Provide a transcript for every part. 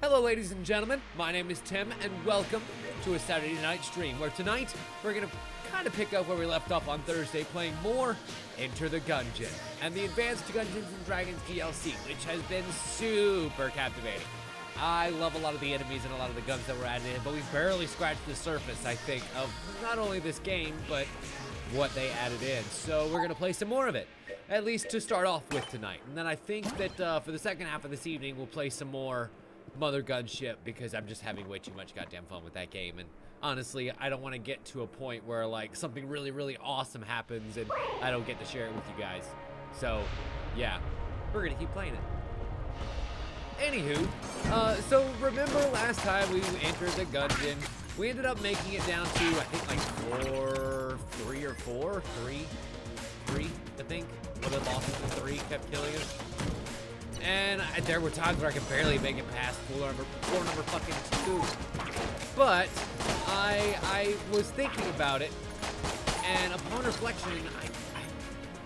Hello ladies and gentlemen, my name is Tim and welcome to a Saturday night stream where tonight we're going to kind of pick up where we left off on Thursday playing more Enter the Gungeon and the Advanced Gungeons Draguns DLC, which has been super captivating. I love a lot of the enemies and a lot of the guns that were added in, but we've barely scratched the surface, I think, of not only this game, but what they added in. So we're going to play some more of it, at least to start off with tonight. And then I think that for the second half of this evening, we'll play some more Mother Gunship, because I'm just having way too much goddamn fun with that game. And honestly, I don't want to get to a point where like something really, really awesome happens and I don't get to share it with you guys. So yeah, we're going to keep playing it. Anywho, so remember last time we entered the Gungeon, we ended up making it down to, I think, like three, I think. One of the bosses in 3 kept killing us. And there were times where I could barely make it past floor number fucking 2. But I was thinking about it, and upon reflection,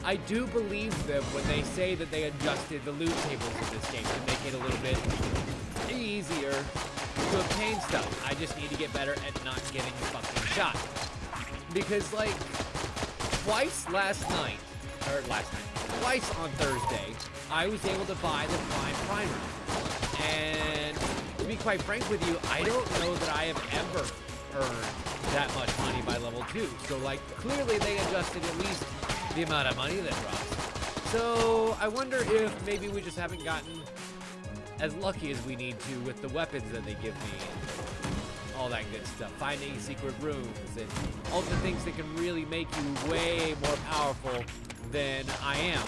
I do believe them when they say that they adjusted the loot tables in this game to make it a little bit easier to obtain stuff. I just need to get better at not getting fucking shot. Because, like, twice on Thursday, I was able to buy the Prime Primer. And to be quite frank with you, I don't know that I have ever earned that much money by level 2. So, like, clearly they adjusted at least the amount of money that drops. So I wonder if maybe we just haven't gotten as lucky as we need to with the weapons that they give me and all that good stuff. Finding secret rooms and all the things that can really make you way more powerful than I am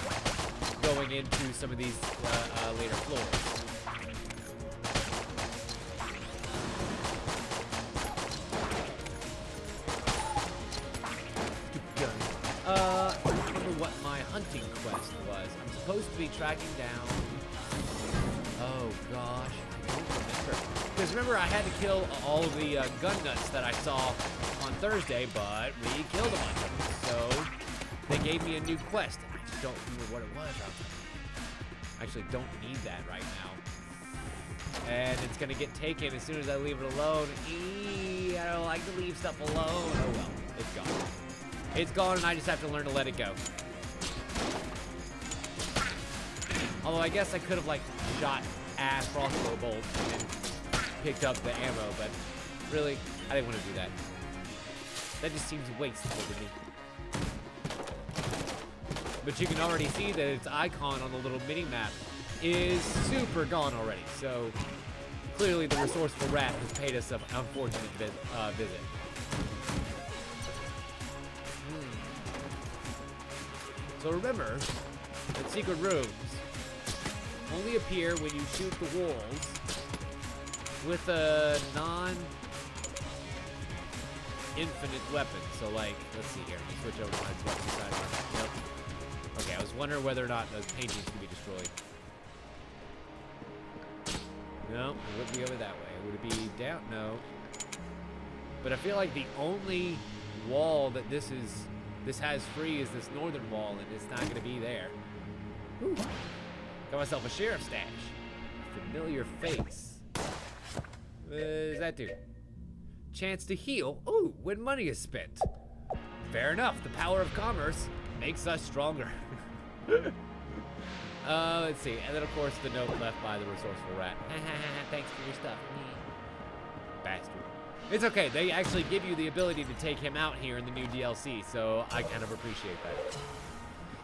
going into some of these later floors. I remember what my hunting quest was. I'm supposed to be tracking down... Oh gosh, I don't remember. Because remember, I had to kill all of the gun nuts that I saw on Thursday, but we killed a bunch of them. So they gave me a new quest. I just don't remember what it was. I actually don't need that right now. And it's gonna get taken as soon as I leave it alone. I don't like to leave stuff alone. Oh well, it's gone. It's gone, and I just have to learn to let it go. Although I guess I could have, like, shot ass crossbow bolts and picked up the ammo, but really, I didn't want to do that. That just seems wasteful to me. But you can already see that its icon on the little mini-map is super gone already, so clearly the resourceful rat has paid us an unfortunate visit. So remember that secret rooms only appear when you shoot the walls with a non-infinite weapon. So, like, let's see here. Let me switch over to my weapon sidearm. Nope. Okay, I was wondering whether or not those paintings could be destroyed. No, it wouldn't be over that way. Would it be down? No. But I feel like the only wall that this has free is this northern wall, and it's not going to be there. Whew. Got myself a sheriff stash. Familiar face. What does that do? Chance to heal. Ooh, when money is spent. Fair enough. The power of commerce makes us stronger. Let's see. And then, of course, the note left by the resourceful rat. Thanks for your stuff. Bastard. It's okay, they actually give you the ability to take him out here in the new DLC, so I kind of appreciate that.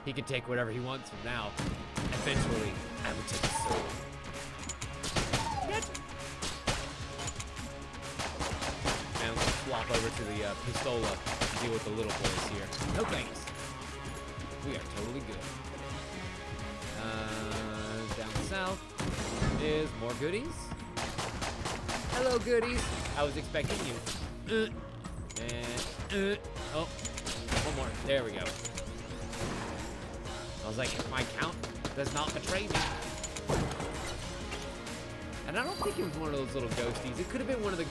He can take whatever he wants from now. Eventually, I will take his soul. And let's swap over to the pistola to deal with the little boys here. No thanks. We are totally good. Down south is more goodies. Hello, goodies. I was expecting you. Oh, one more. There we go. I was like, my count does not betray me. And I don't think it was one of those little ghosties. It could have been one of the...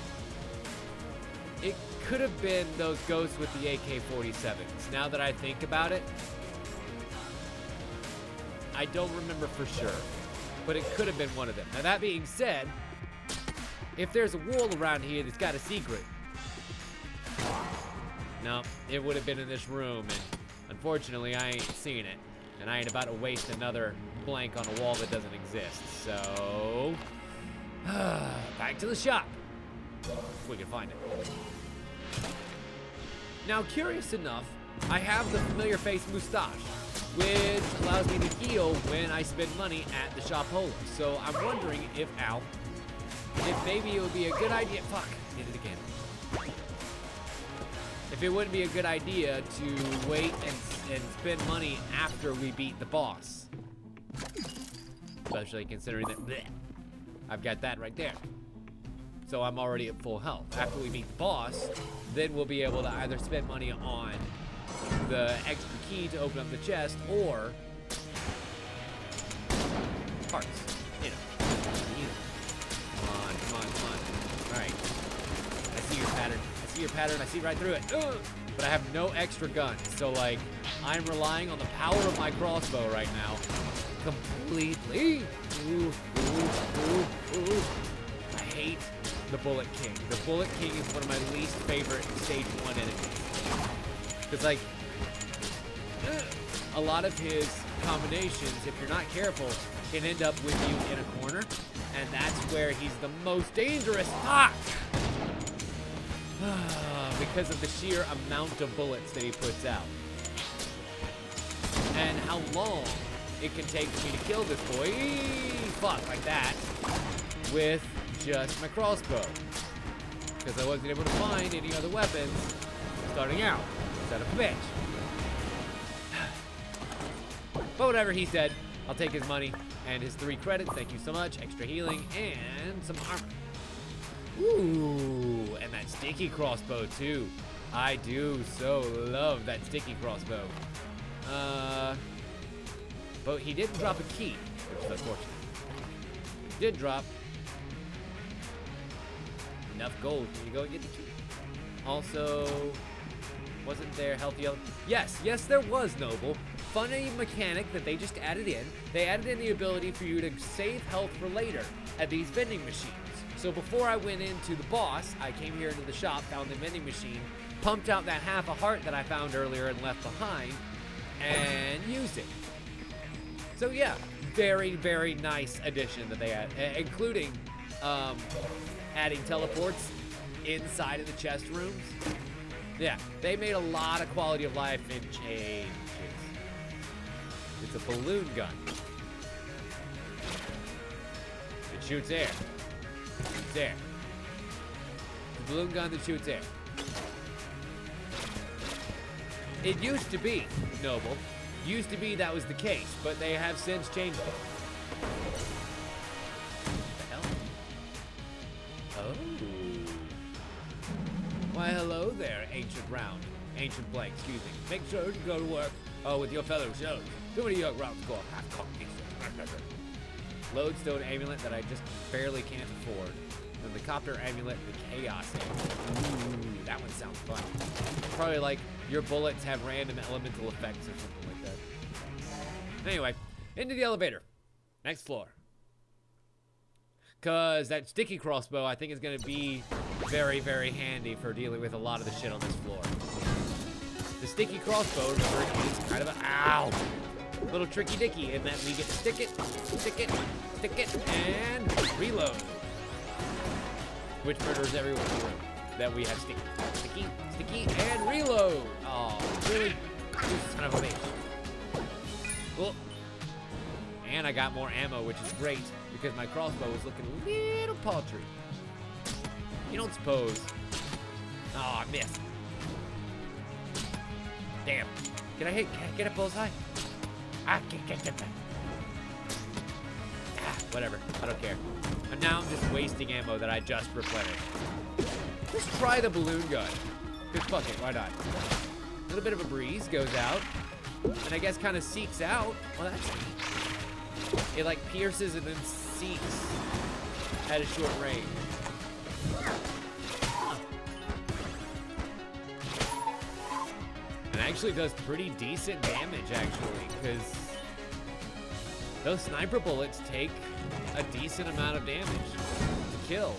It could have been those ghosts with the AK-47s. Now that I think about it, I don't remember for sure. But it could have been one of them. Now that being said, if there's a wall around here that's got a secret. No, it would have been in this room, and unfortunately, I ain't seen it. And I ain't about to waste another blank on a wall that doesn't exist. So, back to the shop. If we can find it. Now, curious enough, I have the familiar face mustache, which allows me to heal when I spend money at the Shopola. So I'm wondering if maybe it would be a good idea. Fuck, did it again. If it wouldn't be a good idea to wait and spend money after we beat the boss. Especially considering that I've got that right there. So I'm already at full health. After we beat the boss, then we'll be able to either spend money on the extra key to open up the chest or parts. You know. Come on, come on, come on. All right. I see your pattern. I see your pattern. I see right through it. Ugh! But I have no extra guns. So, like, I'm relying on the power of my crossbow right now. Completely. Ooh, ooh, ooh, ooh. I hate the Bullet King. The Bullet King is one of my least favorite stage 1 enemies. Because, like, a lot of his combinations, if you're not careful, can end up with you in a corner. And that's where he's the most dangerous. Fuck! Because of the sheer amount of bullets that he puts out. And how long it can take for me to kill this boy. Fuck, like that. With just my crossbow. Because I wasn't able to find any other weapons starting out. Son of a bitch. But whatever, he's dead. I'll take his money and his 3 credits. Thank you so much. Extra healing and some armor. Ooh, and that sticky crossbow too. I do so love that sticky crossbow. But he didn't drop a key, which is unfortunate. He did drop enough gold. Can you go and get the key? Also, wasn't there healthy? Yes, there was, Noble. Funny mechanic that they just added in. They added in the ability for you to save health for later at these vending machines. So before I went into the boss, I came here into the shop, found the vending machine, pumped out that half a heart that I found earlier and left behind, and used it. So yeah, very, very nice addition that they had, including adding teleports inside of the chest rooms. Yeah, they made a lot of quality of life and changes. It's a balloon gun. It shoots air. Shoots air. It's a balloon gun that shoots air. It used to be, Noble. Used to be that was the case, but they have since changed it. What the hell? Oh. Why, hello there, ancient round. Ancient blank, excuse me. Make sure to go to work. Oh, with your fellow shows. Too many young rounds go half cocked. Lodestone amulet that I just barely can't afford. And the copter amulet, the chaos amulet. Ooh, that one sounds fun. Probably like your bullets have random elemental effects or something like that. Anyway, into the elevator. Next floor. Cause that sticky crossbow I think is gonna be very, very handy for dealing with a lot of the shit on this floor. The sticky crossbow, remember, is kind of a little tricky dicky in that we get to stick it, and reload. Which murders everyone in the room. Then we have sticky, and reload. Oh, really? You son of a bitch. Cool. And I got more ammo, which is great, because my crossbow is looking a little paltry. You don't suppose. Oh, I missed. Damn. Can I get a bullseye? I can't get that. Whatever. I don't care. And now I'm just wasting ammo that I just replenished. Let's try the balloon gun. Because fuck it, why not? A little bit of a breeze goes out. And I guess kind of seeks out. Well, that's neat. It like pierces and then seeks at a short range. And actually does pretty decent damage, actually, because those sniper bullets take a decent amount of damage to kill.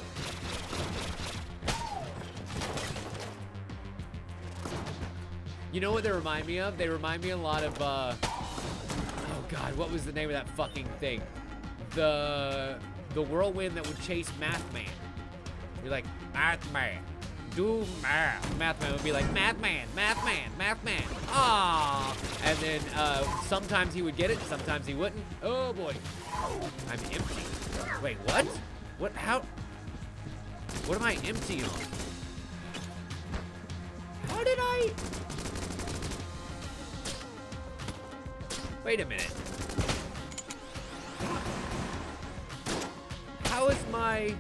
You know what they remind me of? They remind me a lot of, oh God, what was the name of that fucking thing? The whirlwind that would chase Math Man. You're like, Math Man, do math. Math Man would be like, Math Man, Math Man, Math Man. Ah, and then sometimes he would get it, sometimes he wouldn't. Oh boy, I'm empty. Wait, what? What? How? What am I empty on? How did I? Wait a minute. How is my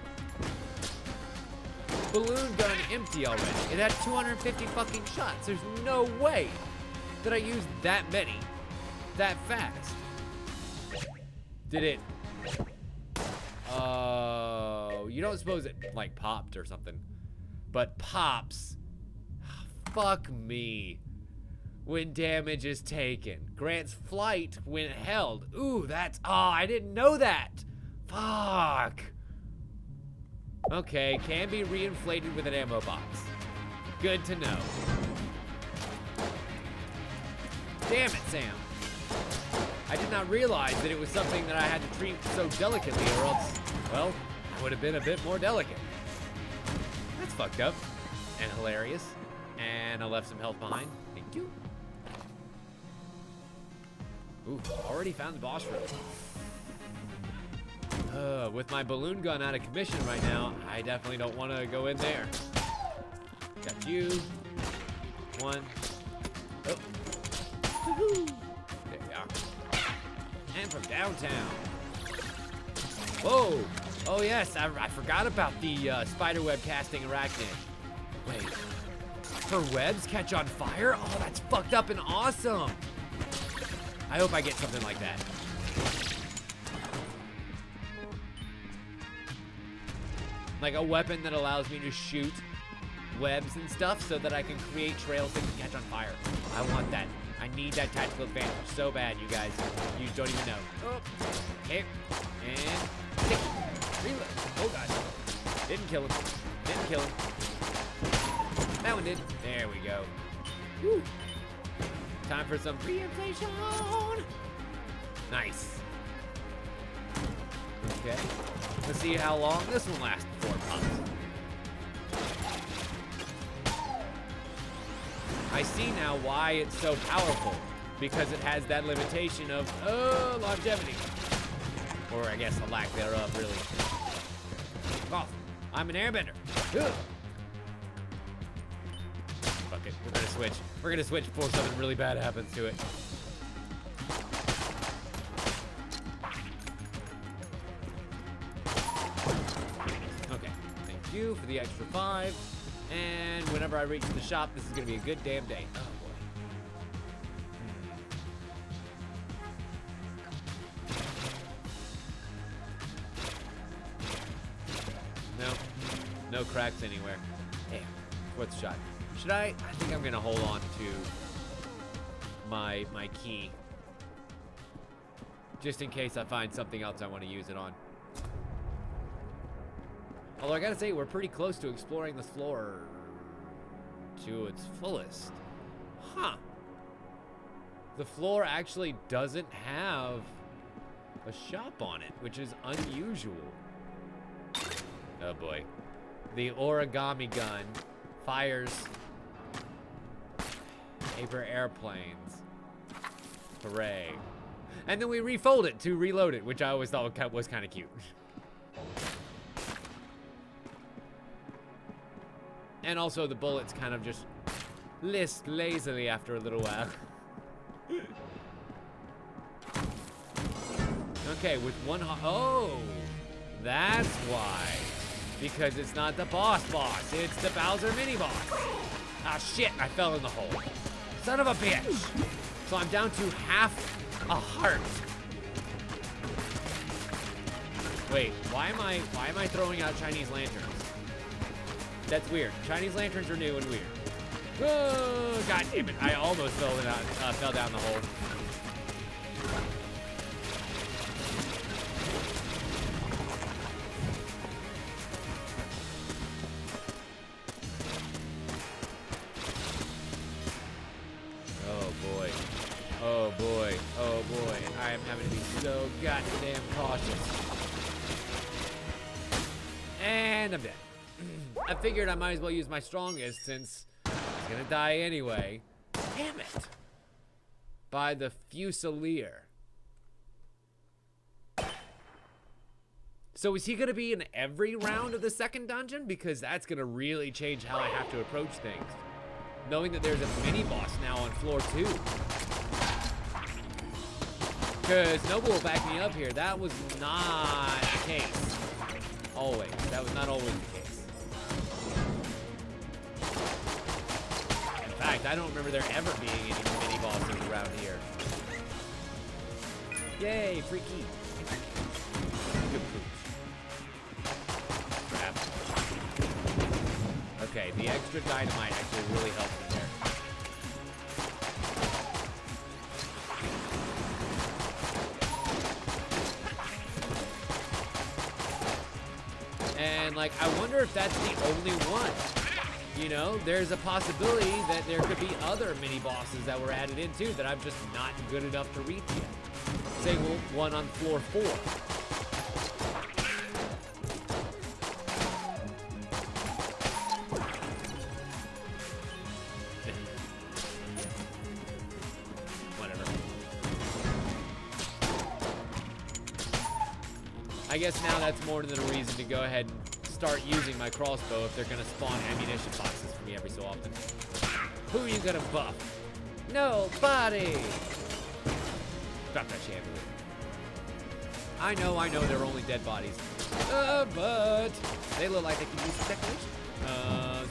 balloon gun empty already? It had 250 fucking shots. There's no way that I used that many that fast. Did it? Oh, you don't suppose it like popped or something. But pops. Fuck me. When damage is taken. Grants flight when held. Ooh, that's, oh, I didn't know that. Fuck. Okay, can be reinflated with an ammo box. Good to know. Damn it, Sam. I did not realize that it was something that I had to treat so delicately, or else, well, I would have been a bit more delicate. That's fucked up. And hilarious. And I left some health behind. Thank you. Ooh, already found the boss room. With my balloon gun out of commission right now, I definitely don't want to go in there. Got you. One. Oh. Woohoo. There we are. And from downtown. Whoa. Oh yes, I forgot about the spider web casting arachnid. Wait. Her webs catch on fire? Oh, that's fucked up and awesome. I hope I get something like that. Like a weapon that allows me to shoot webs and stuff so that I can create trails that can catch on fire. I want that. I need that tactical advantage so bad, you guys. You don't even know. Oh. Okay. And kick. Reload. Oh, God. Didn't kill him. Didn't kill him. That one did. There we go. Woo. Time for some reinflation. Nice. Okay. Let's see how long this one lasts before it pops. I see now why it's so powerful. Because it has that limitation of, longevity. Or I guess the lack thereof, really. Oh, I'm an airbender. Ugh. Fuck it, we're gonna switch. We're gonna switch before something really bad happens to it. Okay, thank you for the extra 5. And whenever I reach the shop, this is gonna be a good damn day. Oh boy. No, no cracks anywhere. Damn, fourth shot. Should I think I'm gonna hold on to my key. Just in case I find something else I want to use it on. Although I gotta say, we're pretty close to exploring this floor to its fullest. Huh. The floor actually doesn't have a shop on it, which is unusual. Oh boy. The origami gun fires paper airplanes. Hooray. And then we refold it to reload it, which I always thought was kind of cute. And also the bullets kind of just list lazily after a little while. Okay, with one oh, that's why. Because it's not the boss, it's the Bowser mini-boss. Ah, shit, I fell in the hole. Son of a bitch. So I'm down to half a heart. Wait, why am I throwing out Chinese lanterns? That's weird. Chinese lanterns are new and weird. Oh, God damn it. I almost fell down the hole. I am having to be so goddamn cautious. And I'm dead. I figured I might as well use my strongest since he's gonna die anyway. Damn it. By the Fusilier. So is he gonna be in every round of the second dungeon? Because that's gonna really change how I have to approach things. Knowing that there's a mini boss now on floor 2. Because Noble will back me up here. That was not the case. Always. That was not always the case. In fact, I don't remember there ever being any mini bosses around here. Yay, free key. Good pooch. Grab. Okay, the extra dynamite actually really helped me there. And like, I wonder if that's the only one. You know, there's a possibility that there could be other mini bosses that were added in too that I'm just not good enough to reach yet. Say one on floor 4. Whatever. I guess now that's more than a reason to go ahead and start using my crossbow if they're gonna spawn ammunition boxes for me every so often. Who are you gonna buff? Nobody! Drop that chandelier. I know, they're only dead bodies. But they look like they can use some decoration.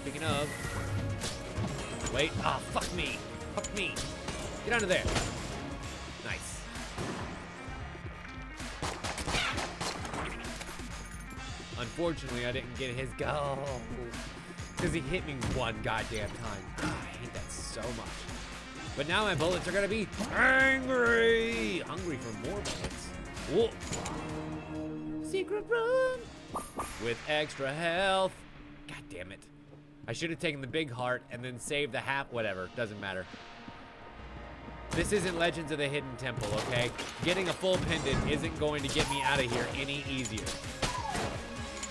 Speaking of. Wait, fuck me. Fuck me. Get out of there. Nice. Unfortunately, I didn't get his goal. Because he hit me one goddamn time. I hate that so much. But now my bullets are gonna be angry. Hungry for more bullets. Whoa. Secret room. With extra health. God damn it. I should have taken the big heart and then saved the half. Whatever, doesn't matter. This isn't Legends of the Hidden Temple, okay? Getting a full pendant isn't going to get me out of here any easier.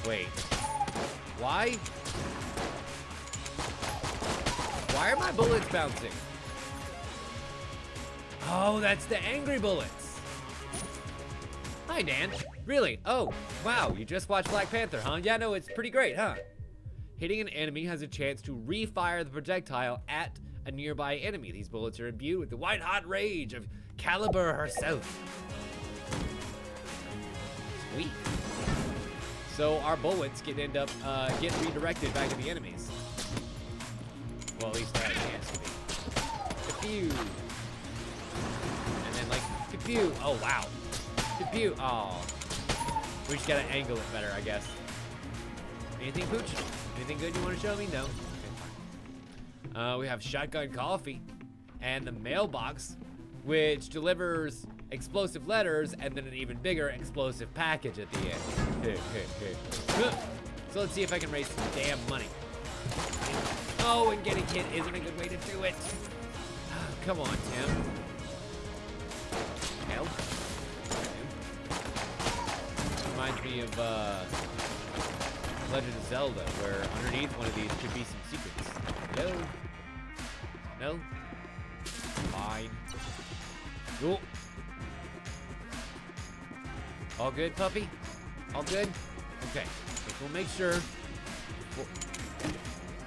Wait. Why? Why are my bullets bouncing? Oh, that's the angry bullets. Hi, Dan. Really? Oh, wow. You just watched Black Panther, huh? Yeah, no, it's pretty great, huh? Hitting an enemy has a chance to refire the projectile at a nearby enemy. These bullets are imbued with the white-hot rage of Caliber herself. Sweet. So our bullets get redirected back to the enemies. Well, at least I had a chance to be. Pew. And then like, pew. Oh wow. Pew. Oh. We just gotta angle it better, I guess. Anything, Pooch? Anything good you want to show me? No. Okay, fine. We have shotgun coffee and the mailbox, which delivers explosive letters and then an even bigger explosive package at the end. So let's see if I can raise some damn money. Oh, and getting hit isn't a good way to do it. Oh, come on, Tim. Hell. Reminds me of Legend of Zelda, where underneath one of these could be some secrets. No. No. Fine. Cool. All good, puppy? All good? Okay. Just we'll make sure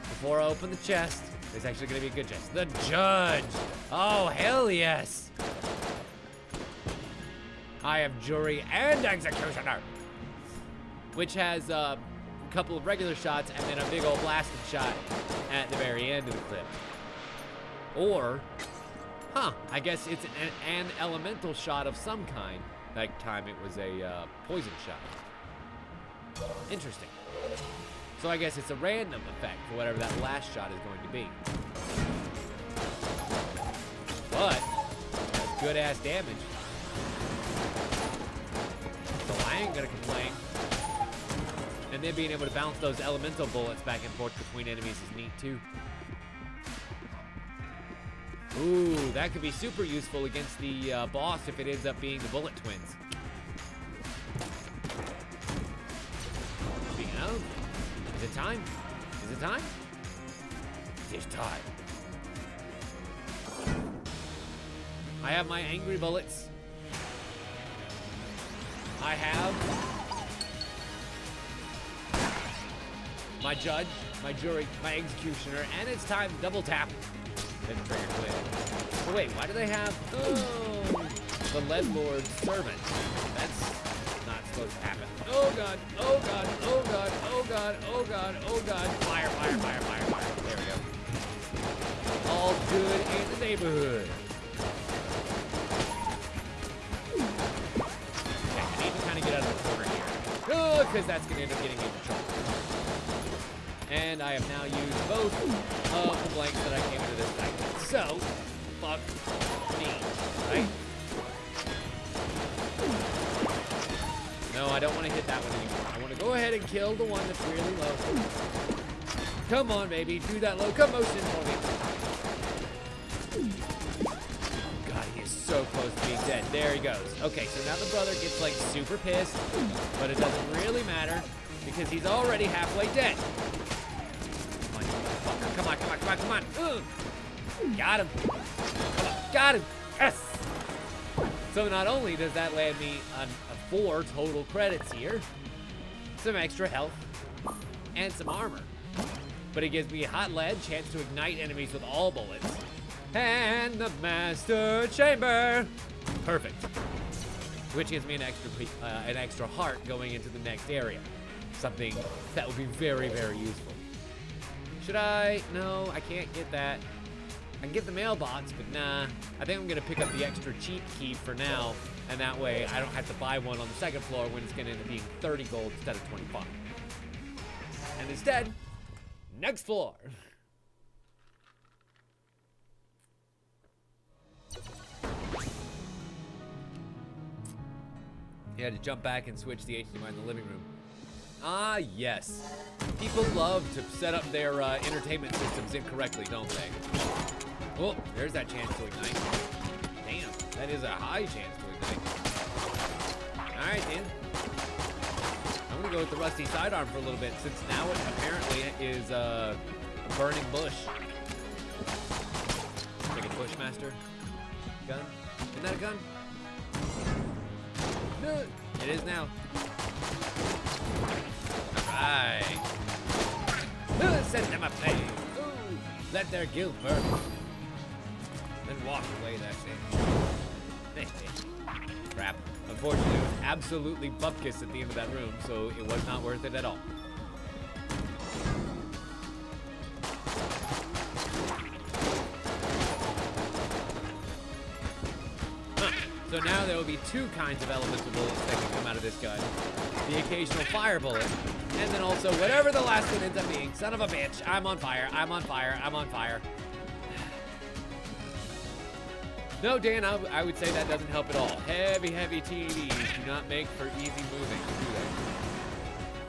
before I open the chest, there's actually gonna be a good chest. The judge! Oh, hell yes! I am jury and executioner! Which has a couple of regular shots and then a big old blasted shot at the very end of the clip. Or, I guess it's an elemental shot of some kind. That time it was a poison shot. Interesting. So I guess it's a random effect for whatever that last shot is going to be. But, that's good ass damage. So I ain't gonna complain. And then being able to bounce those elemental bullets back and forth between enemies is neat too. Ooh, that could be super useful against the boss if it ends up being the bullet twins. Speaking of, is it time? Is it time? It's time. I have my angry bullets. I have my judge, my jury, my executioner, and it's time to double tap. Then trigger quit. Oh wait, why do they have the Lead Lord's servant? That's not supposed to happen. Oh god, oh god, oh god, oh god, oh god, oh god. Fire, fire, fire, fire, fire. There we go. All good in the neighborhood. Okay, I need to kind of get out of the corner here. Oh, because that's going to end up getting me into trouble. And I have now used both of the blanks that I came into this fight with. So, fuck me, right? No, I don't want to hit that one anymore. I want to go ahead and kill the one that's really low. Come on, baby. Do that locomotion for me. God, he is so close to being dead. There he goes. Okay, so now the brother gets, like, super pissed. But it doesn't really matter because he's already halfway dead. Come on, come on, come on, come on. Got him. Come on. Got him. Yes. So not only does that land me on 4 total credits here, some extra health, and some armor, but it gives me hot lead, chance to ignite enemies with all bullets, and the master chamber. Perfect. Which gives me an extra heart going into the next area. Something that would be very, very useful. Should I? No, I can't get that. I can get the mailbox, but nah. I think I'm gonna pick up the extra cheat key for now, and that way I don't have to buy one on the second floor when it's gonna end up being 30 gold instead of 25. And instead, next floor. You had to jump back and switch the HDMI in the living room. Ah, yes. People love to set up their entertainment systems incorrectly, don't they? Oh, there's that chance to ignite. Damn, that is a high chance to ignite. All right, then. I'm gonna go with the rusty sidearm for a little bit, since now it apparently is a burning bush. Like a bushmaster gun. Isn't that a gun? No, it is now. Alright. Set them ablaze. Ooh, let their guilt burn. Then walk away, that's it. Crap. Unfortunately, it was absolutely bupkis at the end of that room, so it was not worth it at all. So now there will be 2 kinds of elemental bullets that can come out of this gun. The occasional fire bullet, and then also whatever the last one ends up being. Son of a bitch, I'm on fire, I'm on fire, I'm on fire. No, Dan, I would say that doesn't help at all. Heavy, heavy TADs do not make for easy moving, do they?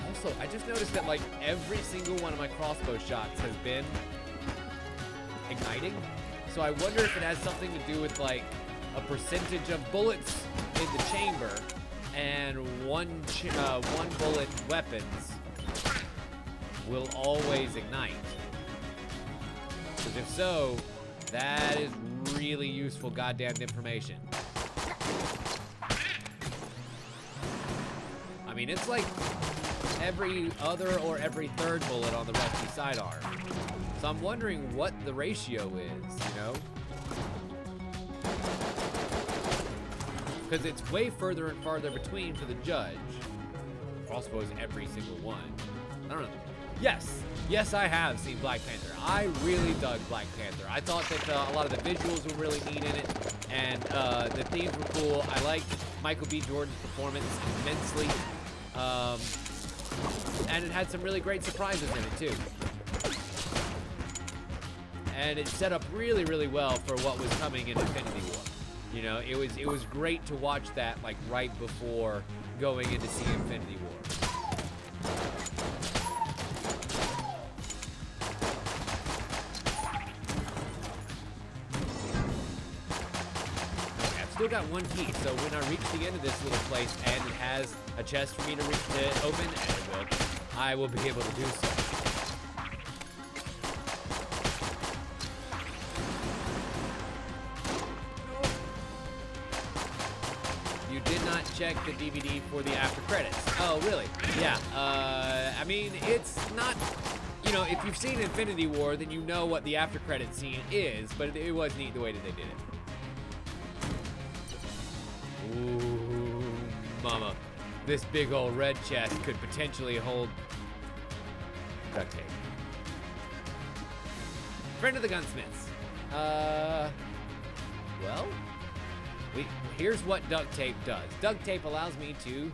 Also, I just noticed that, like, every single one of my crossbow shots has been igniting. So I wonder if it has something to do with, like, a percentage of bullets in the chamber and one bullet weapons will always ignite. Because if so, that is really useful goddamn information. I mean, it's like every other or every third bullet on the rusty sidearm. So I'm wondering what the ratio is, you know? Because it's way further and farther between for the judge. Crossbows every single one. I don't know. Yes, I have seen Black Panther. I really dug Black Panther. I thought that a lot of the visuals were really neat in it, and the themes were cool. I liked Michael B. Jordan's performance immensely, and it had some really great surprises in it too. And it set up really, really well for what was coming in Infinity War. You know, it was great to watch that, like, right before going in to see Infinity War. still got one key, so when I reach the end of this little place and it has a chest for me to open, and it will, I will be able to do so. You did not check the DVD for the after credits. Oh, really? Yeah. I mean, it's not... You know, if you've seen Infinity War, then you know what the after credit scene is, but it was neat the way that they did it. Ooh, mama. This big old red chest could potentially hold duct tape. Friend of the gunsmiths. Well, here's what duct tape does. Duct tape allows me to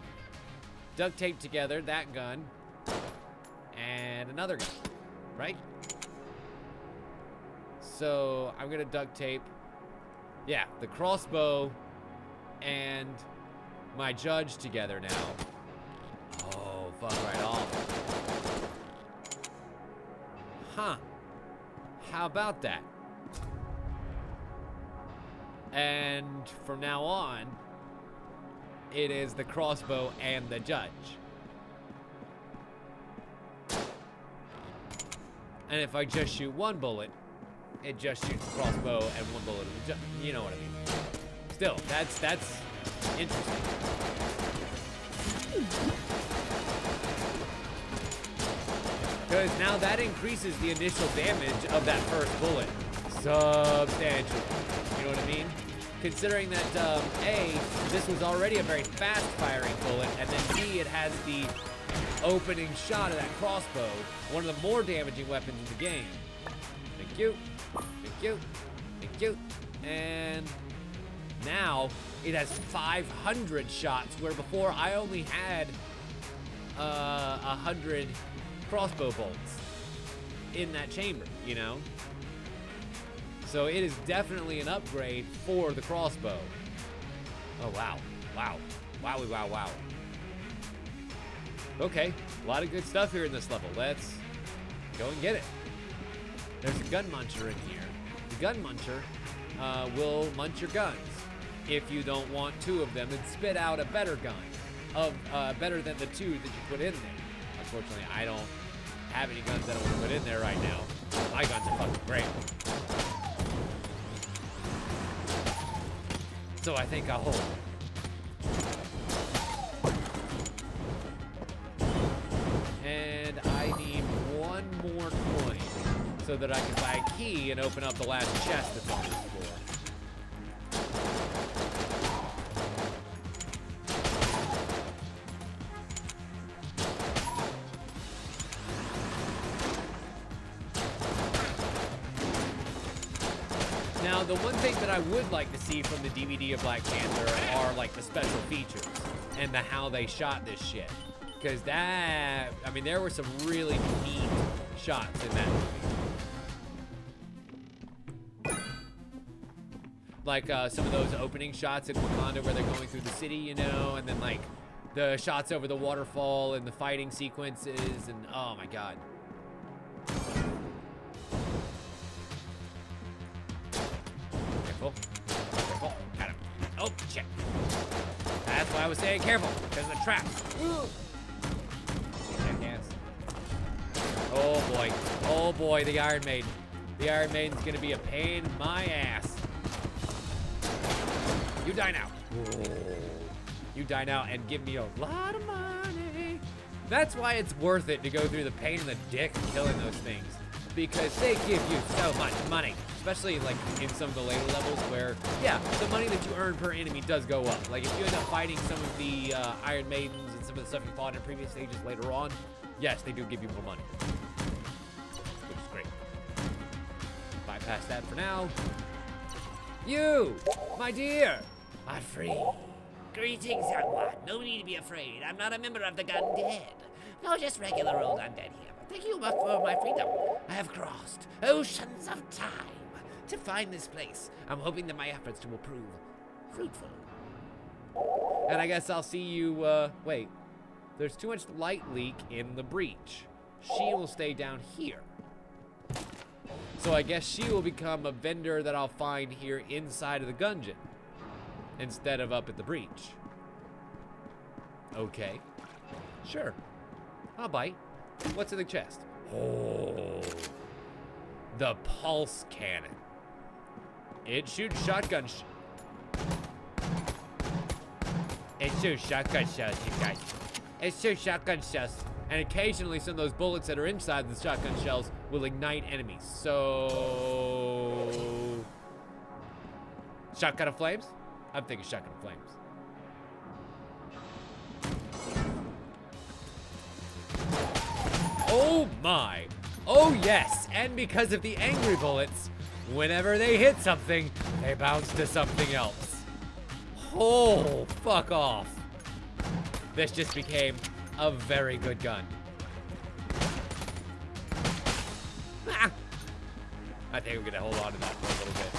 duct tape together that gun and another gun, right? So I'm gonna duct tape, yeah, the crossbow and my judge together now. Oh, fuck right off. Huh. How about that? And from now on, it is the crossbow and the judge. And if I just shoot one bullet, it just shoots the crossbow and one bullet of the judge. You know what I mean. Still, that's interesting. Because now that increases the initial damage of that first bullet substantially. You know what I mean? Considering that, A, this was already a very fast-firing bullet, and then B, it has the opening shot of that crossbow, one of the more damaging weapons in the game. Thank you. Thank you. Thank you. And now it has 500 shots, where before I only had 100 crossbow bolts in that chamber, you know? So it is definitely an upgrade for the crossbow. Oh, wow. Wow. Wowie, wow, wow. Okay, a lot of good stuff here in this level. Let's go and get it. There's a gun muncher in here. The gun muncher will munch your guns. If you don't want two of them, and spit out a better gun, better than the two that you put in there. Unfortunately, I don't have any guns that I want to put in there right now. My guns are fucking great. So I think I'll hold. And I need one more coin so that I can buy a key and open up the last chest that's on this floor. Now, the one thing that I would like to see from the DVD of Black Panther are, like, the special features and how they shot this shit. Because that, I mean, there were some really neat shots in that movie. Like, some of those opening shots in Wakanda where they're going through the city, you know, and then, like, the shots over the waterfall and the fighting sequences, and, oh my god. Careful. Careful. Got him. Oh, shit. That's why I was saying careful, because of the traps. Oh boy. Oh boy, the Iron Maiden. The Iron Maiden's gonna be a pain in my ass. You die now. Whoa. You die now and give me a lot of money. That's why it's worth it to go through the pain in the dick of killing those things. Because they give you so much money. Especially like in some of the later levels where, yeah, the money that you earn per enemy does go up. Like if you end up fighting some of the Iron Maidens and some of the stuff you fought in previous stages later on, yes, they do give you more money. Which is great. Bypass that for now. You, my dear, are free. Greetings, young one. No need to be afraid. I'm not a member of the Gundead. No, just regular old undead here. But thank you for my freedom. I have crossed oceans of time to find this place. I'm hoping that my efforts will prove fruitful. And I guess I'll see you, wait. There's too much light leak in the breach. She will stay down here. So I guess she will become a vendor that I'll find here inside of the Gungeon. instead of up at the breach. Okay. Sure. I'll bite. What's in the chest? Oh. The pulse cannon. It shoots shotgun It shoots shotgun shells, you guys. It shoots shotgun shells. And occasionally some of those bullets that are inside the shotgun shells will ignite enemies. So... Shotgun of flames? I'm thinking shotgun of flames. Oh my. Oh yes. And because of the angry bullets, whenever they hit something, they bounce to something else. Oh, fuck off. This just became a very good gun. Ah. I think I'm gonna hold on to that for a little bit.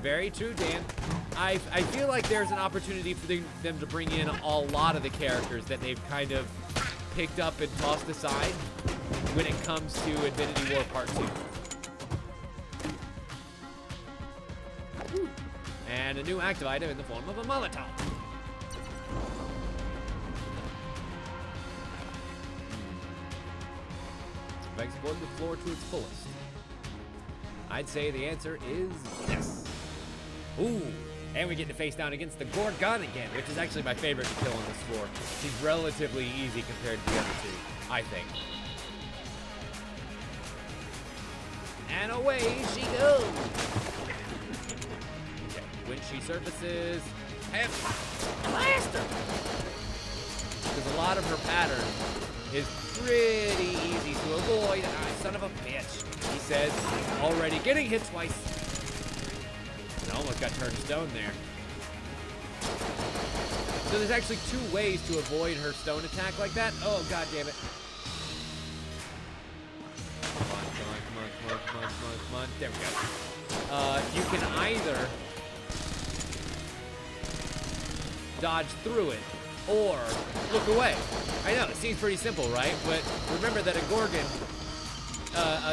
Very true, Dan. I feel like there's an opportunity for them to bring in a lot of the characters that they've kind of picked up and tossed aside when it comes to Infinity War Part 2. And a new active item in the form of a Molotov. If I explored the floor to its fullest, I'd say the answer is yes. Ooh, and we get to face down against the Gorgon again, which is actually my favorite to kill on this floor. She's relatively easy compared to the other two, I think. And away she goes. Okay, when she surfaces, and blast her. Because a lot of her pattern is pretty easy to avoid. Ah, son of a bitch, he says, already getting hit twice. And almost got turned to stone there. So there's actually two ways to avoid her stone attack like that. Oh, god damn it. Come on. There we go. You can either dodge through it or look away. I know, it seems pretty simple, right? But remember that a Gorgon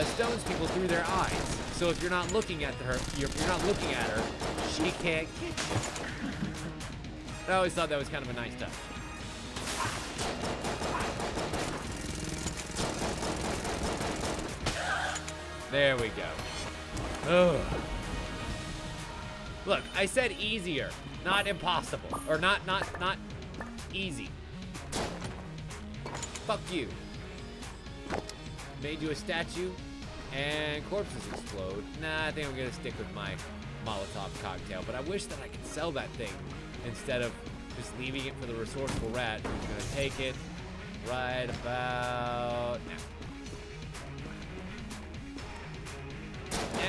stones people through their eyes. So if you're not looking at her, you're not looking at her, she can't get you. I always thought that was kind of a nice touch. There we go. Ugh. Look, I said easier, not impossible, or not easy. Fuck you. Made you a statue, and corpses explode. Nah, I think I'm gonna stick with my Molotov cocktail, but I wish that I could sell that thing instead of just leaving it for the resourceful rat who's gonna take it right about now.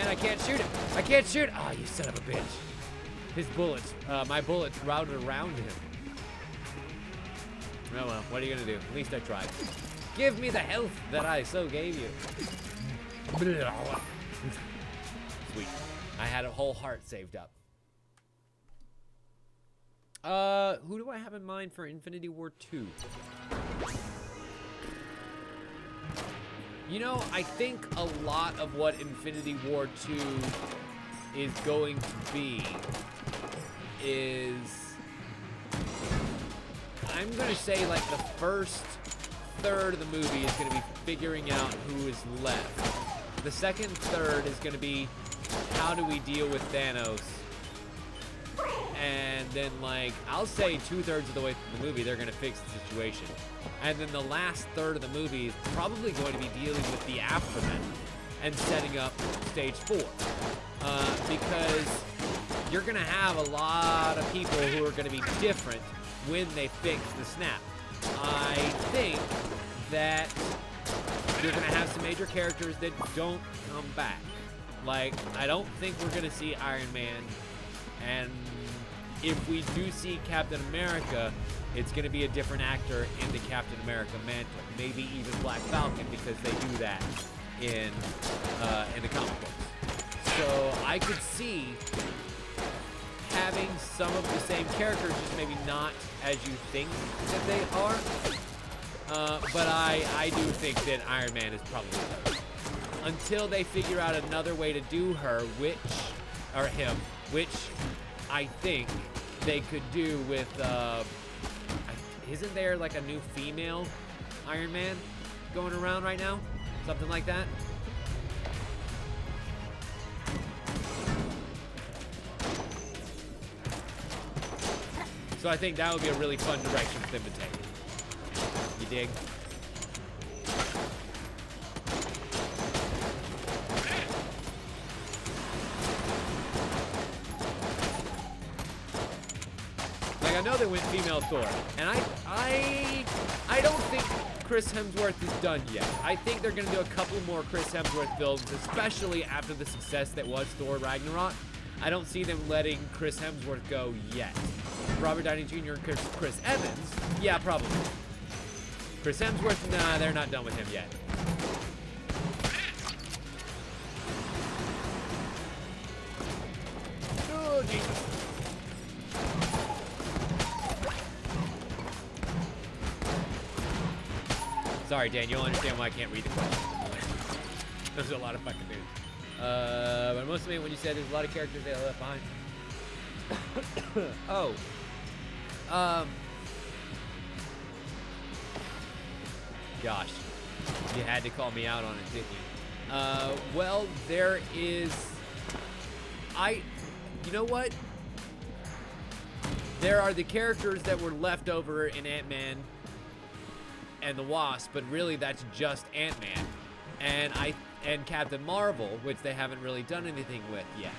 And I can't shoot him. I can't shoot. Oh, you son of a bitch. His bullets, my bullets routed around him. Oh well, what are you gonna do? At least I tried. Give me the health that I so gave you. Sweet. I had a whole heart saved up. Who do I have in mind for Infinity War 2? You know, I think a lot of what Infinity War 2 is going to be is... I'm going to say, like, the first third of the movie is going to be figuring out who is left. The second third is going to be how do we deal with Thanos. And then, like, I'll say 2/3 of the way through the movie, they're going to fix the situation. And then the last third of the movie is probably going to be dealing with the aftermath and setting up stage 4. Because you're going to have a lot of people who are going to be different when they fix the snap. I think that you're going to have some major characters that don't come back. Like, I don't think we're going to see Iron Man. And if we do see Captain America, it's going to be a different actor in the Captain America mantle. Maybe even Black Falcon, because they do that in the comic books. So I could see having some of the same characters, just maybe not as you think that they are. But I do think that Iron Man is probably better. until they figure out another way to do her, which I think they could do with, isn't there like a new female Iron Man going around right now? Something like that? So I think that would be a really fun direction for them to take. You dig? Like, I know they went female Thor, and I don't think Chris Hemsworth is done yet. I think they're gonna do a couple more Chris Hemsworth films, especially after the success that was Thor Ragnarok. I don't see them letting Chris Hemsworth go yet. Robert Downey Jr. and Chris Evans, yeah, probably. Chris Hemsworth, nah, they're not done with him yet. Oh, Jesus. Sorry, Dan, you'll understand why I can't read the question. There's a lot of fucking news. But most of it, when you said there's a lot of characters they left behind. Oh. Gosh. You had to call me out on it, didn't you? Well, there is... You know what? There are the characters that were left over in Ant-Man and the Wasp, but really that's just Ant-Man. And Captain Marvel, which they haven't really done anything with yet.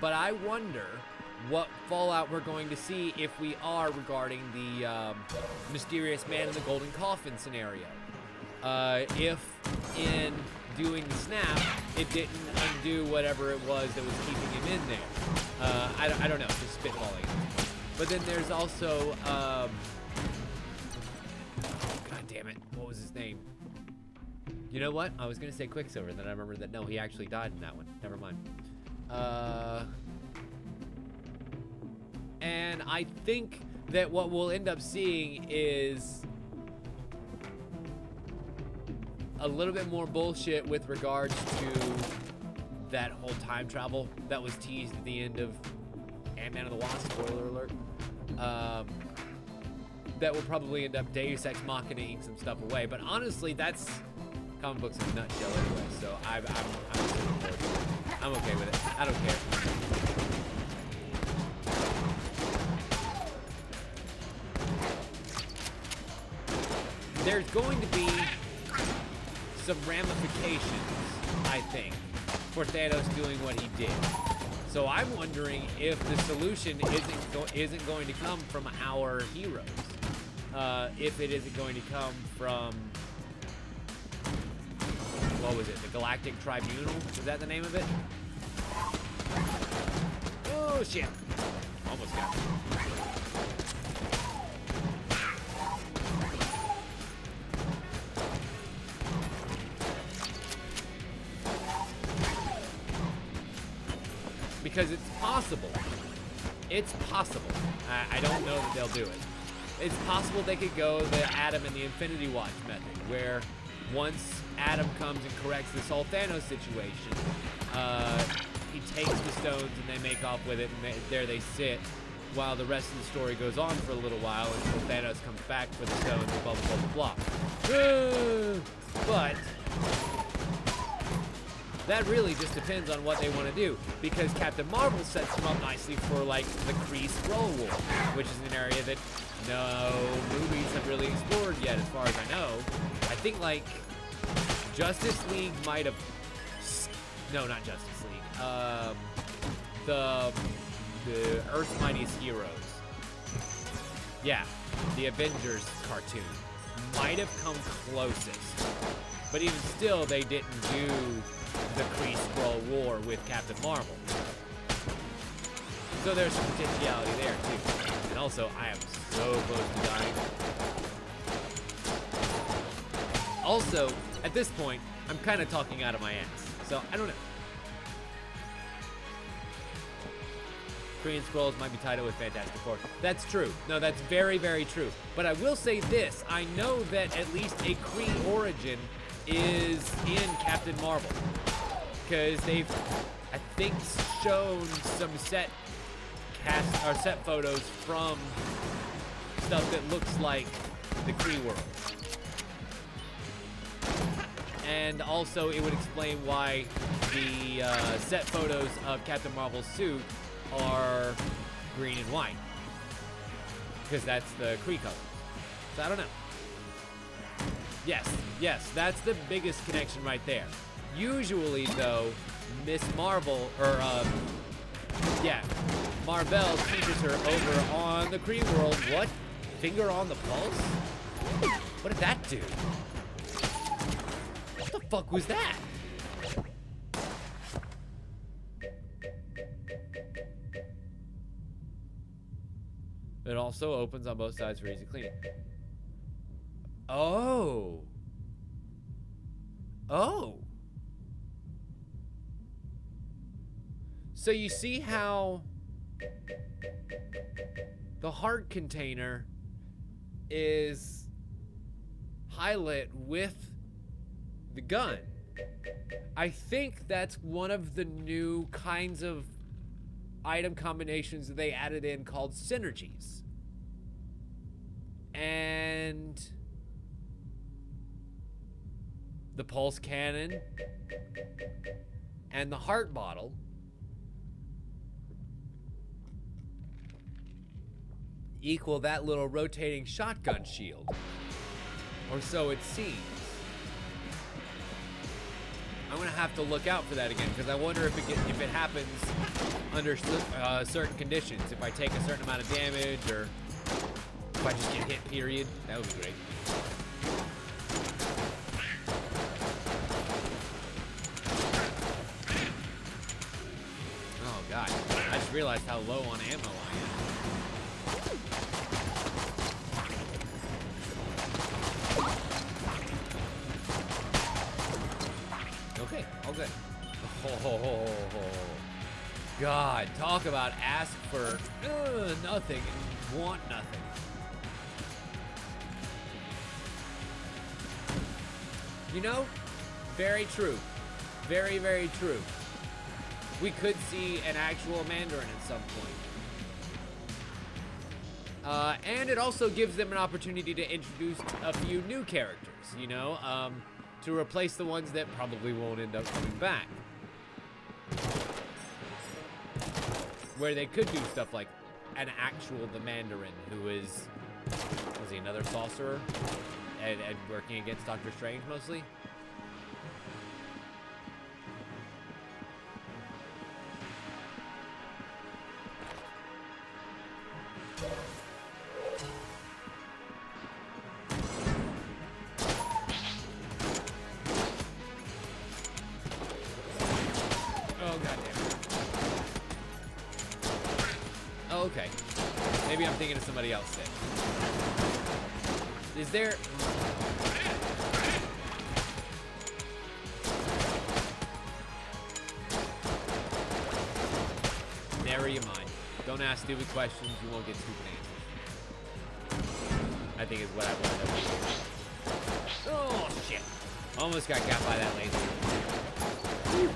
But I wonder what fallout we're going to see if we are regarding the mysterious man in the golden coffin scenario. If in doing the snap, it didn't undo whatever it was that was keeping him in there. I don't know, just spitballing. But then there's also, God damn it, what was his name? You know what? I was gonna say Quicksilver, then I remembered that no, he actually died in that one. Never mind. And I think that what we'll end up seeing is a little bit more bullshit with regards to that whole time travel that was teased at the end of Ant-Man and the Wasp, spoiler alert. That will probably end up Deus Ex Machina-ing some stuff away, but honestly, that's comic books in a nutshell anyway, so I'm okay with it. I don't care. There's going to be some ramifications, I think, for Thanos doing what he did. So I'm wondering if the solution isn't going to come from our heroes. If it isn't going to come from, what was it, the Galactic Tribunal? Was that the name of it? Oh, shit. Almost got it. Because it's possible. It's possible. I don't know that they'll do it. It's possible they could go the Adam and the Infinity Watch method, where once Adam comes and corrects this whole Thanos situation, he takes the stones and they make off with it, and there they sit, while the rest of the story goes on for a little while until Thanos comes back for the stones, blah, blah, blah, blah, blah. But that really just depends on what they want to do, because Captain Marvel sets them up nicely for, like, the Kree Skrull War, which is an area that no movies have really explored yet, as far as I know. I think, like, Justice League might have... No, not Justice League. The Earth's Mightiest Heroes. Yeah, the Avengers cartoon might have come closest. But even still, they didn't do the Kree Skrull War with Captain Marvel. So there's some potentiality there, too. And also, I am so close to dying. Also, at this point, I'm kind of talking out of my ass. So, I don't know. Kree and Skrulls might be tied up with Fantastic Four. That's true. No, that's very, very true. But I will say this. I know that at least a Kree origin is in Captain Marvel. Because they've, I think, shown some set photos from stuff that looks like the Kree world. And also, it would explain why the set photos of Captain Marvel's suit are green and white. Because that's the Kree colors. So I don't know. Yes, that's the biggest connection right there. Usually, though, Miss Marvel, or, Marvel teaches her over on the Kree world. What? Finger on the pulse? What did that do? What the fuck was that? It also opens on both sides for easy cleaning. Oh. So you see how the heart container is highlit with the gun. I think that's one of the new kinds of item combinations that they added in called synergies. And the pulse cannon and the heart bottle equal that little rotating shotgun shield, or so it seems. I'm gonna have to look out for that again, because I wonder if it happens under certain conditions. If I take a certain amount of damage, or if I just get hit, period. That would be great. Oh god, I just realized how low on ammo I am. Okay, all good. Oh, God, talk about ask for nothing and want nothing. You know, very true. Very, very true. We could see an actual Mandarin at some point. And it also gives them an opportunity to introduce a few new characters, you know, to replace the ones that probably won't end up coming back. Where they could do stuff like an actual the Mandarin, who is he another sorcerer? And working against Doctor Strange mostly? Okay. Maybe I'm thinking of somebody else then. Is there... Never you mind. Don't ask stupid questions, you won't get stupid answers. I think is what I wanted to do. Oh, shit. Almost got by that laser. Whew.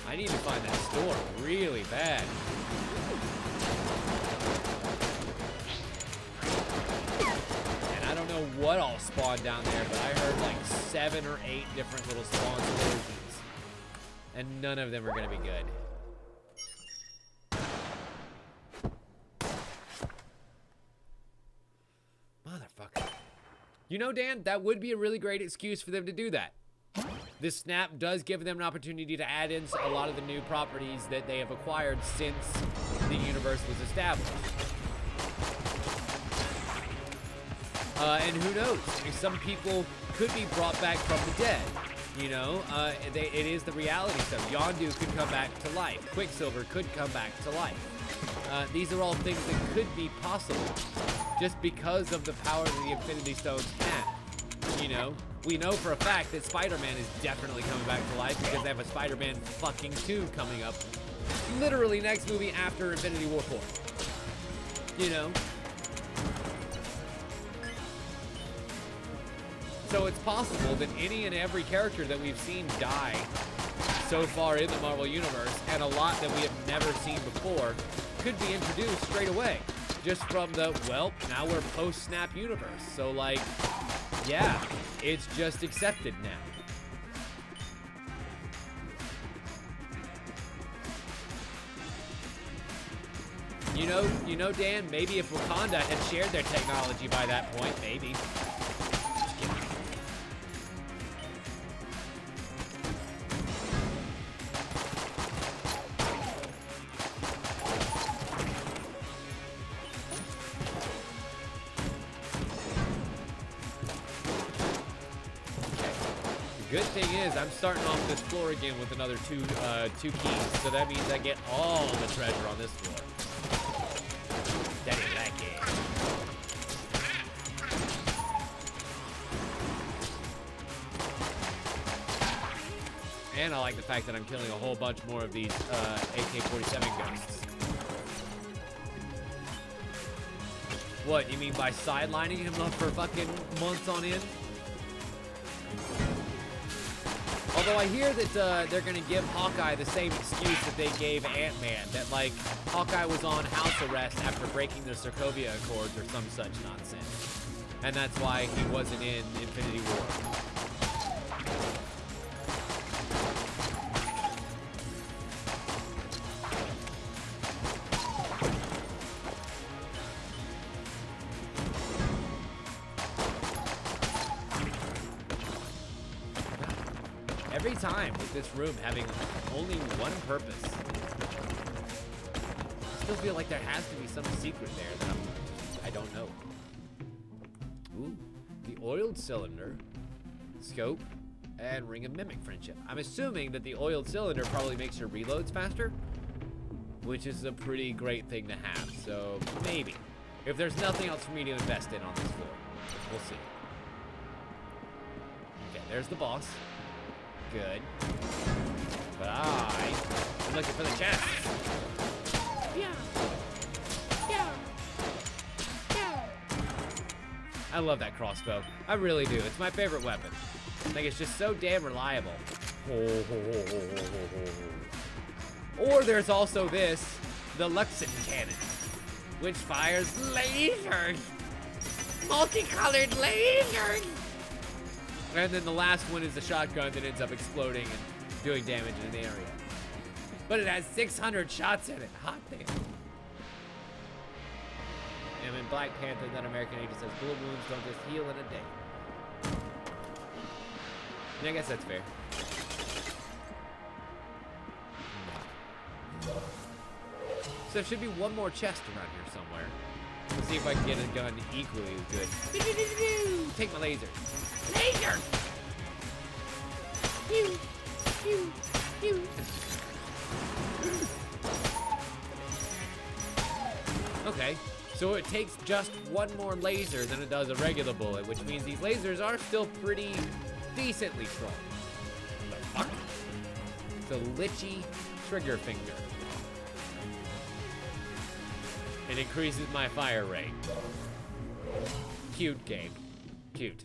I need to find that store really bad. And I don't know what all spawned down there, but I heard like 7 or 8 different little spawn explosions. And none of them are gonna be good. Motherfucker. You know, Dan, that would be a really great excuse for them to do that. This snap does give them an opportunity to add in a lot of the new properties that they have acquired since the universe was established. And who knows? Some people could be brought back from the dead. You know, it is the reality stuff. Yondu could come back to life. Quicksilver could come back to life. These are all things that could be possible just because of the power that the Infinity Stones have. You know, we know for a fact that Spider-Man is definitely coming back to life because they have a Spider-Man fucking 2 coming up. Literally next movie after Infinity War 4. You know? So it's possible that any and every character that we've seen die so far in the Marvel Universe, and a lot that we have never seen before, could be introduced straight away. Just from the, well, now we're post-Snap universe. So, like, yeah, it's just accepted now. You know, Dan, maybe if Wakanda had shared their technology by that point, maybe. Just kidding. The good thing is, I'm starting off this floor again with another two keys, so that means I get all the treasure on this floor. Daddy like it. And I like the fact that I'm killing a whole bunch more of these AK-47 ghosts. What, you mean by sidelining him up for fucking months on end? Although I hear that they're gonna give Hawkeye the same excuse that they gave Ant-Man, that like Hawkeye was on house arrest after breaking the Sokovia Accords or some such nonsense, and that's why he wasn't in Infinity War. Every time with this room having only one purpose, I still feel like there has to be some secret there that I don't know. Ooh, the oiled cylinder, scope, and ring of mimic friendship. I'm assuming that the oiled cylinder probably makes your reloads faster, which is a pretty great thing to have. So maybe, if there's nothing else for me to invest in on this floor, we'll see. Okay, there's the boss. Good. But I'm looking for the chest. Yeah. I love that crossbow. I really do. It's my favorite weapon. Like, it's just so damn reliable. Or there's also this, the Luxon cannon, which fires lasers. Multicolored lasers. And then the last one is the shotgun that ends up exploding and doing damage in an area. But it has 600 shots in it. Hot damn. And in Black Panther, that American agent says bullet wounds don't just heal in a day. And I guess that's fair. So there should be one more chest around here somewhere. Let's see if I can get a gun equally as good. Take my laser. Laser! Pew! Pew! Pew! Okay, so it takes just one more laser than it does a regular bullet, which means these lasers are still pretty decently strong. What the fuck? It's a litchy trigger finger. It increases my fire rate. Cute game. Cute.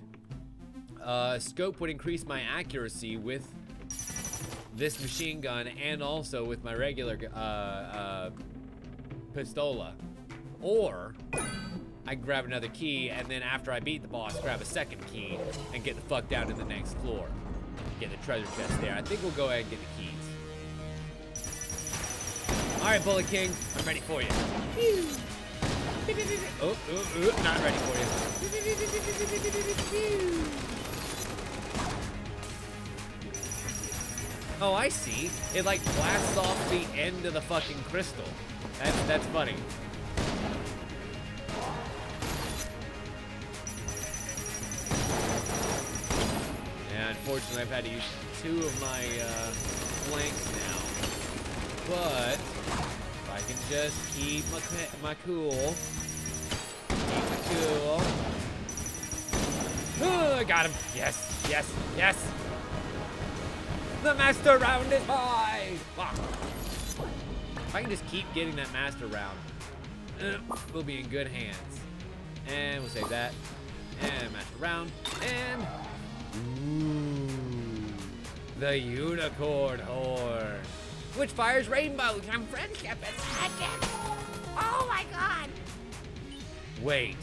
Scope would increase my accuracy with this machine gun and also with my regular pistola. Or I grab another key and then after I beat the boss, grab a second key and get the fuck down to the next floor. Get the treasure chest there. I think we'll go ahead and get the keys. All right, Bullet King, I'm ready for you. Oh, not ready for you. Oh, I see. It like blasts off the end of the fucking crystal. That's funny. Yeah, unfortunately, I've had to use two of my flanks now. But if I can just keep my cool. Keep my cool. Oh, I got him. Yes, yes, yes. The master round is mine. Wow. If I can just keep getting that master round, we'll be in good hands. And we'll save that. And master round. And Ooh, the unicorn horn, which fires rainbows and friendship and magic. Oh my god! Wait,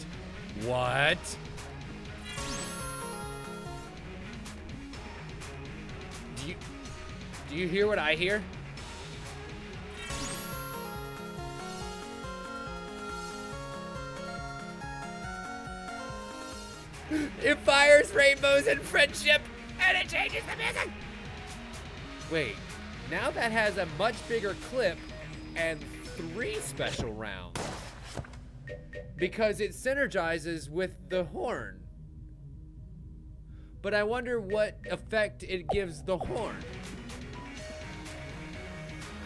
what? Do you hear what I hear? It fires rainbows and friendship, and it changes the music. Wait, now that has a much bigger clip and 3 special rounds because it synergizes with the horn. But I wonder what effect it gives the horn.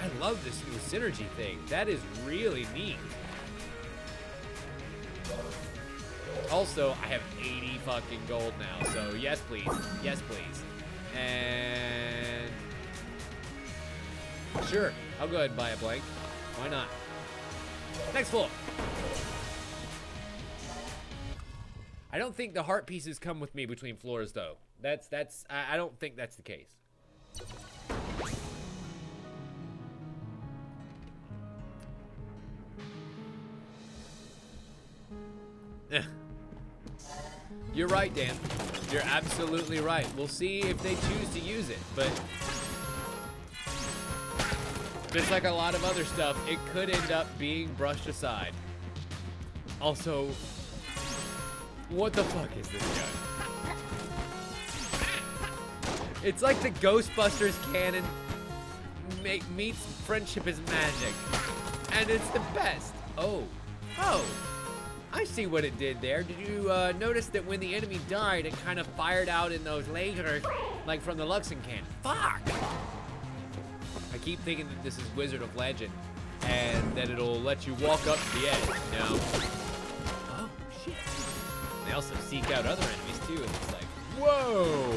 I love this new synergy thing. That is really neat. Also, I have 80 fucking gold now, so yes please. Yes please. And sure, I'll go ahead and buy a blank. Why not? Next floor. I don't think the heart pieces come with me between floors though. I don't think that's the case. You're right, Dan. You're absolutely right. We'll see if they choose to use it, but just like a lot of other stuff, it could end up being brushed aside. Also, what the fuck is this gun? It's like the Ghostbusters cannon meets Friendship is Magic, and it's the best. Oh, I see what it did there. Did you notice that when the enemy died, it kind of fired out in those lasers, like from the Luxon cannon? Fuck! I keep thinking that this is Wizard of Legend, and that it'll let you walk up to the edge. No. Oh, shit. They also seek out other enemies, too, and it's like, whoa!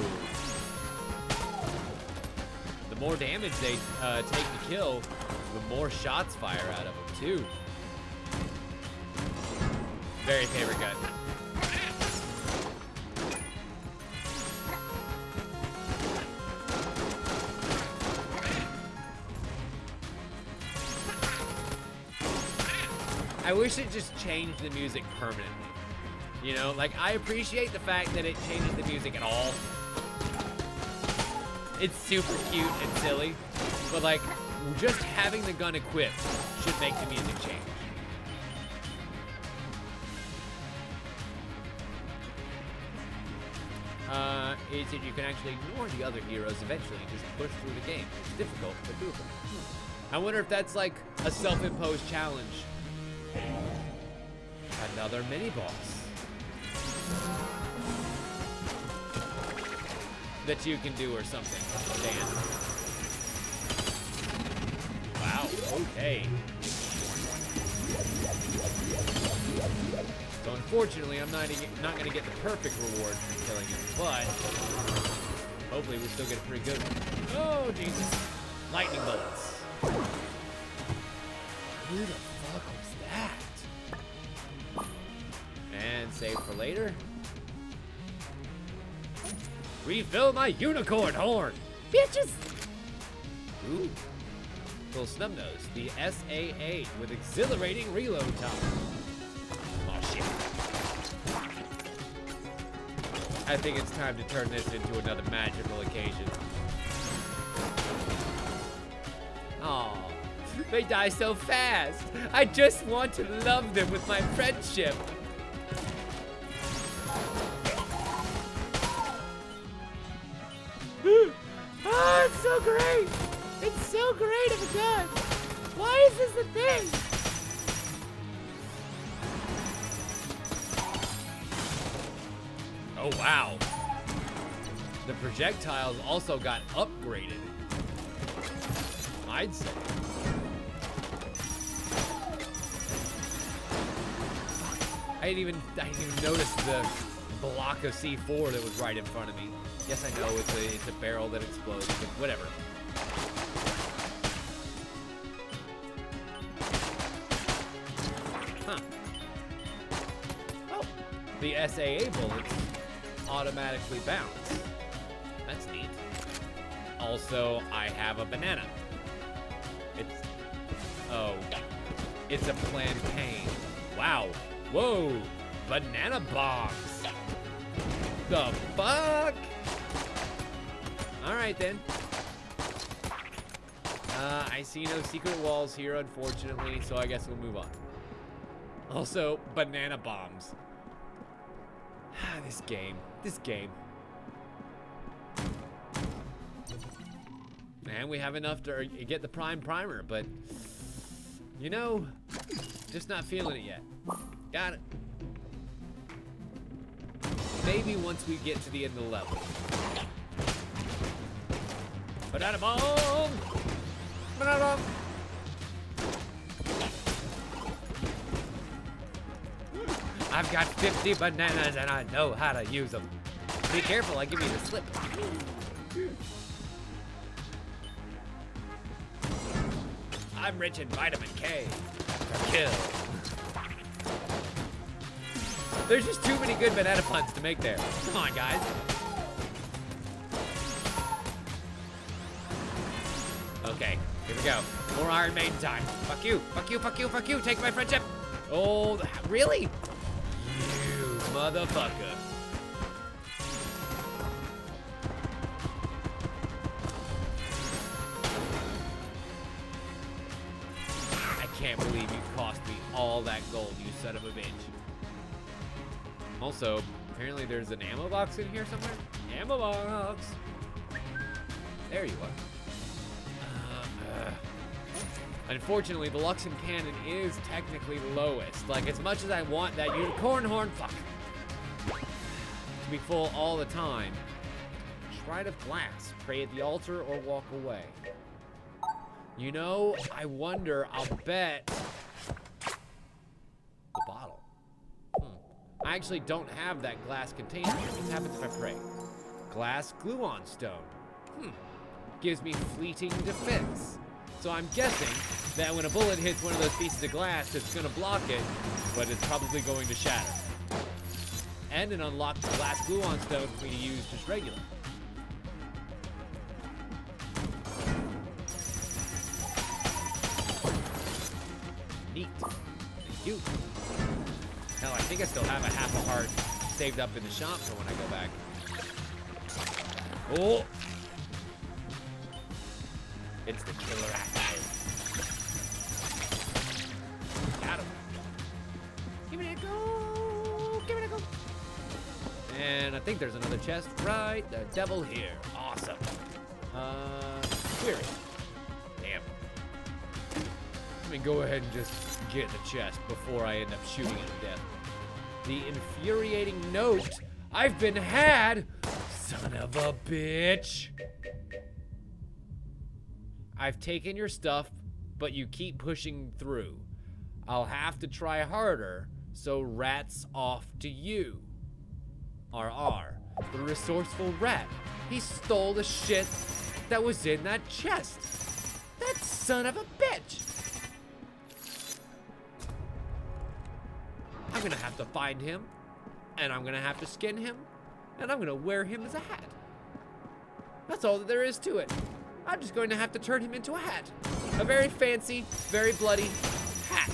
The more damage they take to kill, the more shots fire out of them, too. Very favorite gun. I wish it just changed the music permanently. You know, like I appreciate the fact that it changes the music at all. It's super cute and silly, but like just having the gun equipped should make the music change. Is that you can actually ignore the other heroes eventually and just push through the game. It's difficult, but doable. I wonder if that's like a self-imposed challenge. Another mini-boss that you can do or something. Dan. Wow, okay. So unfortunately, I'm not going to get the perfect reward for killing him, but hopefully we still get a pretty good one. Oh, Jesus. Lightning bullets. Who the fuck was that? And save for later. Refill my unicorn horn, bitches! Ooh. Little snub nose, the SAA with exhilarating reload time. Oh shit. I think it's time to turn this into another magical occasion. Aw, they die so fast. I just want to love them with my friendship. Oh, it's so great! It's so great of a gun! Why is this a thing? Oh, wow. The projectiles also got upgraded. I'd say. I didn't even notice the block of C4 that was right in front of me. Yes, I know it's a barrel that explodes, but whatever. Huh. Oh, the SAA bullets automatically bounce. Also, I have a banana. It's a plantain. Wow. Whoa. Banana bombs. The fuck? All right, then. I see no secret walls here, unfortunately, so I guess we'll move on. Also, banana bombs. This game. And we have enough to get the prime primer, but you know, just not feeling it yet. Got it. Maybe once we get to the end of the level. Banana bomb! Banana bomb! I've got 50 bananas and I know how to use them. Be careful, I give you the slip. I'm rich in vitamin K. Kill. There's just too many good banana puns to make there. Come on, guys. Okay, here we go. More Iron Maiden time. Fuck you, fuck you, fuck you, fuck you. Take my friendship. Oh, really? You motherfucker. I can't believe you cost me all that gold, you son of a bitch. Also, apparently there's an ammo box in here somewhere. Ammo box. There you are. Unfortunately, the Luxem cannon is technically lowest. Like, as much as I want that unicorn horn, fuck, to be full all the time. Shrine of Glass. Pray at the altar or walk away. You know, I wonder, I'll bet the bottle. I actually don't have that glass container. What happens if I pray? Glass gluon stone. Gives me fleeting defense. So I'm guessing that when a bullet hits one of those pieces of glass, it's gonna block it, but it's probably going to shatter. And an unlocked glass gluon stone for me to use just regular. Neat. Thank you. Hell, I think I still have a half a heart saved up in the shop for when I go back. Oh! It's the killer active. Got him. Give it a go! Give it a go! And I think there's another chest right the devil here. Awesome. Query. Damn. Let me go ahead and just get the chest before I end up shooting it to death. The infuriating note. I've been had! Son of a bitch! I've taken your stuff, but you keep pushing through. I'll have to try harder, so rat's off to you. RR, the resourceful rat. He stole the shit that was in that chest. That son of a bitch. I'm gonna have to find him, and I'm gonna have to skin him, and I'm gonna wear him as a hat. That's all that there is to it. I'm just going to have to turn him into a hat. A very fancy, very bloody hat.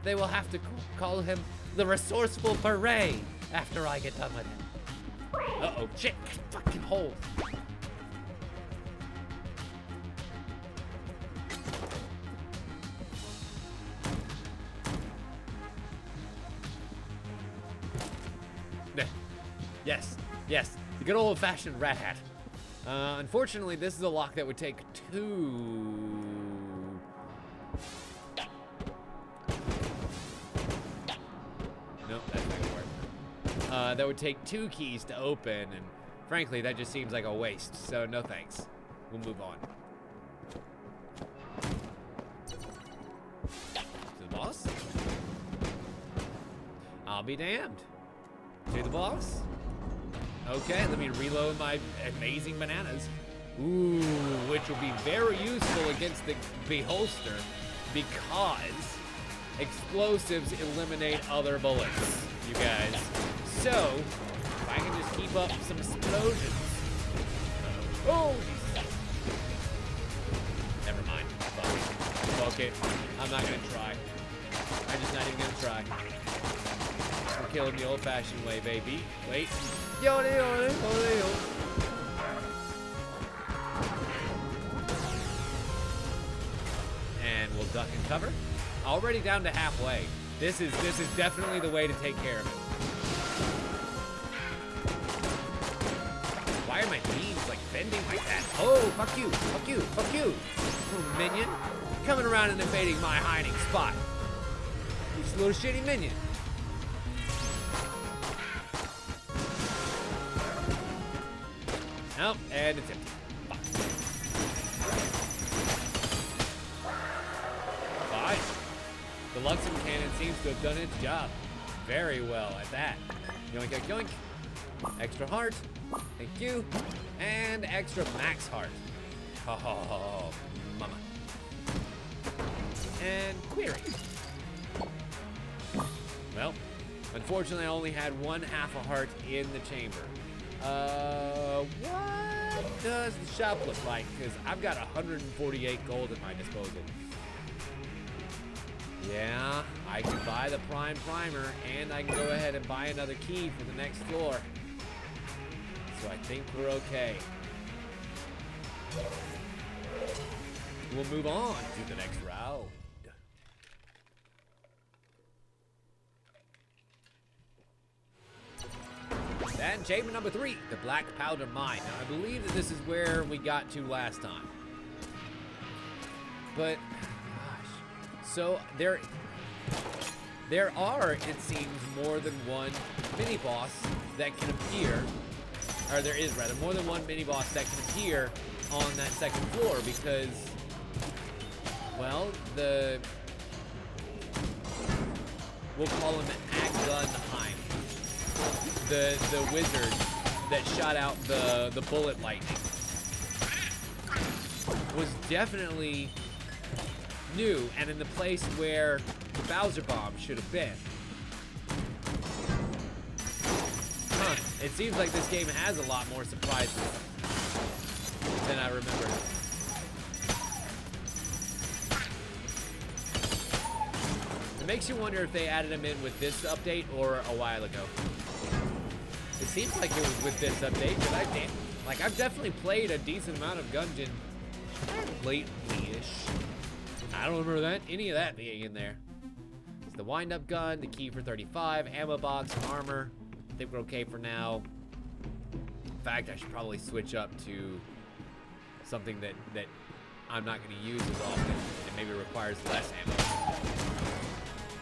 They will have to call him the Resourceful Beret after I get done with him. Uh-oh, shit, fucking hole. Yes, yes. The good old-fashioned rat hat. Unfortunately, this is a lock that would take two... Nope, that's not gonna work. That would take 2 keys to open, and frankly, that just seems like a waste, so no thanks. We'll move on. To the boss? I'll be damned. To the boss? Okay, let me reload my amazing bananas. Ooh, which will be very useful against the beholster because explosives eliminate other bullets, you guys. So, if I can just keep up some explosions. Oh, Jesus. Never mind. Fuck it. I'm not gonna try. I'm just not even gonna try. We're killing the old-fashioned way, baby. Wait. Yole, yole, yole, yole. And we'll duck and cover. Already down to halfway. This is definitely the way to take care of it. Why are my beams like bending like that? Oh, fuck you, fuck you, fuck you. Little minion. Coming around and invading my hiding spot. You little shitty minion. Nope, and it's empty. Fine. The Luxem cannon seems to have done its job very well at that. Yoink, yoink, yoink. Extra heart. Thank you. And extra max heart. Oh, mama. And query. Well, unfortunately, I only had 1/2 a heart in the chamber. What does the shop look like? Because I've got 148 gold at my disposal. Yeah, I can buy the prime primer, and I can go ahead and buy another key for the next floor. So I think we're okay. We'll move on to the next round. And chamber number 3, the Black Powder Mine. Now, I believe that this is where we got to last time. But, gosh. So, there are, it seems, more than one mini-boss that can appear, or there is, rather, more than one mini-boss that can appear on that second floor because, well, we'll call him Gungeon. The wizard that shot out the bullet lightning was definitely new and in the place where the Bowser bomb should have been. Huh. It seems like this game has a lot more surprises than I remember. It makes you wonder if they added him in with this update or a while ago. It seems like it was with this update, but I've definitely played a decent amount of Gungeon lately-ish. I don't remember any of that being in there. It's the wind-up gun, the key for 35, ammo box, and armor. I think we're okay for now. In fact, I should probably switch up to something that I'm not going to use as often and maybe requires less ammo.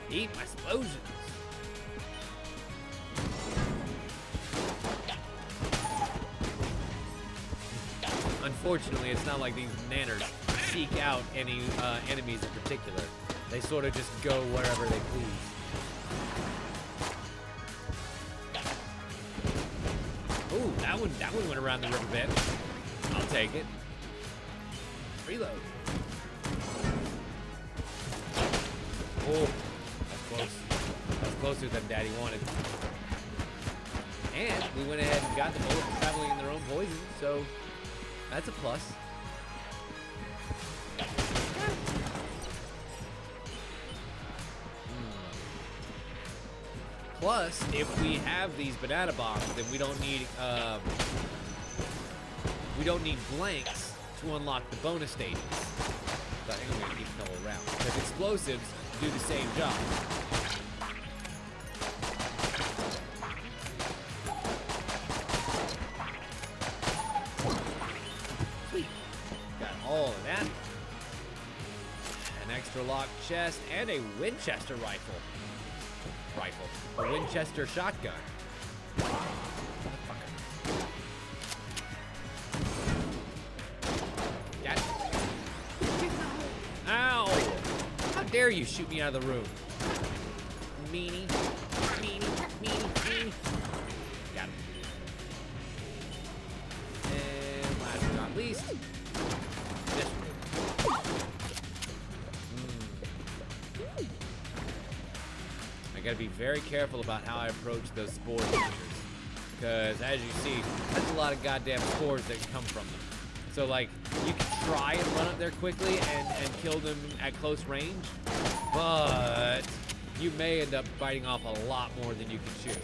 Eat my explosions. Unfortunately, it's not like these nanners seek out any enemies in particular. They sort of just go wherever they please. Ooh, that one went around the riverbed. I'll take it. Reload. Oh, that's close. That's closer than Daddy wanted. And we went ahead and got the bullets traveling in their own poison, so that's a plus. Plus, if we have these banana bombs, then we don't need blanks to unlock the bonus stages. So I think I'm gonna keep them all around because explosives do the same job. All of that. An extra locked chest and a Winchester rifle. A Winchester shotgun. Got it. Ow! How dare you shoot me out of the room? Meanie. Got him. And last but not least, I gotta be very careful about how I approach those spore creatures. because as you see, there's a lot of goddamn spores that can come from them. So like, you can try and run up there quickly and kill them at close range, but you may end up biting off a lot more than you can chew.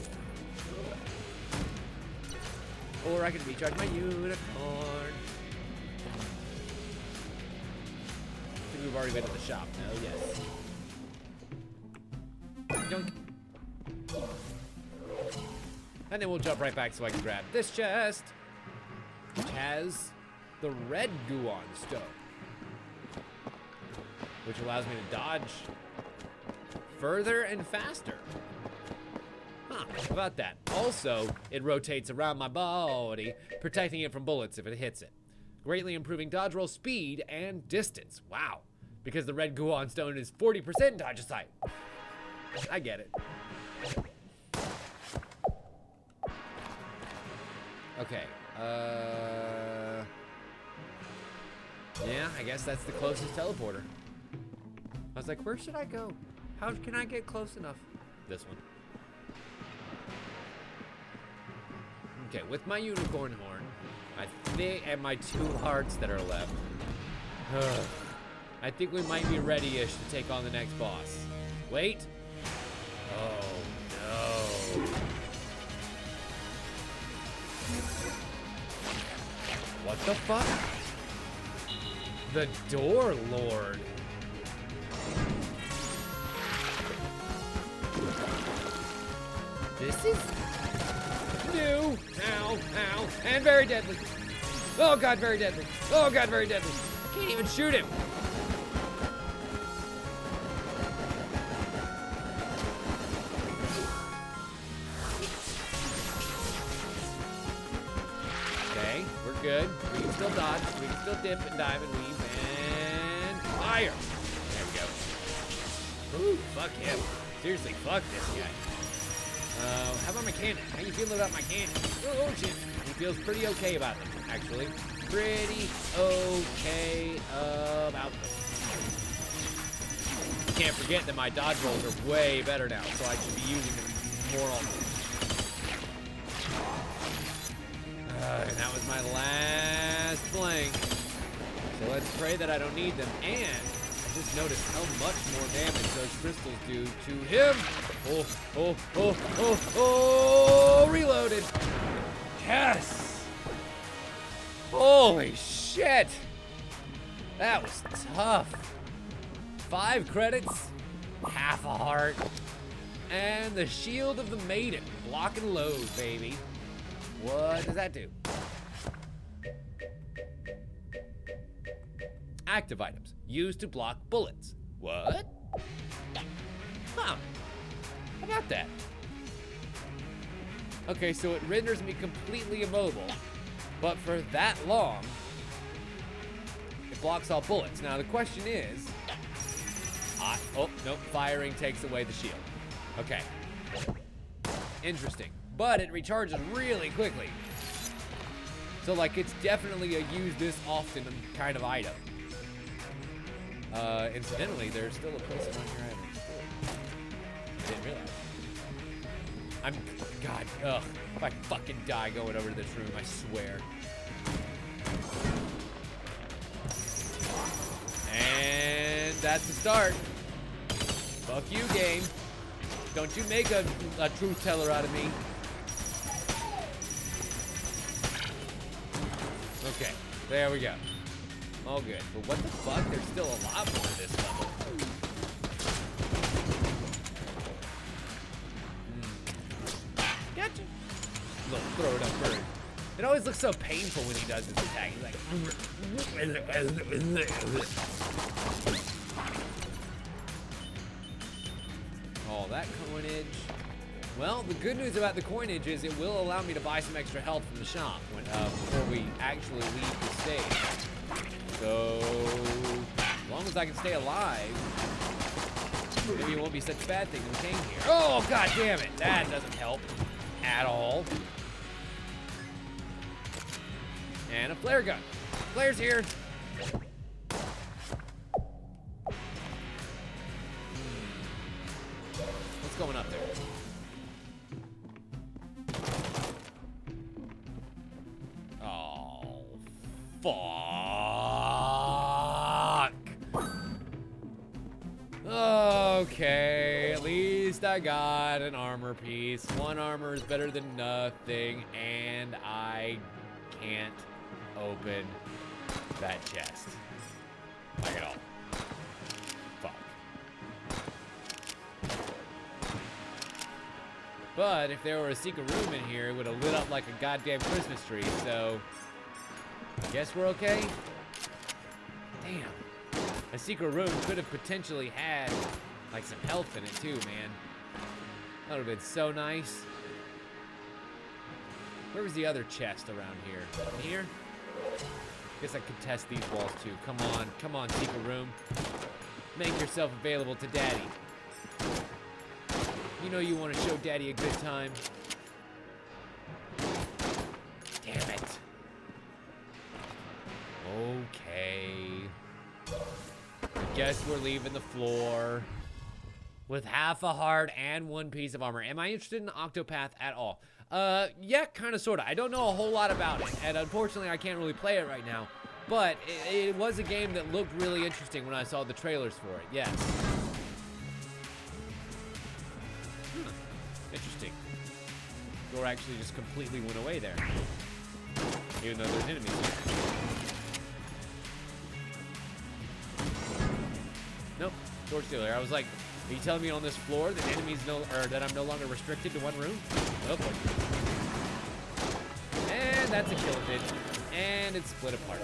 Or I can recharge my unicorn. I think we've already been to the shop. Oh, yes. Dunk. And then we'll jump right back so I can grab this chest, which has the red Gungeon stone, which allows me to dodge further and faster. Huh, how about that? Also, it rotates around my body, protecting it from bullets if it hits it, greatly improving dodge roll speed and distance. Wow, because the red Gungeon stone is 40% dodge sight. I get it. Okay, yeah, I guess that's the closest teleporter. I was like, where should I go? How can I get close enough? This one. Okay, with my unicorn horn, I think, and my 2 hearts that are left, I think we might be ready-ish to take on the next boss. Wait. Oh, no. What the fuck? The Door Lord. This is new. Ow, ow, and very deadly. Oh god, very deadly. Oh god, very deadly. Can't even shoot him. Okay, we're good. We can still dodge. We can still dip and dive and weave and fire. There we go. Ooh, fuck him. Seriously, fuck this guy. How about my cannon? How you feeling about my cannon? Oh, shit. He feels pretty okay about them, actually. Pretty okay about them. Can't forget that my dodge rolls are way better now, so I should be using them more often. And that was my last blank. So let's pray that I don't need them. And I just noticed how much more damage those crystals do to him. Oh, oh, oh, oh, oh, reloaded. Yes. Holy shit. That was tough. 5 credits, half a heart, and the Shield of the Maiden. Block and load, baby. What does that do? Active items. Used to block bullets. What? Huh. How about that? Okay, so it renders me completely immobile, but for that long, it blocks all bullets. Now the question is, oh, nope, firing takes away the shield. Okay. Interesting. But it recharges really quickly. So, like, it's definitely a use this often kind of item. Incidentally, there's still a person on your item. Didn't realize. God, ugh. If I fucking die going over to this room, I swear. And that's the start. Fuck you, game. Don't you make a truth teller out of me. Okay, there we go. All good. But what the fuck? There's still a lot more to this level. Gotcha. Little throw it up bird. It always looks so painful when he does this attack. He's like... All that coinage. Well, the good news about the coinage is it will allow me to buy some extra health from the shop before we actually leave the stage. So, as long as I can stay alive, maybe it won't be such a bad thing when we came here. Oh, god damn it! That doesn't help at all. And a flare gun. Flare's here. What's going up there? Fuck. Okay, at least I got an armor piece. One armor is better than nothing, and I can't open that chest. Like at all. Fuck. But if there were a secret room in here, it would have lit up like a goddamn Christmas tree, so I guess we're okay? Damn. A secret room could have potentially had like some health in it too, man. That would have been so nice. Where was the other chest around here? In here? Guess I could test these walls too. Come on, secret room. Make yourself available to Daddy. You know you want to show Daddy a good time. Damn it. Okay. I guess we're leaving the floor with half a heart and one piece of armor. Am I interested in the Octopath at all? Yeah, kind of, sort of. I don't know a whole lot about it, and unfortunately I can't really play it right now, but it was a game that looked really interesting when I saw the trailers for it, yes. Interesting. Door actually just completely went away there, even though there's enemies here. Nope, door's still there. I was like, are you telling me on this floor that that I'm no longer restricted to one room? Oh boy. And that's a kill bit. And it's split apart.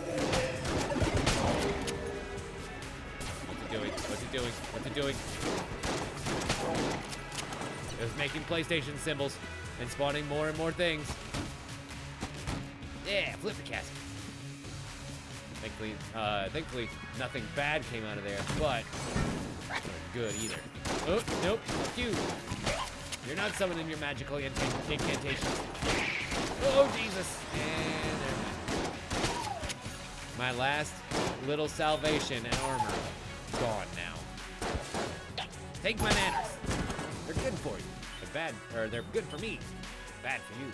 What's it doing? What's it doing? What's it doing? It was making PlayStation symbols and spawning more and more things. Yeah, flip the casket. Thankfully, nothing bad came out of there, but not good either. Oh, nope, fuck you. You're not summoning your magical incantations. Oh, Jesus. And there we go. My last little salvation and armor gone now. Take my manners. They're good for you. They're bad, or they're good for me. Bad for you.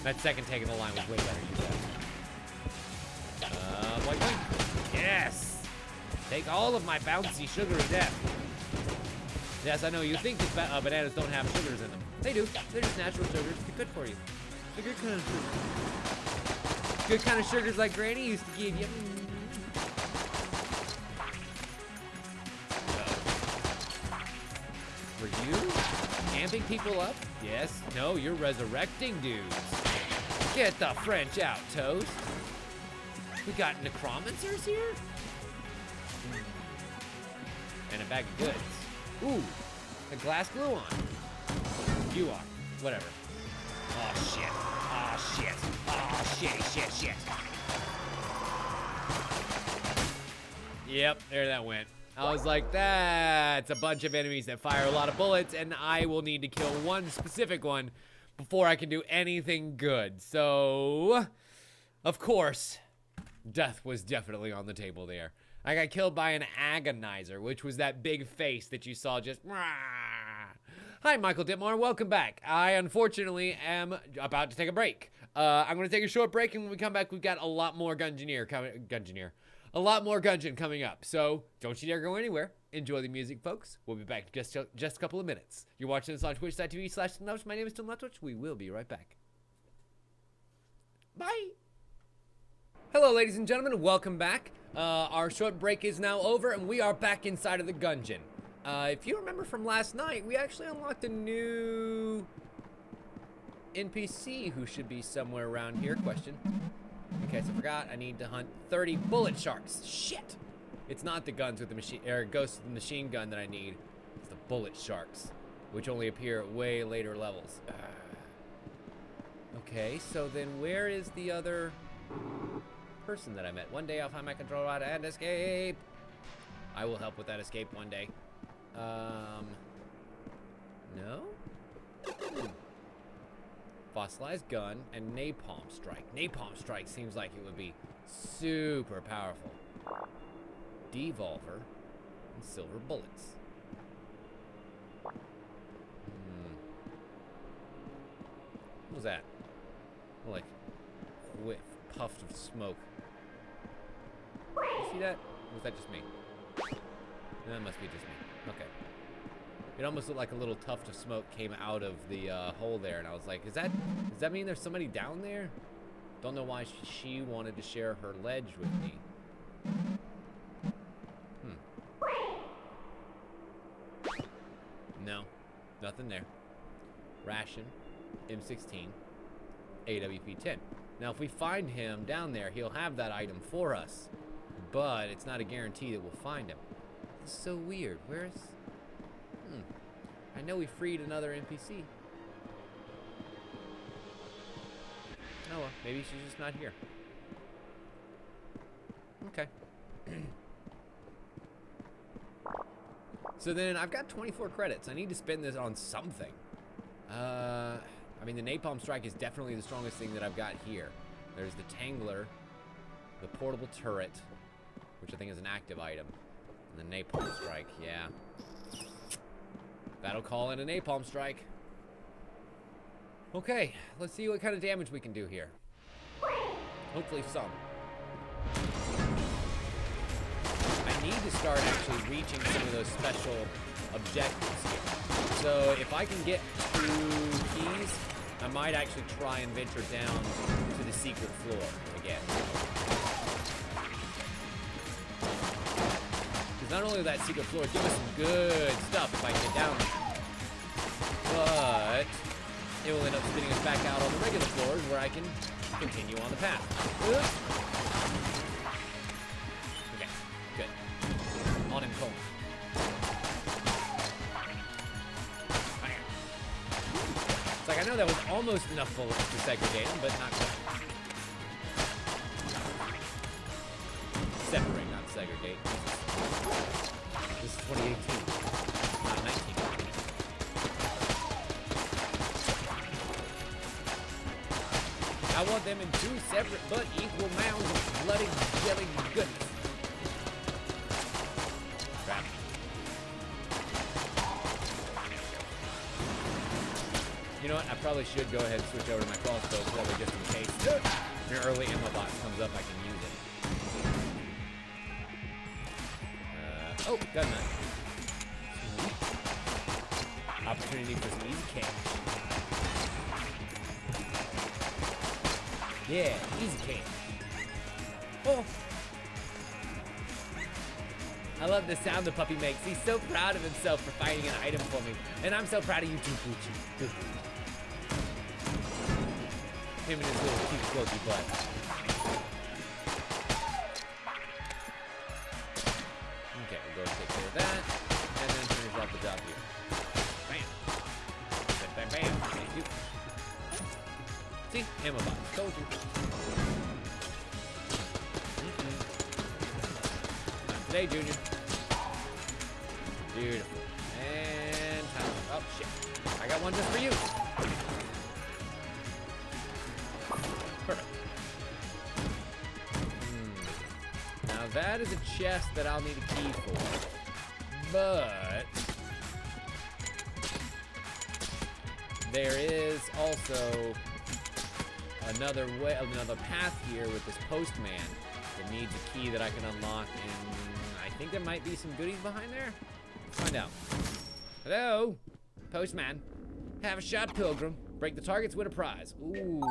That second take of the line was way better. Use that. Boing, boing. Yes! Take all of my bouncy sugar of death. Yes, I know you think that bananas don't have sugars in them. They do. They're just natural sugars. They're good for you. They're good kind of sugars. Good kind of sugars like Granny used to give you. Were you amping people up? Yes. No, you're resurrecting dudes. Get the French out, Toast. We got necromancers here? And a bag of goods. Ooh, a glass glue on. You are. Whatever. Oh, shit. Oh, shit. Oh, shit. Yep, there that went. I was like, that's a bunch of enemies that fire a lot of bullets, and I will need to kill one specific one before I can do anything good. So, of course, death was definitely on the table there. I got killed by an agonizer, which was that big face that you saw just... Hi, Michael Ditmar. Welcome back. I, unfortunately, am about to take a break. I'm going to take a short break, and when we come back, we've got a lot more a lot more Gungeon coming up. So, don't you dare go anywhere. Enjoy the music, folks. We'll be back in just a couple of minutes. You're watching this on twitch.tv/Leftwich. My name is Leftwich. We will be right back. Bye. Hello, ladies and gentlemen. Welcome back. Our short break is now over, and we are back inside of the Gungeon. If you remember from last night, we actually unlocked a new NPC who should be somewhere around here. Question. In case I forgot, I need to hunt 30 bullet sharks. Shit! It's not the guns with the machine, or ghosts with the machine gun that I need. It's the bullet sharks, which only appear at way later levels. Okay, so then where is the other person that I met? One day I'll find my control rod and escape. I will help with that escape one day. No? Fossilized gun and napalm strike. Napalm strike seems like it would be super powerful. Devolver and silver bullets. What was that? Like, whiff, puff of smoke. You see that? Or was that just me? That must be just me. Okay. It almost looked like a little tuft of smoke came out of the hole there, and I was like, does that mean there's somebody down there? Don't know why she wanted to share her ledge with me. No, nothing there. Ration, M16, AWP-10. Now, if we find him down there, he'll have that item for us. But it's not a guarantee that we'll find him. It's so weird. Where's... I know we freed another NPC. Oh well, maybe she's just not here. Okay. So then I've got 24 credits. I need to spend this on something. I mean, the Napalm Strike is definitely the strongest thing that I've got here. There's the Tangler, the Portable Turret, which I think is an active item, and the Napalm Strike, yeah. That'll call in a Napalm Strike. Okay, let's see what kind of damage we can do here. Hopefully some. I need to start actually reaching some of those special objectives here. So if I can get 2 keys, I might actually try and venture down to the secret floor again. Because not only will that secret floor give us some good stuff if I get down there, but it will end up spinning us back out on the regular floors where I can continue on the path. Okay, good. On him, Cole. It's like I know that was almost enough bullets to segregate him, but not quite. Separate, not segregate. This is 2018, not 19. I want them in 2 separate but equal mounds of bloody jelly goodness. Crap. You know what? I probably should go ahead and switch over to my crossbow so that way, just in case your early ammo box comes up, I can use it. Oh, gun nut. Opportunity for some easy cash. Yeah, easy cash. Oh! I love the sound the puppy makes. He's so proud of himself for finding an item for me. And I'm so proud of you too, Poochie. Him and his little cute quirky butt. Okay, we'll go and take care of that. And then finish off the job here. Bam! Bam, bam, bam. Thank you. See? Ammo box. Told you. Not today, Junior. Beautiful. And time. Oh, shit. I got one just for you. Perfect. Now that is a chest that I'll need a key for. But there is also another path here with this postman that needs a key that I can unlock, and I think there might be some goodies behind there. Let's find out. Hello, postman. Have a shot, pilgrim. Break the targets, win a prize. Ooh.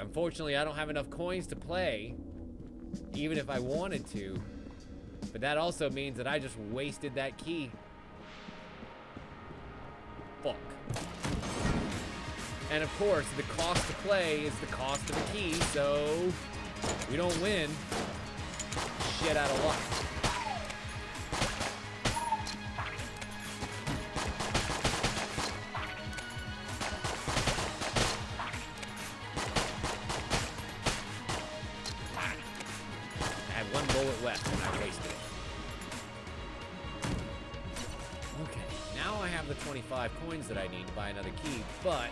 Unfortunately, I don't have enough coins to play, even if I wanted to. But that also means that I just wasted that key. Fuck. And of course, the cost to play is the cost of a key, so we don't win. Shit out of luck. I had 1 bullet left and I wasted it. Okay, now I have the 25 coins that I need to buy another key, but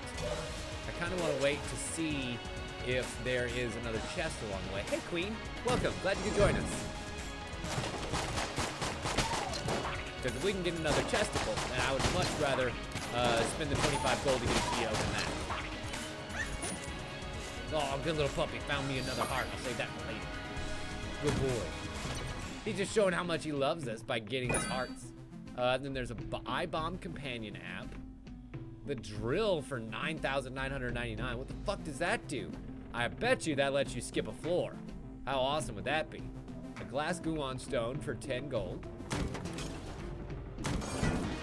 I kind of want to wait to see if there is another chest along the way. Hey, Queen. Welcome. Glad you could join us. Because if we can get another chesticle, then I would much rather spend the 25 gold to get a key to open that. Oh, good little puppy. Found me another heart. I'll save that for later. Good boy. He's just showing how much he loves us by getting us hearts. Then there's a I-Bomb companion app. The drill for 9,999. What the fuck does that do? I bet you that lets you skip a floor. How awesome would that be? A glass Gungeon stone for 10 gold.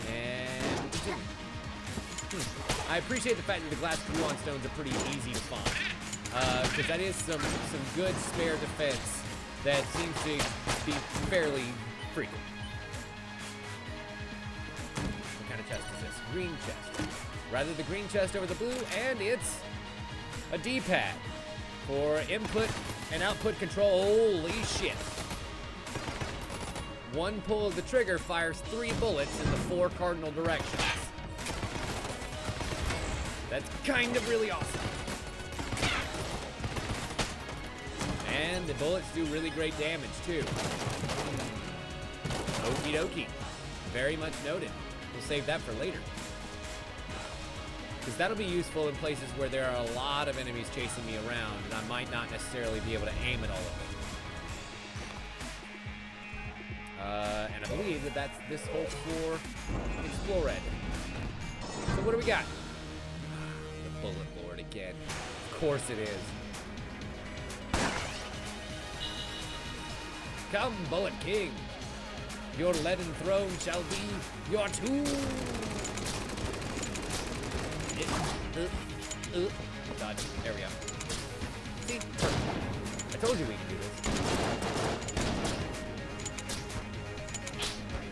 And I appreciate the fact that the glass Gungeon stones are pretty easy to find. Because that is some good spare defense that seems to be fairly frequent. What kind of chest is this? Green chest. Rather the green chest over the blue, and it's a D-pad for input and output control. Holy shit. One pull of the trigger fires 3 bullets in the 4 cardinal directions. That's kind of really awesome. And the bullets do really great damage too. Okie dokie. Very much noted. We'll save that for later. Because that'll be useful in places where there are a lot of enemies chasing me around and I might not necessarily be able to aim at all of them. And I believe that that's this whole floor explored. So what do we got? The Bullet Lord again. Of course it is. Come, Bullet King. Your leaden throne shall be your tomb. Dodge. There we go. See? I told you we could do this.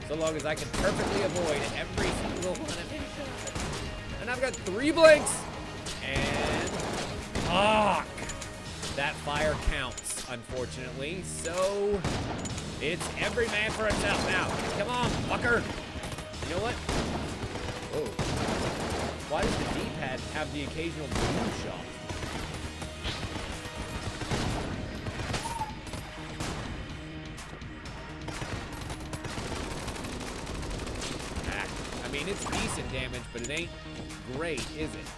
So long as I can perfectly avoid every single one of his. And I've got 3 blinks. And fuck. That fire counts, unfortunately. So it's every man for himself now. Come on, fucker. You know what? Whoa. Why does the D-pad have the occasional boom shot? I mean, it's decent damage, but it ain't great, is it?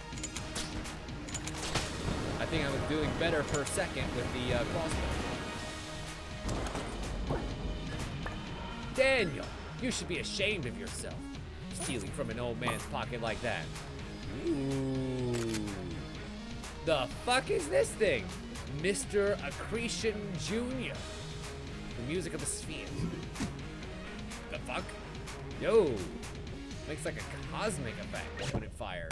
I think I was doing better per second with the crossbow. Daniel, you should be ashamed of yourself. Stealing from an old man's pocket like that. Ooh. The fuck is this thing? Mr. Accretion Jr. The music of the spheres. The fuck? Yo. Makes like a cosmic effect when it fires.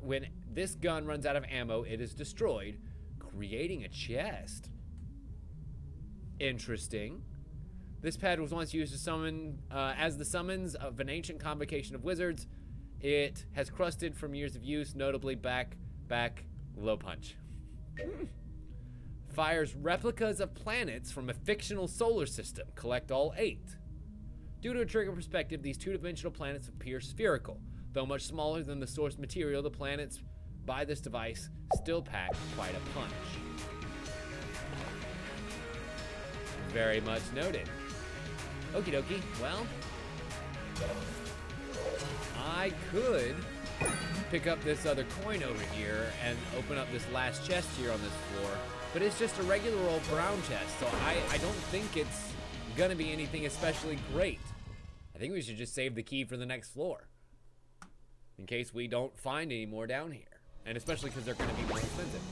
When this gun runs out of ammo, it is destroyed, creating a chest. Interesting. This pad was once used to summon, as the summons of an ancient convocation of wizards. It has crusted from years of use, notably back, low punch. Fires replicas of planets from a fictional solar system. Collect all 8. Due to a trigger perspective, these 2-dimensional planets appear spherical. Though much smaller than the source material, the planets by this device still pack quite a punch. Very much noted. Okie dokie. Well, I could pick up this other coin over here and open up this last chest here on this floor, but it's just a regular old brown chest, so I don't think it's gonna be anything especially great. I think we should just save the key for the next floor in case we don't find any more down here, and especially because they're gonna be more expensive.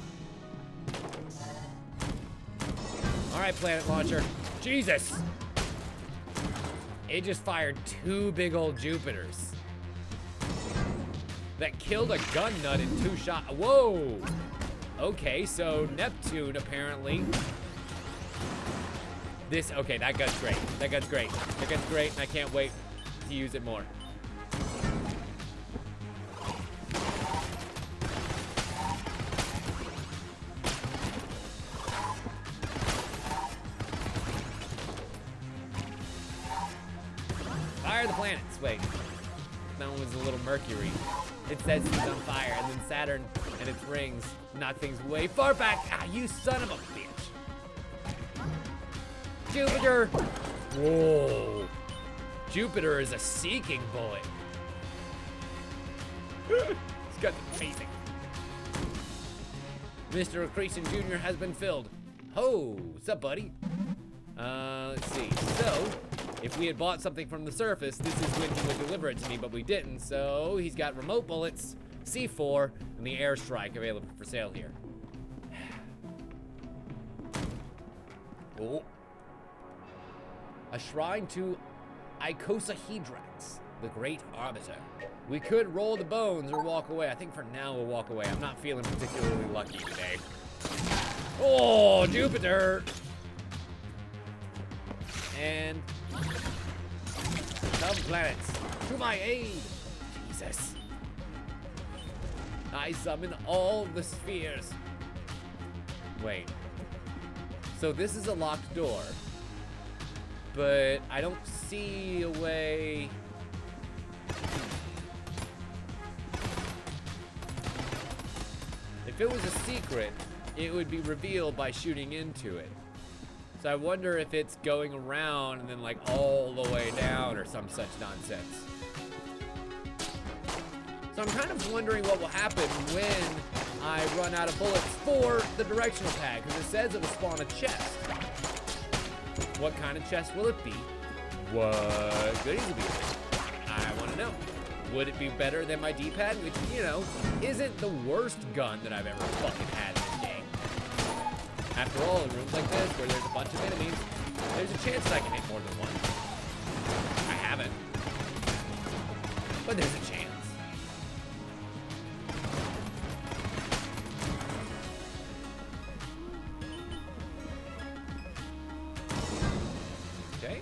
All right, planet launcher. Jesus! It just fired 2 big old Jupiters that killed a gun nut in 2 shots. Whoa! Okay, so Neptune apparently. Okay, that gun's great. That gun's great. That gun's great, and I can't wait to use it more. Fire the planets. Wait. That one was a little Mercury. It says he's on fire, and then Saturn and its rings knock things way far back. Ah, you son of a bitch. Jupiter, Whoa. Jupiter is a seeking bullet. It's got amazing. Mr. Creason Jr. has been filled. Ho, what's up, buddy? Let's see. So, if we had bought something from the surface, this is when he would deliver it to me, but we didn't. So, he's got remote bullets, C4, and the airstrike available for sale here. Oh. A shrine to Icosahedrix, the Great Arbiter. We could roll the bones or walk away. I think for now we'll walk away. I'm not feeling particularly lucky today. Oh, Jupiter! And some planets to my aid. Jesus. I summon all the spheres. Wait. So this is a locked door, but I don't see a way. If it was a secret, it would be revealed by shooting into it. So I wonder if it's going around and then like all the way down or some such nonsense. So I'm kind of wondering what will happen when I run out of bullets for the directional pad, because it says it'll spawn a chest. What kind of chest will it be? What goodies will be in it? I want to know. Would it be better than my D-pad, which, you know, isn't the worst gun that I've ever fucking had in this game? After all, in rooms like this, where there's a bunch of enemies, there's a chance that I can hit more than one. I haven't. But there's a chance. Okay.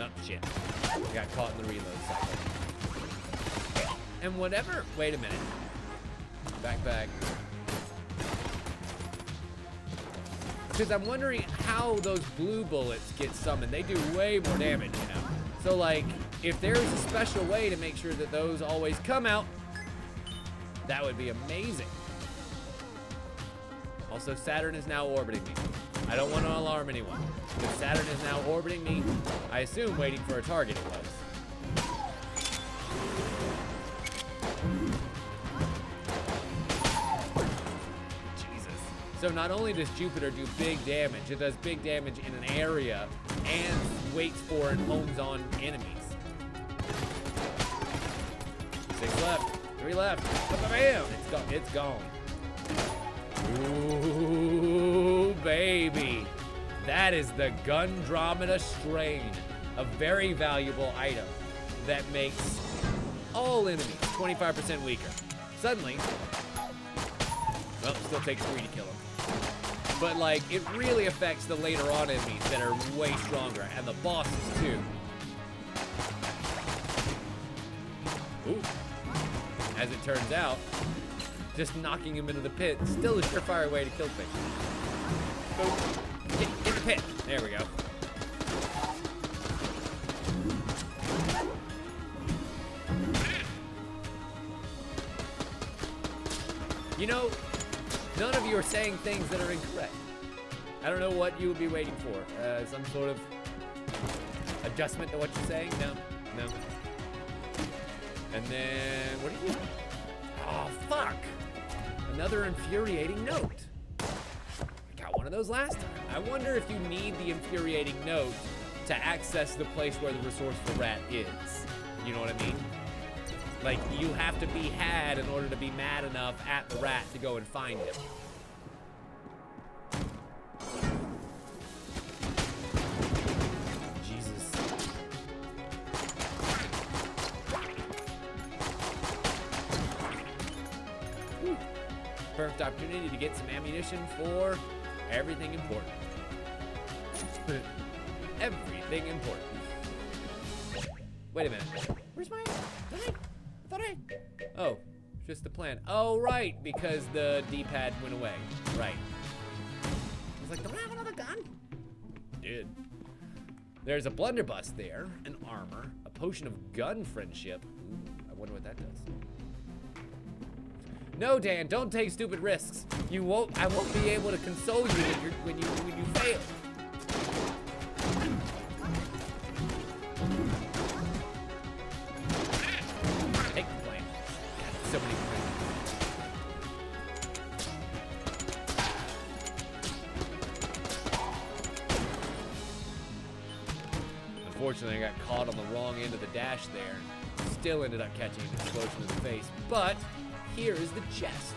Oh, shit. I got caught in the reload cycle. And whatever. Wait a minute. Backpack. Because I'm wondering how those blue bullets get summoned. They do way more damage, you know? So, like, if there's a special way to make sure that those always come out, that would be amazing. Also, Saturn is now orbiting me. I don't want to alarm anyone. If Saturn is now orbiting me, I assume waiting for a target it was. Jesus. So not only does Jupiter do big damage, it does big damage in an area and waits for and homes on enemies. 6 left, 3 left. Bam! It's gone. Ooh, baby. That is the Gundromeda strain, a very valuable item that makes all enemies 25% weaker. Suddenly, well, it still takes 3 to kill them. But like, it really affects the later on enemies that are way stronger, and the bosses too. Ooh. As it turns out, just knocking him into the pit still a surefire way to kill things. Boom. Get the pit. There we go. You know, none of you are saying things that are incorrect. I don't know what you would be waiting for. Some sort of adjustment to what you're saying? No. And then, what are you doing? Oh, fuck. Another infuriating note. I got one of those last time. I wonder if you need the infuriating note to access the place where the resourceful rat is. You know what I mean? Like, you have to be had in order to be mad enough at the rat to go and find him. Jesus. Whew. Perfect opportunity to get some ammunition for everything important. Everything important. Wait a minute. Where's my... Oh, just the plan. Oh, right, because the D-pad went away. Right. I was like, don't I have another gun? Dude. There's a blunderbuss there, an armor, a Potion of gun friendship. Ooh, I wonder what that does. No, Dan, don't take stupid risks. I won't be able to console you when you fail. Take the blame. God, so many blames. Unfortunately, I got caught on the wrong end of the dash there. Still ended up catching an explosion in the face, but here is the chest.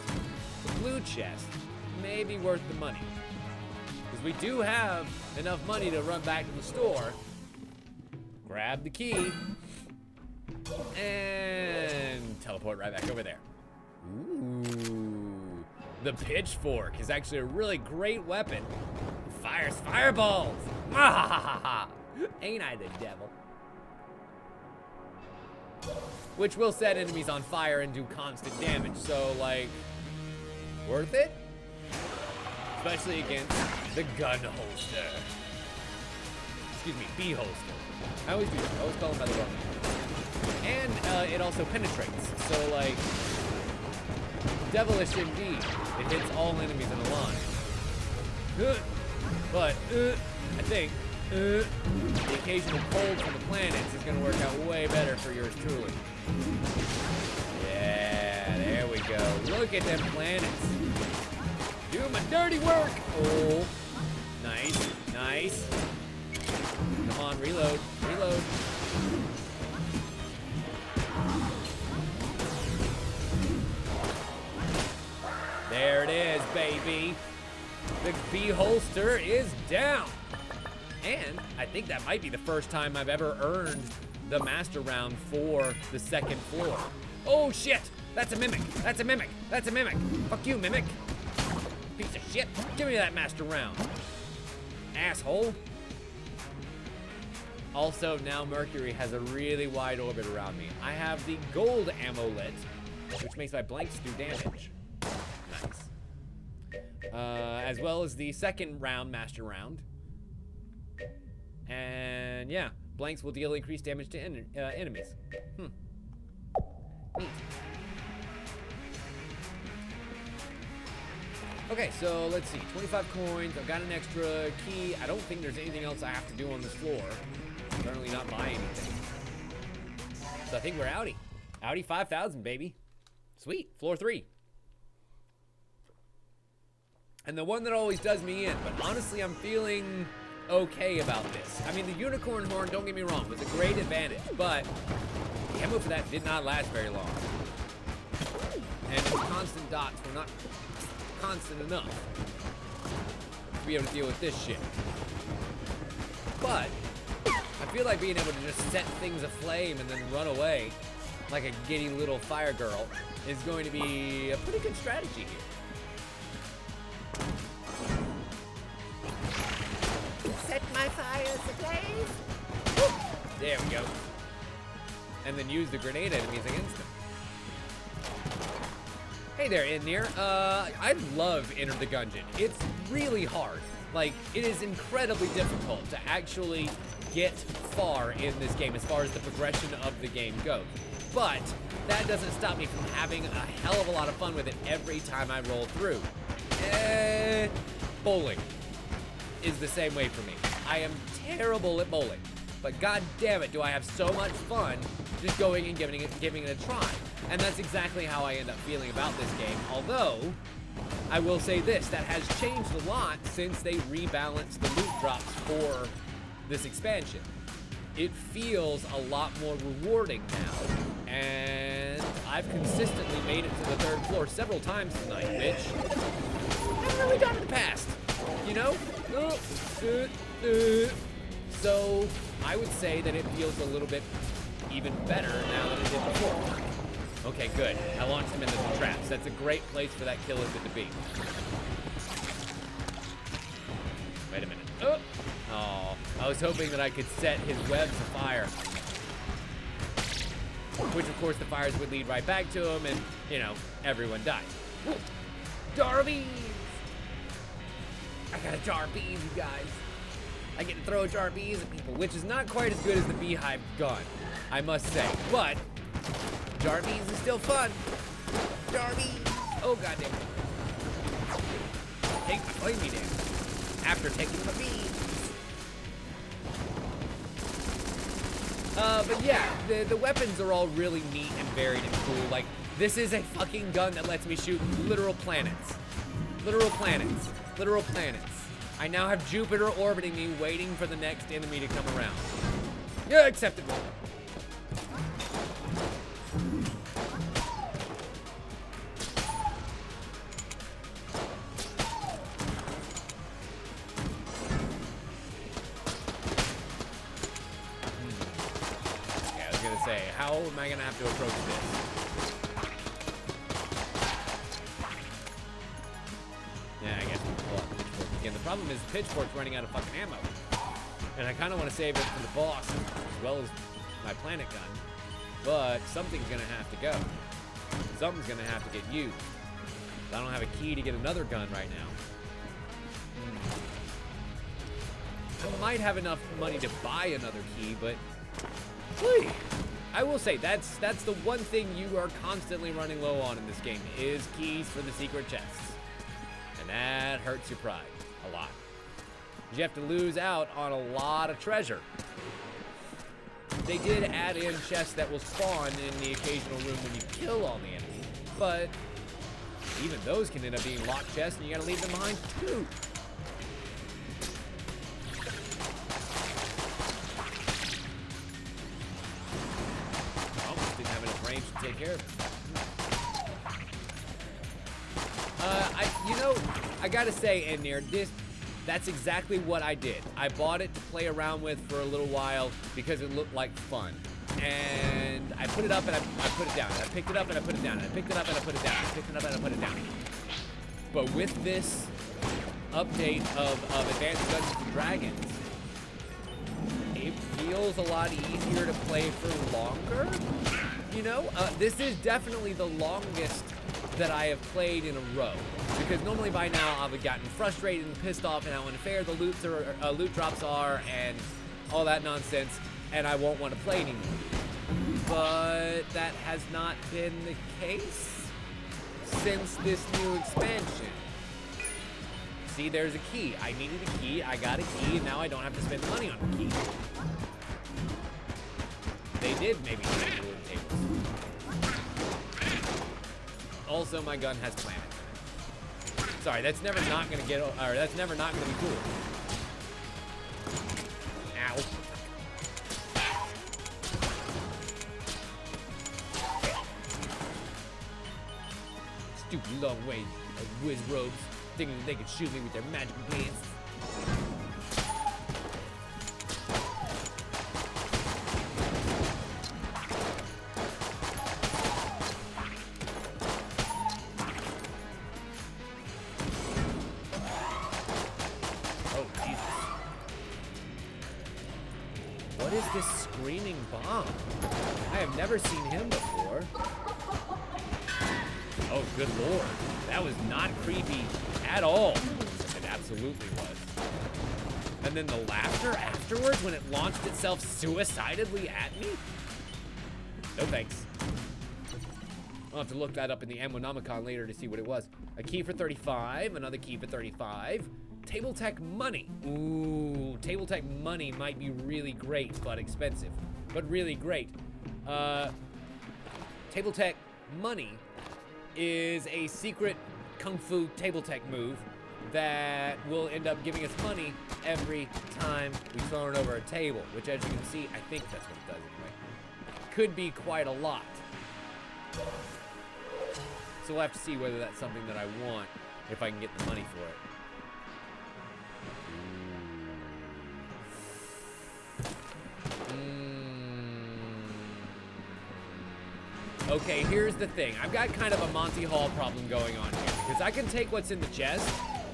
The blue chest may be worth the money. Because we do have enough money to run back to the store, grab the key, and teleport right back over there. Ooh. The pitchfork is actually a really great weapon. Fires fireballs. Ain't I the devil? Which will set enemies on fire and do constant damage, so like, worth it? Especially against the gun holster. Excuse me, bee holster. I always do that, I always call them by the wrong name. And it also penetrates, so like, devilish indeed. It hits all enemies in a line. But, I think, the occasional cold from the planets is going to work out way better for yours truly. Yeah, there we go. Look at them planets. Do my dirty work. Oh, nice, nice. Come on, reload, reload. There it is, baby. The bee holster is down. And I think that might be the first time I've ever earned the master round for the second floor. Oh shit! That's a mimic! That's a mimic! That's a mimic! Fuck you, mimic! Piece of shit! Give me that master round! Asshole! Also, now Mercury has a really wide orbit around me. I have the gold amulet, which makes my blanks do damage. Nice. As well as the second round, master round. And yeah, blanks will deal increased damage to enemies. Neat. Okay, so let's see. 25 coins. I've got an extra key. I don't think there's anything else I have to do on this floor. Currently not buy anything. So I think we're outie. Outie 5,000, baby. Sweet. Floor 3. And the one that always does me in, but honestly, I'm feeling okay about this. I mean, the unicorn horn, don't get me wrong, was a great advantage, but the ammo for that did not last very long. And the constant dots were not constant enough to be able to deal with this shit. But I feel like being able to just set things aflame and then run away like a giddy little fire girl is going to be a pretty good strategy here. Set my fires ablaze. There we go. And then use the grenade enemies against them. Hey there, Inir. I love Enter the Gungeon. It's really hard. Like, it is incredibly difficult to actually get far in this game as far as the progression of the game goes. But that doesn't stop me from having a hell of a lot of fun with it every time I roll through. Bowling is the same way for me. I am terrible at bowling, but god damn it, do I have so much fun just going and giving it a try. And that's exactly how I end up feeling about this game. Although, I will say this, that has changed a lot since they rebalanced the loot drops for this expansion. It feels a lot more rewarding now, and I've consistently made it to the 3rd floor several times tonight, bitch. I haven't really done it in the past, you know? So, I would say that it feels a little bit even better now than it did before. Okay, good. I launched him into the traps. That's a great place for that killer to be. Wait a minute. Oh, I was hoping that I could set his webs afire. Which, of course, the fires would lead right back to him, and, you know, everyone dies. Ooh. Jar bees! I got a jar bees, you guys. I get to throw a jar of bees at people, which is not quite as good as the beehive gun, I must say. But jar of bees is still fun. Jar of bees. Oh, goddamn. Take my flamey damage after taking my bees. But yeah, the weapons are all really neat and varied and cool. Like, this is a fucking gun that lets me shoot literal planets. Literal planets. Literal planets. I now have Jupiter orbiting me, waiting for the next enemy to come around. Yeah, acceptable. How am I gonna have to approach this? Yeah, I guess we can pull out the pitchfork again. The problem is the pitchfork's running out of fucking ammo. And I kinda wanna save it for the boss as well as my planet gun. But something's gonna have to go. Something's gonna have to get used. I don't have a key to get another gun right now. I might have enough money to buy another key, but whew, I will say that's the one thing you are constantly running low on in this game is keys for the secret chests. And that hurts your pride a lot. You have to lose out on a lot of treasure. They did add in chests that will spawn in the occasional room when you kill all the enemies, but even those can end up being locked chests and you gotta leave them behind too. To take care of it. I gotta say, Enir, that's exactly what I did. I bought it to play around with for a little while because it looked like fun. And I put it up and I put it down. I picked it up and I put it down. And I picked it up and I put it down. I picked it up and I put it down. But with this update of Advanced Dungeons and Dragons, it feels a lot easier to play for longer. You know, this is definitely the longest that I have played in a row. Because normally by now I've gotten frustrated and pissed off and how unfair the loot drops are and all that nonsense, and I won't want to play anymore. But that has not been the case since this new expansion. See, there's a key. I needed a key, I got a key, and now I don't have to spend money on a key. They did maybe make the wooden tables. Also, my gun has planets in it. Sorry, that's never not gonna get, or that's never not gonna be cool. Ow. Stupid long ways of whiz robes, thinking that they could shoot me with their magical blades. What is this screaming bomb? I have never seen him before. Oh, good lord. That was not creepy at all. It absolutely was. And then the laughter afterwards when it launched itself suicidally at me? No thanks. I'll have to look that up in the Ammonomicon later to see what it was. A key for 35, another key for 35. Table Tech money. Ooh, Table Tech money might be really great, but expensive. But really great. Table Tech money is a secret Kung Fu Table Tech move that will end up giving us money every time we throw it over a table, which as you can see, I think that's what it does anyway. Could be quite a lot. So we'll have to see whether that's something that I want, if I can get the money for it. Okay, here's the thing. I've got kind of a Monty Hall problem going on here, because I can take what's in the chest,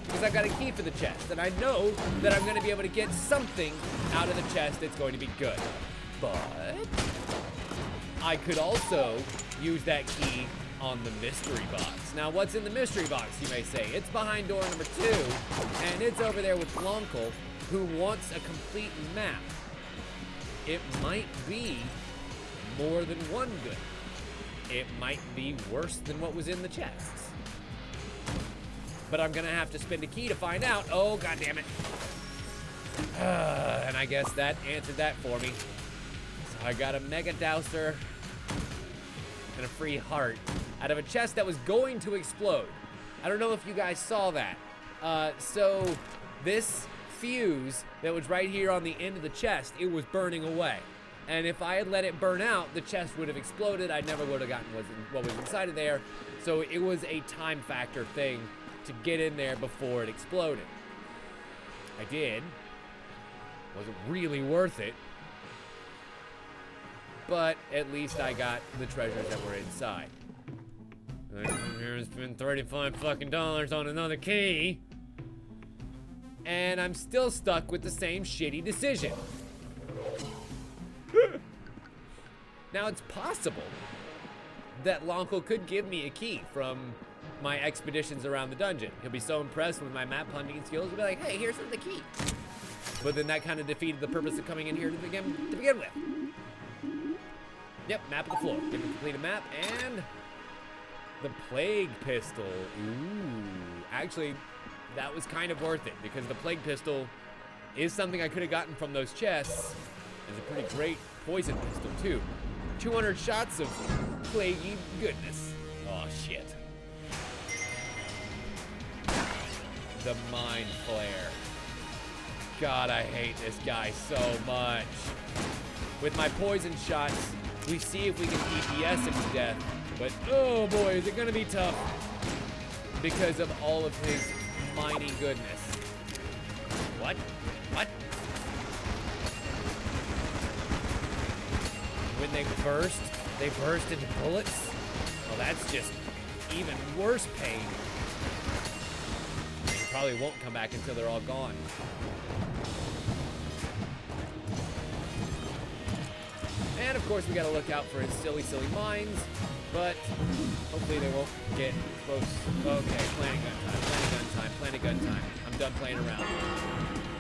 because I've got a key for the chest, and I know that I'm going to be able to get something out of the chest that's going to be good. But I could also use that key on the mystery box. Now, what's in the mystery box, you may say? It's behind door number 2, and it's over there with Blunkle, who wants a complete map, it might be more than one good. It might be worse than what was in the chests. But I'm gonna have to spend a key to find out. Oh, god damn it. And I guess that answered that for me. So I got a Mega Dowser and a free heart out of a chest that was going to explode. I don't know if you guys saw that. So this fuse that was right here on the end of the chest, it was burning away. And if I had let it burn out, the chest would have exploded. I never would have gotten what was inside of there. So it was a time factor thing to get in there before it exploded. I did. Wasn't really worth it. But at least I got the treasures that were inside. I'm gonna spend $35 fucking on another key. And I'm still stuck with the same shitty decision. Now it's possible that Lonkel could give me a key from my expeditions around the dungeon. He'll be so impressed with my map hunting skills, he'll be like, hey, here's the key. But then that kind of defeated the purpose of coming in here to begin with. Yep, map of the floor. Give him a completed map, and the plague pistol. Ooh, actually, that was kind of worth it, because the plague pistol is something I could have gotten from those chests. It's a pretty great poison pistol, too. 200 shots of plaguey goodness. Oh, shit. The Mind Flare. God, I hate this guy so much. With my poison shots, we see if we can DPS him to death. But, oh boy, is it gonna be tough. Because of all of his mighty goodness. What? What? When they burst into bullets? Well, that's just even worse pain. They probably won't come back until they're all gone. And of course, we gotta look out for his silly, silly mines, but hopefully they won't get close. Okay, planning gun time. I'm done playing around.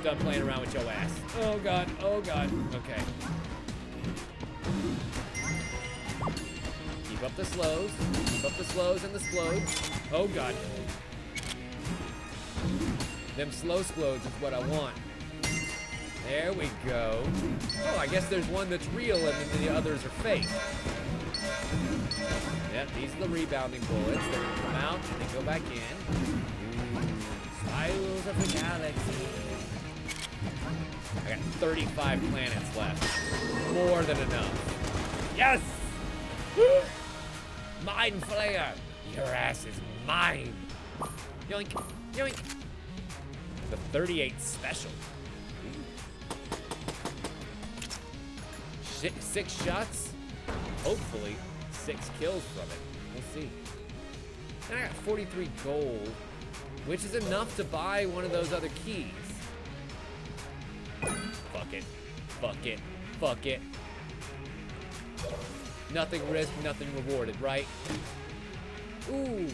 Done playing around with your ass. Oh god, okay. Keep up the slows and the splodes. Oh god. Them slow splodes is what I want. There we go. Oh, I guess there's one that's real and then the others are fake. Yep, these are the rebounding bullets. They're gonna come out and they go back in. Styles of the galaxy. I got 35 planets left. More than enough. Yes! Mind Flare! Your ass is mine! Yoink, yoink! The 38 special. 6 shots, hopefully 6 kills from it. We'll see. And I got 43 gold, which is enough to buy one of those other keys. Fuck it, fuck it, fuck it. Nothing risked, nothing rewarded, right? Ooh,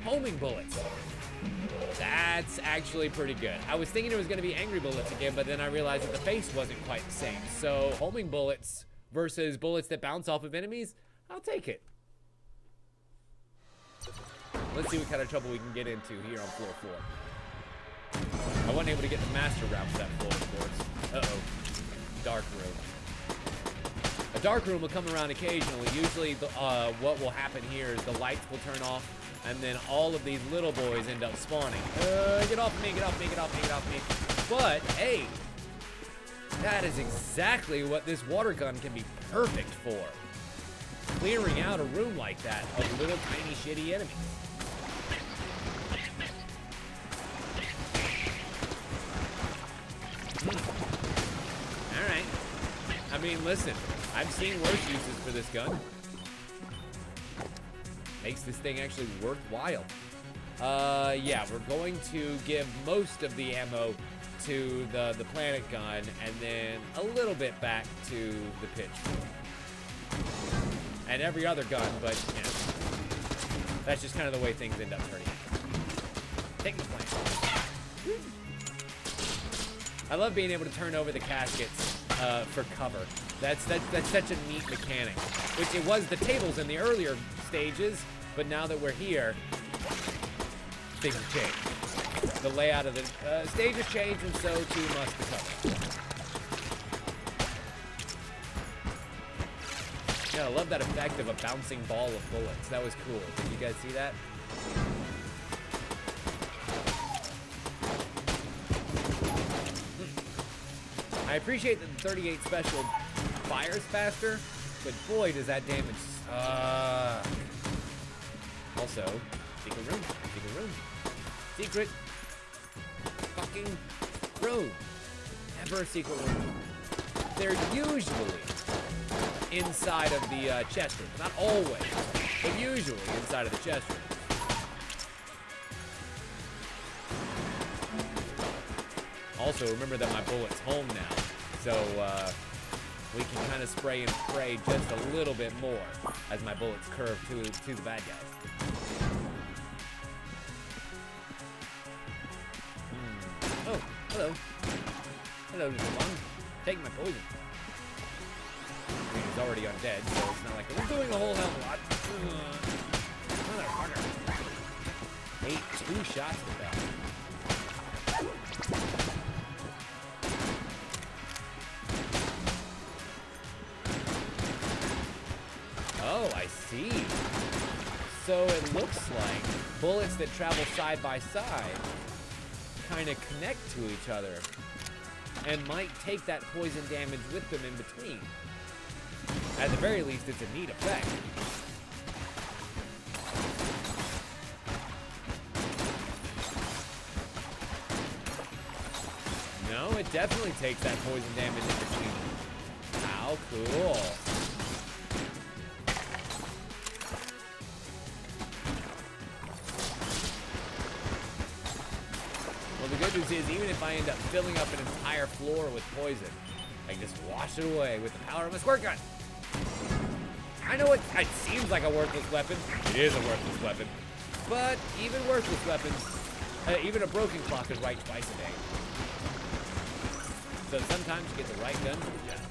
homing bullets. That's actually pretty good. I was thinking it was gonna be angry bullets again, but then I realized that the face wasn't quite the same. So homing bullets versus bullets that bounce off of enemies, I'll take it. Let's see what kind of trouble we can get into here on floor 4. I wasn't able to get the master route for that floor, of course. Uh-oh, dark room. A dark room will come around occasionally. Usually what will happen here is the lights will turn off, and then all of these little boys end up spawning. Get off me, get off me, get off me, get off me. But, hey, that is exactly what this water gun can be perfect for. Clearing out a room like that of little tiny shitty enemies. Alright. I mean, listen, I've seen worse uses for this gun. Makes this thing actually worthwhile. Yeah, we're going to give most of the ammo to the planet gun, and then a little bit back to the pitch. And every other gun, but, you know, that's just kind of the way things end up turning out. Take the planet. I love being able to turn over the caskets for cover. That's such a neat mechanic. Which it was the tables in the earlier stages, but now that we're here, things have changed. The layout of the stage has changed, and so too must the cover. Yeah, I love that effect of a bouncing ball of bullets. That was cool. Did you guys see that? I appreciate that the 38 special fires faster, but boy, does that damage suck. Also, secret room, secret room, secret fucking room. Never a secret room. They're usually inside of the chest room. Not always, but usually inside of the chest room. Also, remember that my bullet's home now, so we can kind of spray and pray just a little bit more as my bullets curve to the bad guys. Oh, hello. Hello, little one. Take my poison. I mean, he's already undead, so it's not like we're doing a whole hell of a lot. Motherfucker. Ate 2 shots with that. Oh, I see. So it looks like bullets that travel side by side kind of connect to each other and might take that poison damage with them in between. At the very least, it's a neat effect. No, it definitely takes that poison damage in between. How cool. Well, the good news is, even if I end up filling up an entire floor with poison, I can just wash it away with the power of a squirt gun. I know it seems like a worthless weapon. It is a worthless weapon. But even worthless weapons, even a broken clock is right twice a day. So sometimes you get the right gun for the job.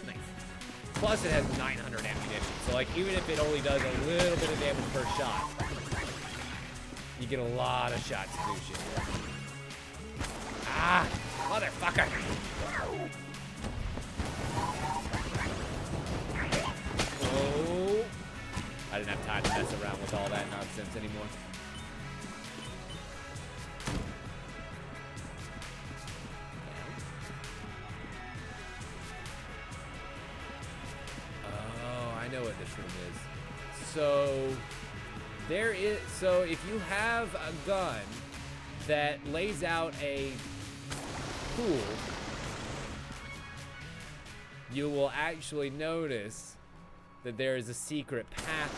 Nice. Plus it has 900 ammunition. So like even if it only does a little bit of damage per shot, you get a lot of shots to do shit. Ah! Motherfucker! Oh! I didn't have time to mess around with all that nonsense anymore. Oh, I know what this room is. So if you have a gun that lays out a pool, you will actually notice that there is a secret path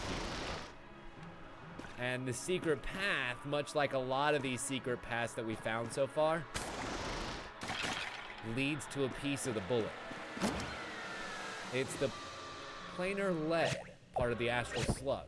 here. And the secret path, much like a lot of these secret paths that we found so far, leads to a piece of the bullet. It's the planar lead, part of the astral slug,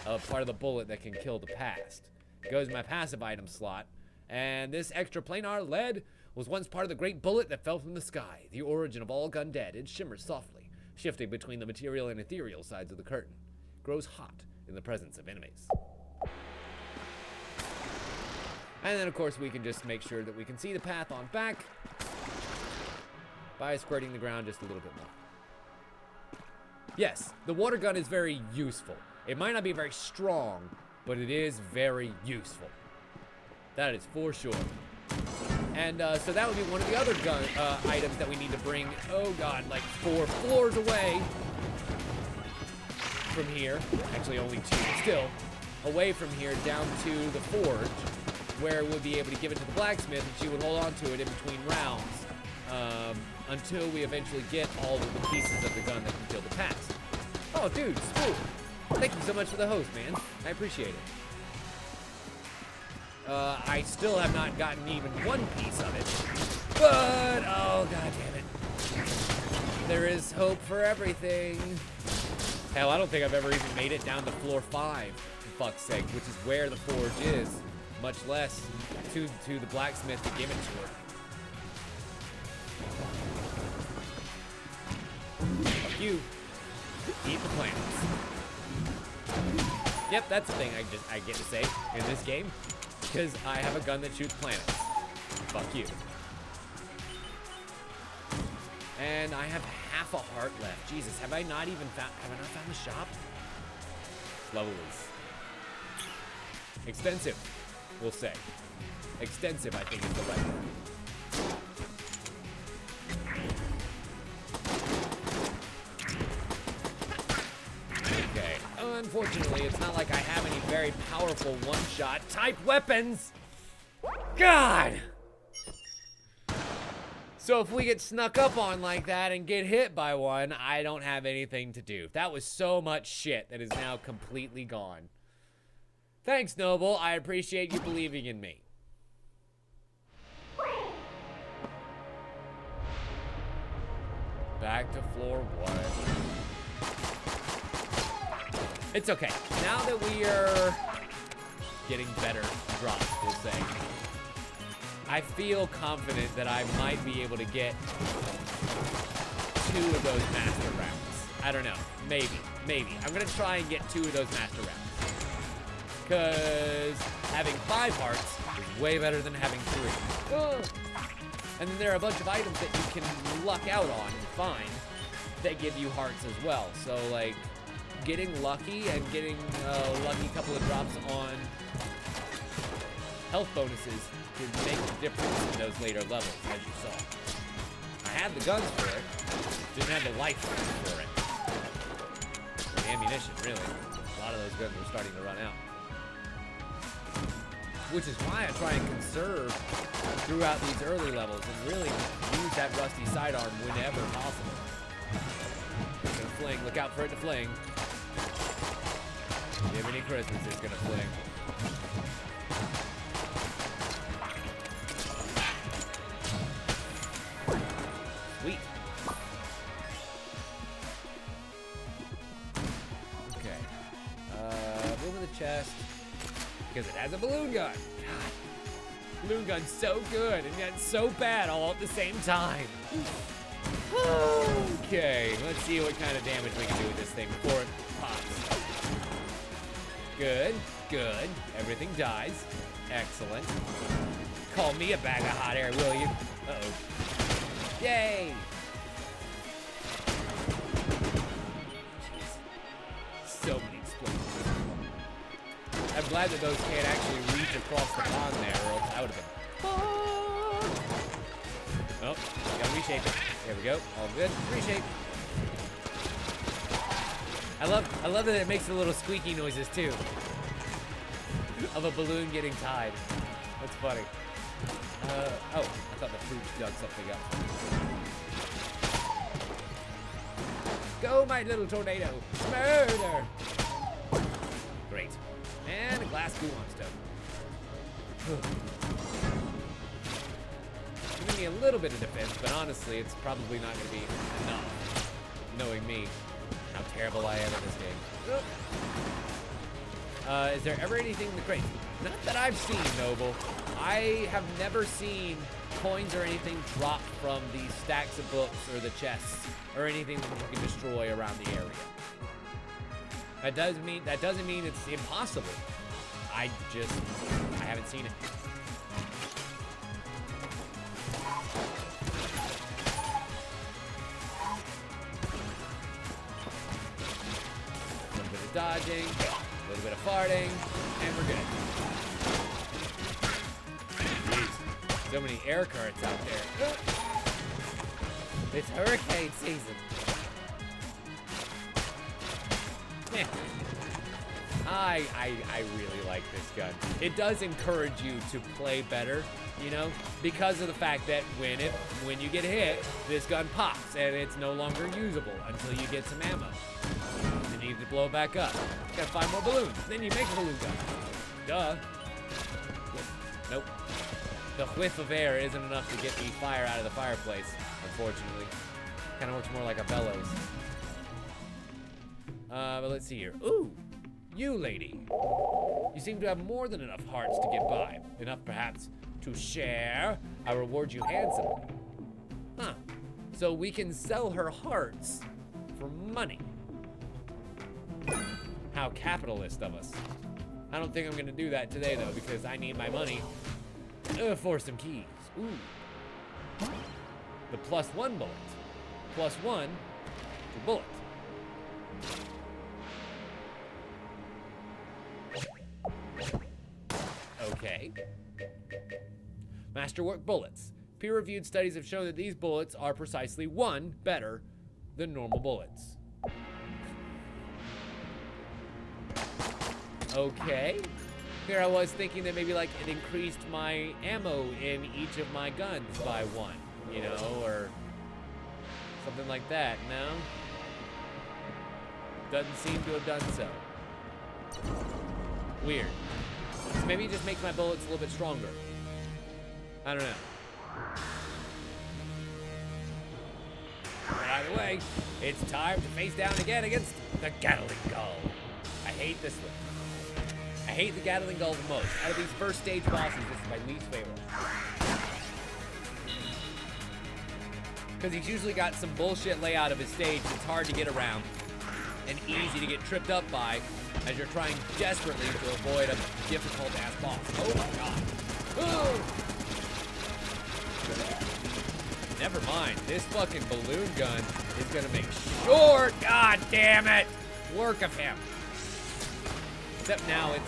part of the bullet that can kill the past. Goes in my passive item slot, and this extra planar lead was once part of the great bullet that fell from the sky, the origin of all Gundead. It shimmers softly, shifting between the material and ethereal sides of the curtain. Grows hot in the presence of enemies. And then, of course, we can just make sure that we can see the path on back by squirting the ground just a little bit more. Yes, the water gun is very useful. It might not be very strong, but it is very useful. That is for sure. And so that would be one of the other gun items that we need to bring, oh god, like 4 floors away from here. Actually, only 2, but still. Away from here, down to the forge, where we'll be able to give it to the blacksmith, and she would hold on to it in between rounds until we eventually get all of the pieces of the gun that can kill the past. Oh, dude, Spook. Thank you so much for the host, man. I appreciate it. I still have not gotten even one piece of it. But, oh, god damn it. There is hope for everything. Hell, I don't think I've ever even made it down to floor 5, for fuck's sake, which is where the forge is. much less to the blacksmith to give it to her. Fuck you. Eat the planets. Yep, that's the thing I get to say in this game, because I have a gun that shoots planets. Fuck you. And I have half a heart left. Jesus, have I not found the shop? This level is extensive, we'll say. Extensive, I think, is the right word. Okay, unfortunately, it's not like I have any very powerful one-shot type weapons. God! So if we get snuck up on like that and get hit by one, I don't have anything to do. That was so much shit that is now completely gone. Thanks, Noble. I appreciate you believing in me. Back to floor 1. It's okay. Now that we are getting better drops, we'll say, I feel confident that I might be able to get 2 of those master rounds. I don't know. Maybe. I'm gonna try and get 2 of those master rounds. Because having 5 hearts is way better than having 3. And then there are a bunch of items that you can luck out on and find that give you hearts as well. So, like, getting lucky and getting a lucky couple of drops on health bonuses can make a difference in those later levels, as you saw. I had the guns for it, didn't have the life for it. The ammunition, really. A lot of those guns were starting to run out. Which is why I try and conserve throughout these early levels and really use that rusty sidearm whenever possible. It's gonna fling, look out for it to fling. Give any Christmas, it's gonna fling. Sweet. Okay. Move in the chest. Because it has a balloon gun. God. Balloon gun's so good and yet so bad all at the same time. Okay, let's see what kind of damage we can do with this thing before it pops. Good. Everything dies. Excellent. Call me a bag of hot air, will you? Uh-oh. Yay! Jeez. So many explosions. I'm glad that those can't actually reach across the pond there, or else I would have been. Oh, gotta reshape it. There we go. All good. Reshape. I love that it makes the little squeaky noises too. Of a balloon getting tied. That's funny. Oh, I thought the fruit dug something up. Go, my little tornado. Murder! Great. And a glass Gulon stone. Giving me a little bit of defense, but honestly, it's probably not going to be enough. Knowing me, how terrible I am at this game. Is there ever anything in the crate? Not that I've seen, Noble. I have never seen coins or anything drop from the stacks of books or the chests or anything that you can destroy around the area. That doesn't mean it's impossible. I haven't seen it. A little bit of dodging, a little bit of farting, and we're good. Jeez, so many air currents out there. It's hurricane season. I really like this gun. It does encourage you to play better, you know, because of the fact that when you get hit, this gun pops and it's no longer usable until you get some ammo. You need to blow it back up. You gotta find more balloons. Then you make a balloon gun. Duh. Nope. The whiff of air isn't enough to get the fire out of the fireplace, unfortunately. Kind of works more like a bellows. But let's see here. Ooh. You, lady. You seem to have more than enough hearts to get by. Enough, perhaps, to share. I reward you handsomely. Huh. So we can sell her hearts for money. How capitalist of us. I don't think I'm gonna do that today, though, because I need my money for some keys. Ooh. The +1 bullet. +1 to bullet. Okay. Masterwork bullets. Peer-reviewed studies have shown that these bullets are precisely 1 better than normal bullets. Okay. Here I was thinking that maybe like it increased my ammo in each of my guns by 1, you know, or something like that. No? Doesn't seem to have done so. Weird. So maybe it just makes my bullets a little bit stronger. I don't know. But either way, it's time to face down again against the Gatling Gull. I hate this one. I hate the Gatling Gull the most. Out of these first stage bosses, this is my least favorite. Because he's usually got some bullshit layout of his stage that's hard to get around and easy to get tripped up by as you're trying desperately to avoid a difficult-ass boss. Oh my god. Ooh. Never mind. This fucking balloon gun is gonna make short, god damn it, work of him. Except now it's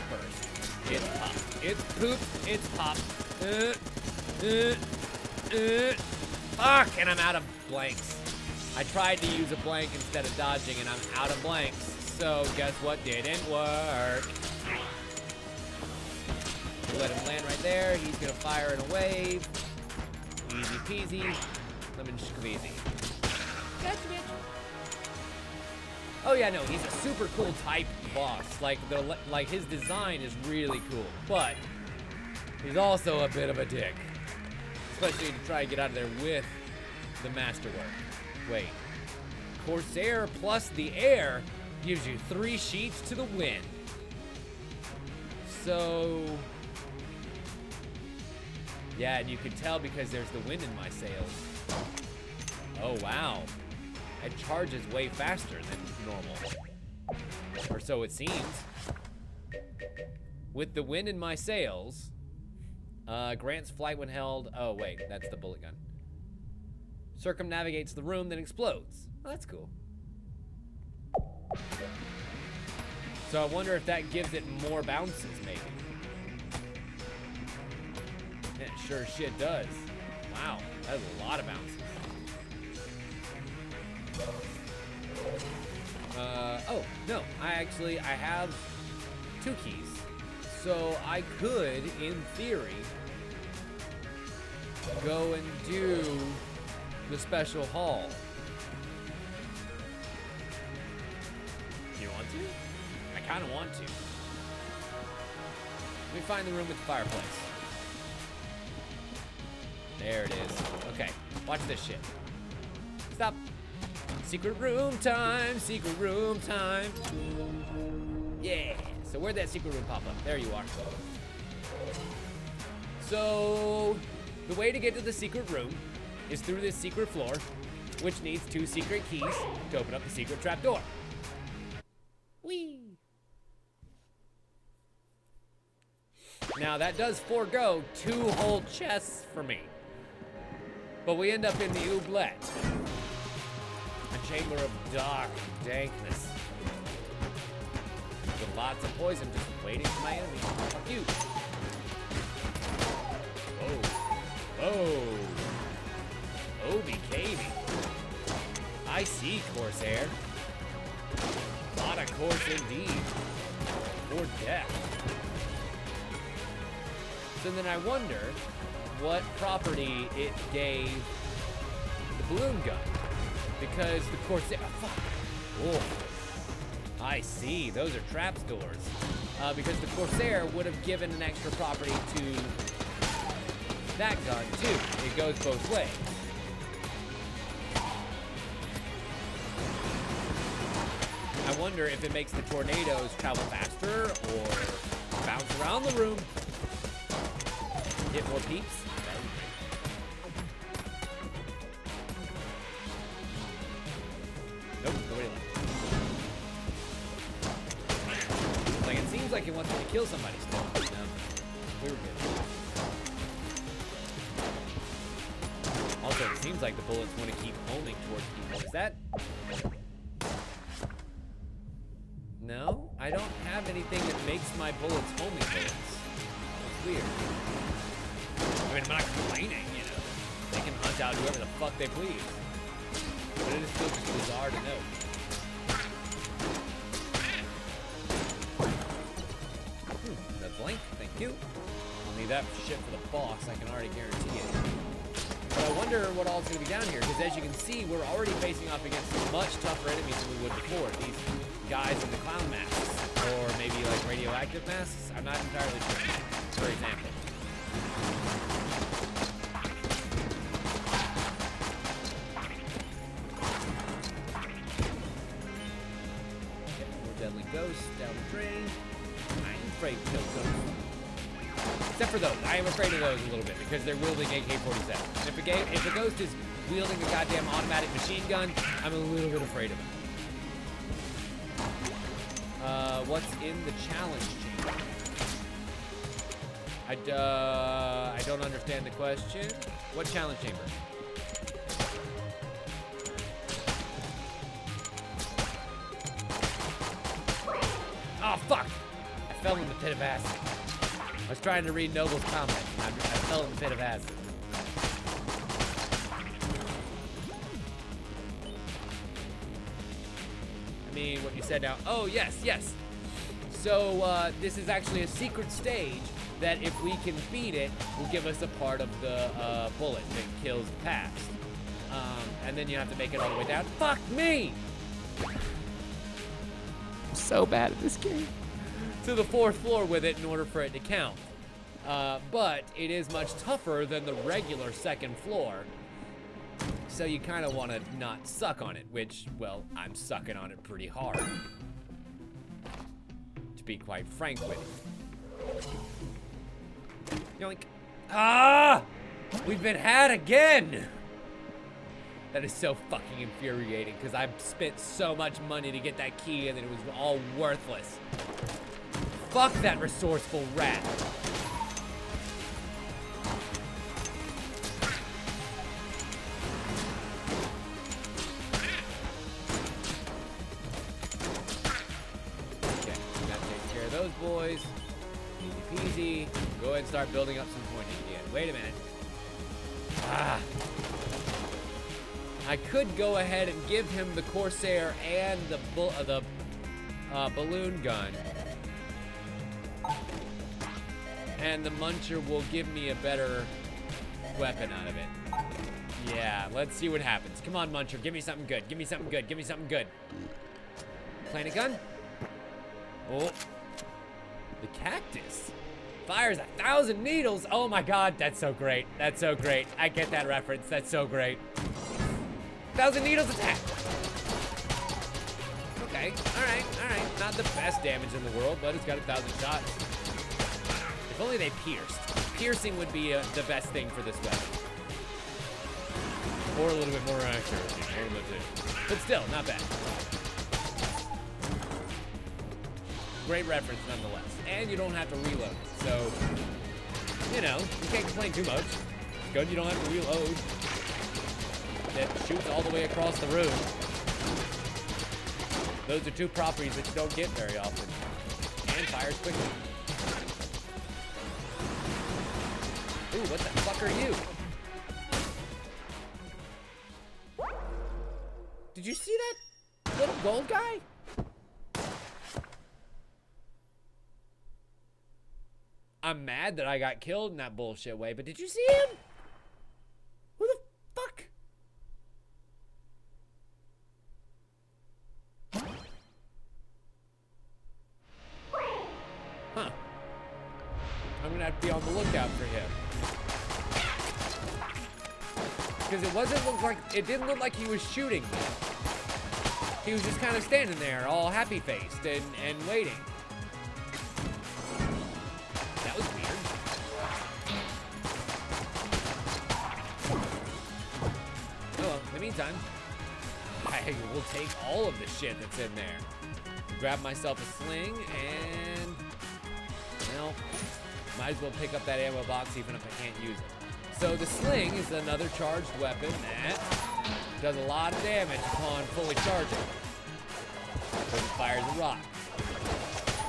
burst. It's pop. It's poop. It's pop. Fuck, and I'm out of blanks. I tried to use a blank instead of dodging, and I'm out of blanks. So guess what didn't work? We'll let him land right there. He's gonna fire in a wave. Easy peasy, lemon squeezy. Gotcha, bitch. Oh yeah, no, he's a super cool type boss. Like his design is really cool, but he's also a bit of a dick, especially to try and get out of there with the masterwork. Wait, Corsair plus the air gives you 3 sheets to the wind. So. Yeah, and you can tell because there's the wind in my sails. Oh, wow. It charges way faster than normal. Or so it seems. With the wind in my sails, grants flight when held. Oh, wait, that's the bullet gun. Circumnavigates the room, then explodes. Oh, that's cool. So I wonder if that gives it more bounces, maybe. It sure as shit does. Wow, that's a lot of bounces. Oh, no, I have 2 keys. So I could, in theory, go and do the special haul. You want to? I kind of want to. Let me find the room with the fireplace. There it is. Okay, watch this shit. Stop. Secret room time, secret room time. Yeah, so where'd that secret room pop up? There you are. So, the way to get to the secret room is through this secret floor, which needs 2 secret keys to open up the secret trapdoor. Whee! Now that does forego 2 whole chests for me. But we end up in the oubliette. A chamber of dark dankness. With lots of poison just waiting for my enemies. Fuck you. Oh. Obi caving. I see, Corsair. Not a course indeed. Or death. So then I wonder what property it gave the balloon gun. Because the Corsair, oh, fuck. Oh, I see, those are traps doors. Because the Corsair would have given an extra property to that gun too. It goes both ways. I I wonder if it makes the tornadoes travel faster or bounce around the room. Hit more peeps. Nope, nobody left. Like, it seems like it wants me to kill somebody still. No, we were good. Also, it seems like the bullets want to keep homing towards people. Is that... No, I don't have anything that makes my bullets homing bullets. That's weird. I mean, I'm not complaining, you know. They can hunt out whoever the fuck they please. But it is still just bizarre to know. The blank, thank you. I'll need that shit for the boss, I can already guarantee it. But I wonder what all's gonna be down here, because as you can see, we're already facing off against much tougher enemies than we would before. These guys in the clown masks, or maybe like radioactive masks. I'm not entirely sure. For example. Okay, more deadly ghosts down the drain. I'm afraid to kill ghosts. Except for those. I am afraid of those a little bit because they're wielding AK-47. And if a ghost is wielding a goddamn automatic machine gun, I'm a little bit afraid of it. What's in the challenge chamber? I don't understand the question. What challenge chamber? Oh, fuck! I fell in the pit of acid. I was trying to read Noble's comment. I fell in the pit of acid. I mean, what you said now. Oh, yes, yes. So, this is actually a secret stage that if we can beat it, will give us a part of the bullet that kills the past. And then you have to make it all the way down. Fuck me! I'm so bad at this game. To the 4th floor with it in order for it to count. But it is much tougher than the regular 2nd floor. So you kind of want to not suck on it, which, well, I'm sucking on it pretty hard. To be quite frank with you. Yoink. Ah! We've been had again! That is so fucking infuriating, because I've spent so much money to get that key and then it was all worthless. Fuck that resourceful rat. Okay, that takes care of those boys. Easy peasy. Go ahead and start building up some pointing again. Wait a minute. Ah. I could go ahead and give him the Corsair and the balloon gun. And the Muncher will give me a better weapon out of it. Yeah, let's see what happens. Come on, Muncher, give me something good. Give me something good. Give me something good. Plant a gun. Oh. The cactus. Fires 1,000 needles. Oh my god, that's so great. That's so great. I get that reference. That's so great. 1,000 needles attack. Okay, alright. Not the best damage in the world, but it's got 1,000 shots. If only they pierced. Piercing would be the best thing for this weapon. Or a little bit more accuracy. But still, not bad. Great reference nonetheless. And you don't have to reload it. So, you know, you can't complain too much. Good, you don't have to reload. That shoots all the way across the room. Those are two properties that you don't get very often. And fires quickly. Ooh, what the fuck are you? Did you see that little gold guy? I'm mad that I got killed in that bullshit way, but did you see him? Who the fuck? Huh. I'm gonna have to be on the lookout for him. Because it didn't look like he was shooting me. He was just kind of standing there, all happy-faced and waiting. That was weird. Oh, well, in the meantime, I will take all of the shit that's in there. Grab myself a sling and, well, might as well pick up that ammo box even if I can't use it. So the sling is another charged weapon that does a lot of damage upon fully charging. Because it fires a rock.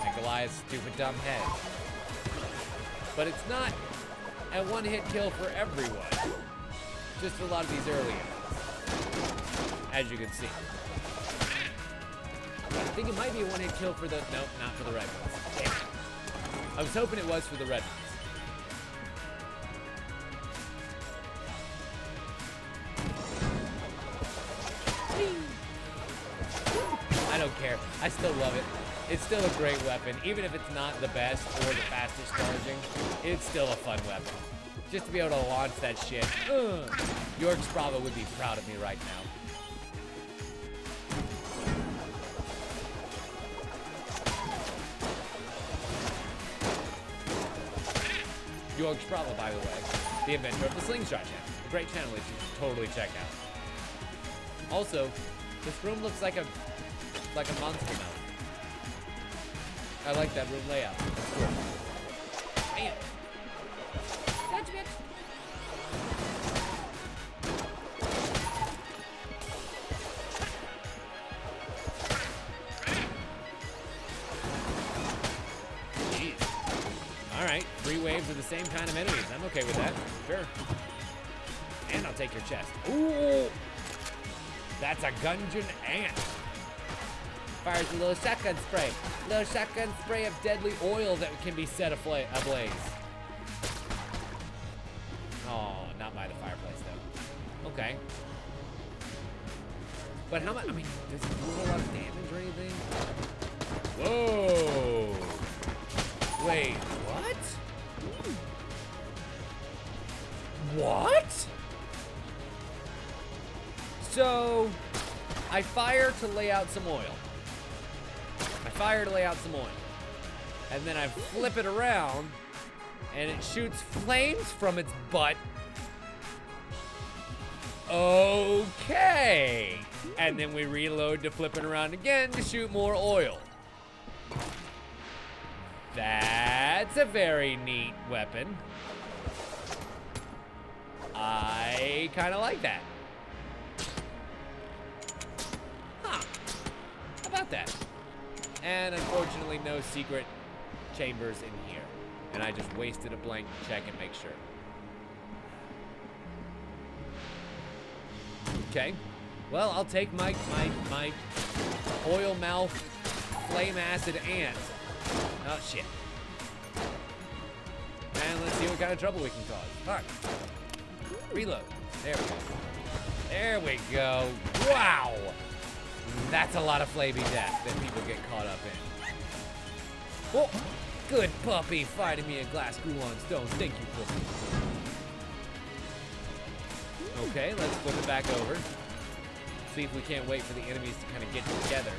Like Goliath's stupid dumb head. But it's not a one-hit kill for everyone. Just for a lot of these early enemies. As you can see. I think it might be a one-hit kill for the... Nope, not for the red ones. Damn it. I was hoping it was for the red ones. I don't care. I still love it. It's still a great weapon. Even if it's not the best or the fastest charging, it's still a fun weapon. Just to be able to launch that shit. York's Bravo would be proud of me right now. York's Bravo, by the way, the inventor of the slingshot channel. A great channel that you should totally check out. Also, this room looks like a monster mount. I like that room layout. It's cool. Damn. Gotcha, bitch. Alright, 3 waves of the same kind of enemies. I'm okay with that. Sure. And I'll take your chest. Ooh! That's a Gungeon ant. Fires a little shotgun spray. Little shotgun spray of deadly oil that can be set ablaze. Oh, not by the fireplace, though. Okay. But how much? I mean, does it do a lot of damage or anything? Whoa! Wait, what? What? So, I fire to lay out some oil. And then I flip it around, and it shoots flames from its butt. Okay. And then we reload to flip it around again to shoot more oil. That's a very neat weapon. I kind of like that. Huh. How about that? And unfortunately, no secret chambers in here. And I just wasted a blank to check and make sure. Okay. Well, I'll take my oil mouth flame acid ant. Oh, shit. And let's see what kind of trouble we can cause. Fuck. Reload. There we go. There we go. Wow. That's a lot of flaming death that people get caught up in. Oh, good puppy fighting me a glass screw on stone. Thank you, puppy. Okay, let's flip it back over. See if we can't wait for the enemies to kind of get together.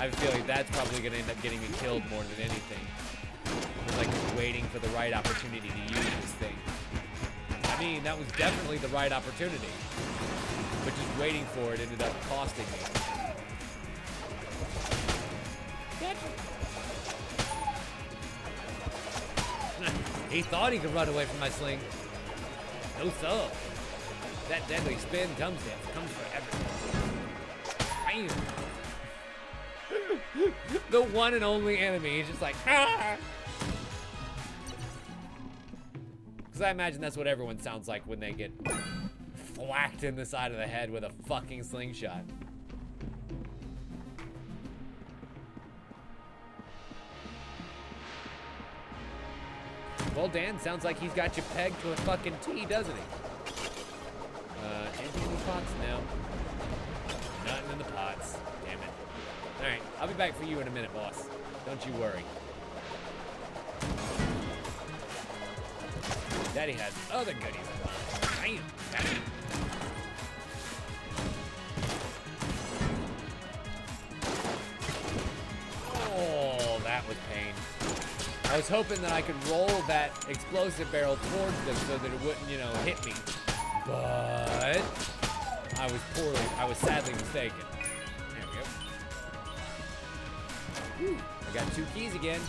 I have a feeling that's probably going to end up getting me killed more than anything. It's like just waiting for the right opportunity to use this thing. I mean, that was definitely the right opportunity. But just waiting for it ended up costing me. He thought he could run away from my sling. No, so. That deadly spin comes for everyone. Bam. The one and only enemy. He's just like, ah! Because I imagine that's what everyone sounds like when they get whacked in the side of the head with a fucking slingshot. Well, Dan, sounds like he's got you pegged to a fucking T, doesn't he? Anything in the pots? No. Nothing in the pots. Damn it. Alright, I'll be back for you in a minute, boss. Don't you worry. Daddy has other goodies. Bam, bam. Oh, that was pain. I was hoping that I could roll that explosive barrel towards them so that it wouldn't, you know, hit me. But I was sadly mistaken. There we go. Whew, I got 2 keys again.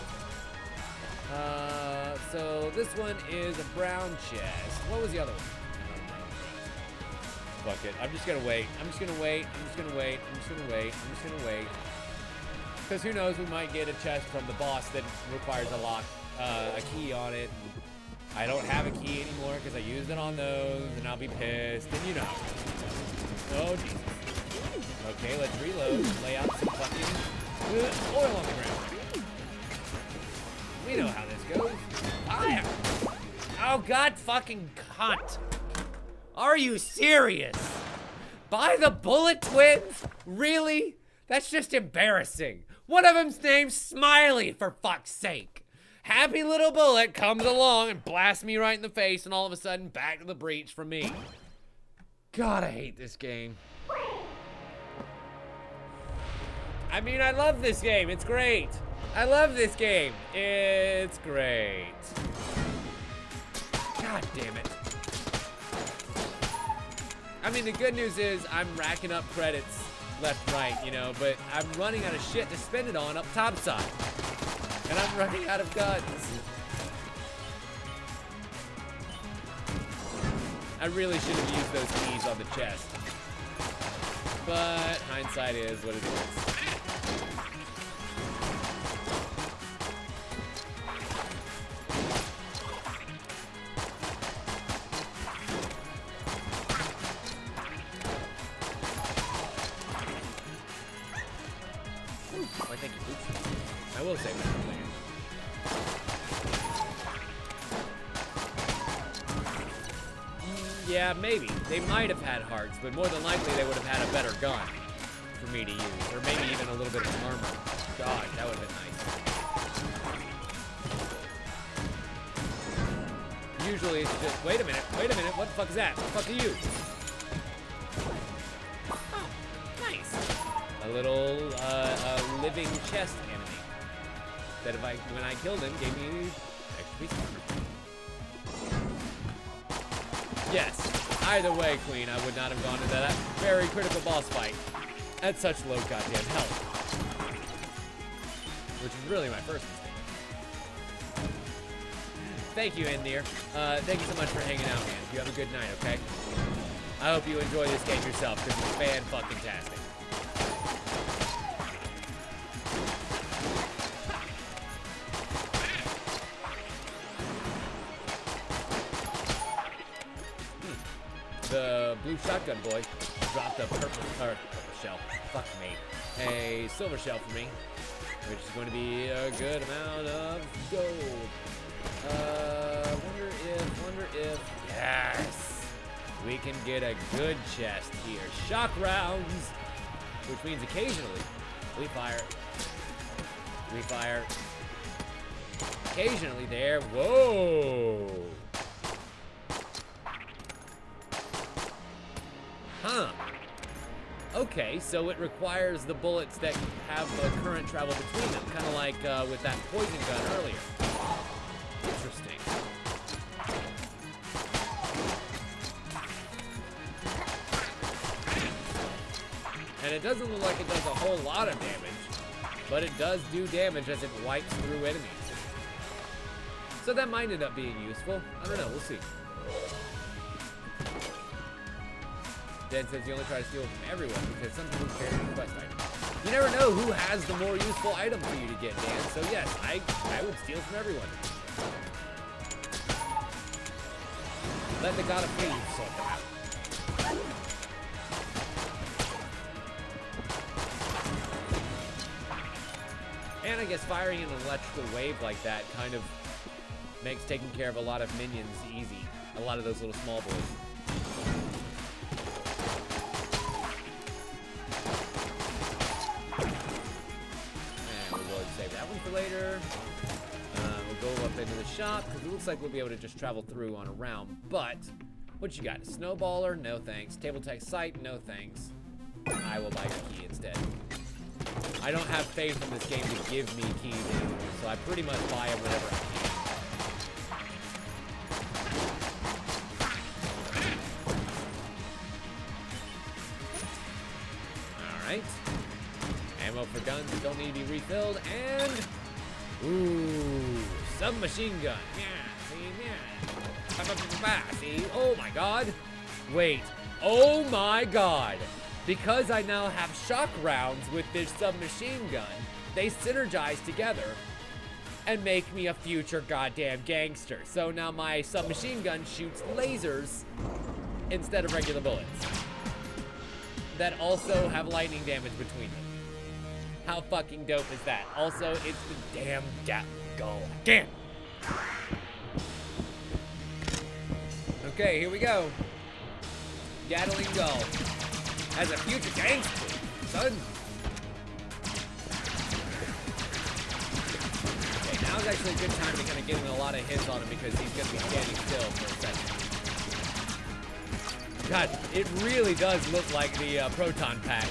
So this one is a brown chest. What was the other one? Fuck it. I'm just gonna wait. I'm just gonna wait. Because who knows, we might get a chest from the boss that requires a lock, a key on it. I don't have a key anymore because I used it on those, and I'll be pissed. And you know. Oh, Jesus. Okay, let's reload. Lay out some fucking oil on the ground. We know how this goes. Fire! Oh, God fucking cunt. Are you serious? By the Bullet Twins? Really? That's just embarrassing. One of them's named Smiley, for fuck's sake. Happy little Bullet comes along and blasts me right in the face, and all of a sudden, back to the breach for me. God, I hate this game. I mean, I love this game. It's great. I love this game. It's great. God damn it. I mean, the good news is I'm racking up credits left, right, you know, but I'm running out of shit to spend it on up topside. And I'm running out of guns. I really should have used those keys on the chest. But hindsight is what it is. Why, thank you, Boots. I will save that for later. Yeah, maybe. They might have had hearts, but more than likely they would have had a better gun for me to use. Or maybe even a little bit of armor. God, that would have been nice. Usually it's just, wait a minute, what the fuck is that? What the fuck are you? Oh, nice. A little, living chest enemy. That when I killed him, gave me extra piece of armor. Yes, either way, Queen, I would not have gone into that very critical boss fight at such low goddamn health. Which is really my first mistake. Thank you, Endir. Thank you so much for hanging out, man. You have a good night, okay? I hope you enjoy this game yourself, because it's fan-fucking-tastic. The blue shotgun boy dropped a purple shell. Fuck me. A silver shell for me, which is going to be a good amount of gold. Wonder if, yes, we can get a good chest here. Shock rounds, which means occasionally we fire. Occasionally there, whoa. Huh. Okay, so it requires the bullets that have a current travel between them, kind of like with that poison gun earlier. Interesting. And it doesn't look like it does a whole lot of damage, but it does do damage as it wipes through enemies. So that might end up being useful. I don't know, we'll see. Dan says you only try to steal from everyone because some people carry the quest item. You never know who has the more useful item for you to get, Dan. So yes, I would steal from everyone. Let the god of thieves sort them out. And I guess firing an electrical wave like that kind of makes taking care of a lot of minions easy. A lot of those little small boys. Save that one for later. We'll go up into the shop, because it looks like we'll be able to just travel through on a round. But, what you got? A snowballer? No thanks. Table tech site? No thanks. I will buy your key instead. I don't have faith in this game to give me keys anymore, so I pretty much buy it whenever I can. Alright. Ammo for guns that don't need to be refilled, and... Ooh, submachine gun. Yeah, see, yeah. See, oh my god. Wait, oh my god. Because I now have shock rounds with this submachine gun, they synergize together and make me a future goddamn gangster. So now my submachine gun shoots lasers instead of regular bullets that also have lightning damage between them. How fucking dope is that? Also, it's the damn Gatling again. Okay, here we go. Gatling Gull. As a future gangster, son. Okay, now's actually a good time to kind of get in a lot of hits on him because he's going to be standing still for a second. God, it really does look like the proton pack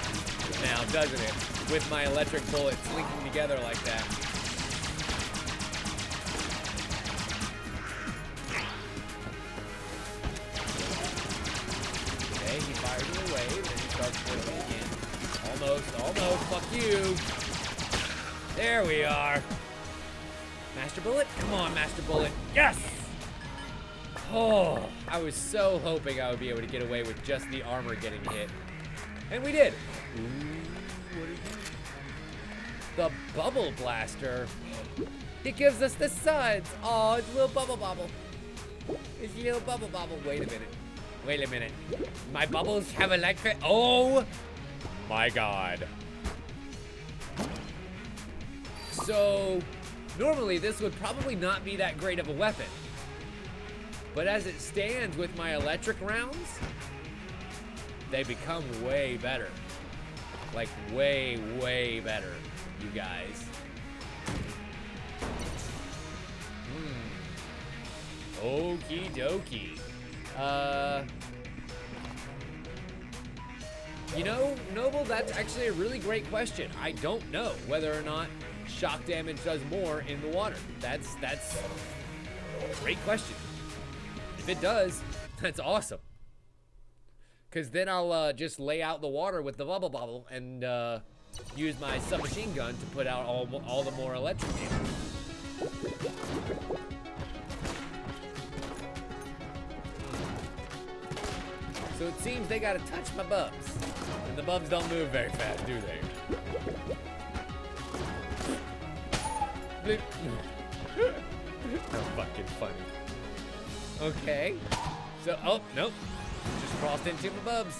now, doesn't it? With my electric bullets linking together like that. Okay, he fires in a wave, and he starts flipping again. Almost, fuck you. There we are. Master Bullet? Come on, Master Bullet. Yes! Oh, I was so hoping I would be able to get away with just the armor getting hit. And we did. Ooh, what is that? The Bubble Blaster. It gives us the suds. Oh, it's a little bubble bobble. It's a little bubble bobble. Wait a minute. Wait a minute. My bubbles have electric. Oh my god. So, normally this would probably not be that great of a weapon. But as it stands with my electric rounds, they become way better. Like way, way better, you guys. Okie dokie. You know, Noble, that's actually a really great question. I don't know whether or not shock damage does more in the water. That's a great question. If it does, that's awesome. Because then I'll just lay out the water with the bubble bobble and use my submachine gun to put out all the more electric damage. So it seems they gotta touch my bubs. And the bubs don't move very fast, do they? How fucking funny. Okay. So, oh, nope. Just crossed into my bubs.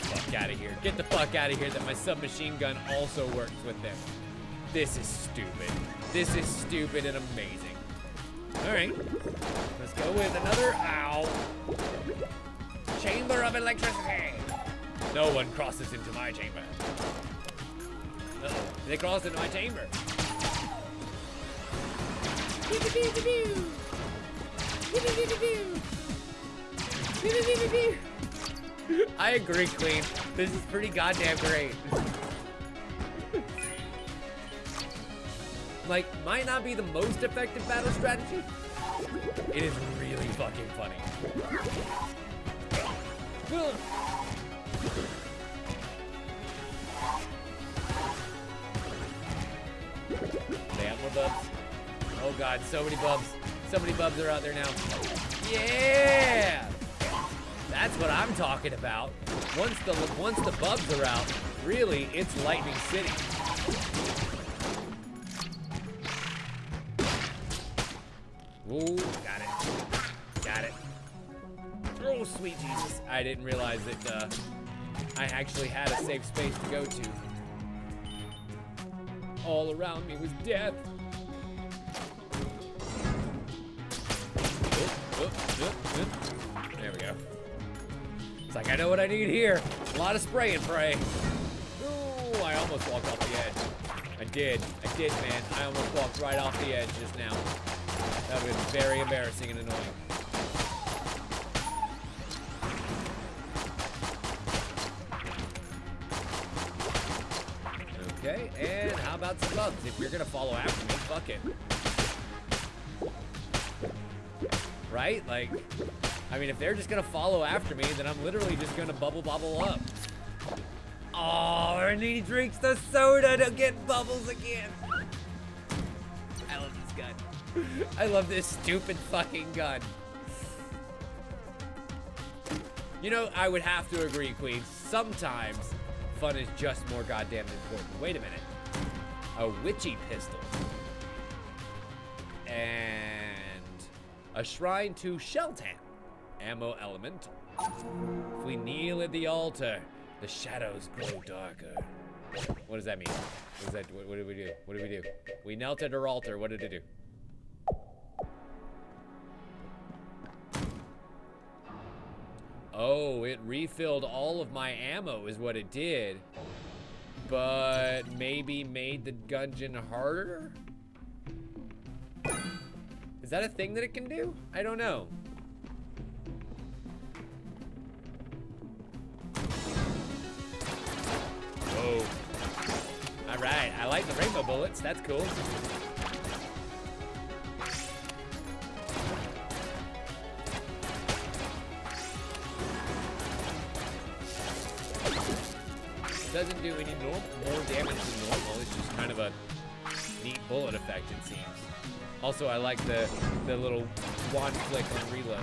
Fuck out of here. Get the fuck out of here that my submachine gun also works with them. This is stupid. This is stupid and amazing. Alright. Let's go with another, ow. Chamber of electricity. No one crosses into my chamber. Uh-oh. They crossed into my chamber. I agree, Queen. This is pretty goddamn great. Like, might not be the most effective battle strategy. It is really fucking funny. They have more bubs. Oh god, so many bubs. So many bubs are out there now. Yeah! That's what I'm talking about. Once the bubs are out, really, it's Lightning City. Ooh, got it. Got it. Oh, sweet Jesus. I didn't realize that I actually had a safe space to go to. All around me was death. There we go. It's like, I know what I need here. A lot of spray and pray. Oh, I almost walked off the edge. I did, man. I almost walked right off the edge just now. That would have been very embarrassing and annoying. Okay, and how about some bugs? If you're gonna follow after me, fuck it. Right? Like, I mean, if they're just gonna follow after me, then I'm literally just gonna bubble up. Oh, and he drinks the soda to get bubbles again. I love this gun. I love this stupid fucking gun. You know, I would have to agree, Queen. Sometimes fun is just more goddamn important. Wait a minute. A witchy pistol. And a shrine to Sheltan. Ammo elemental. If we kneel at the altar, the shadows grow darker. What does that mean? What is that? What did we do? What did we do? We knelt at her altar. What did it do? Oh, it refilled all of my ammo is what it did. But maybe made the Gungeon harder? Is that a thing that it can do? I don't know. Whoa. All right, I like the rainbow bullets. That's cool. Doesn't do any more damage than normal. It's just kind of a neat bullet effect, it seems. Also, I like the little wand flick on reload.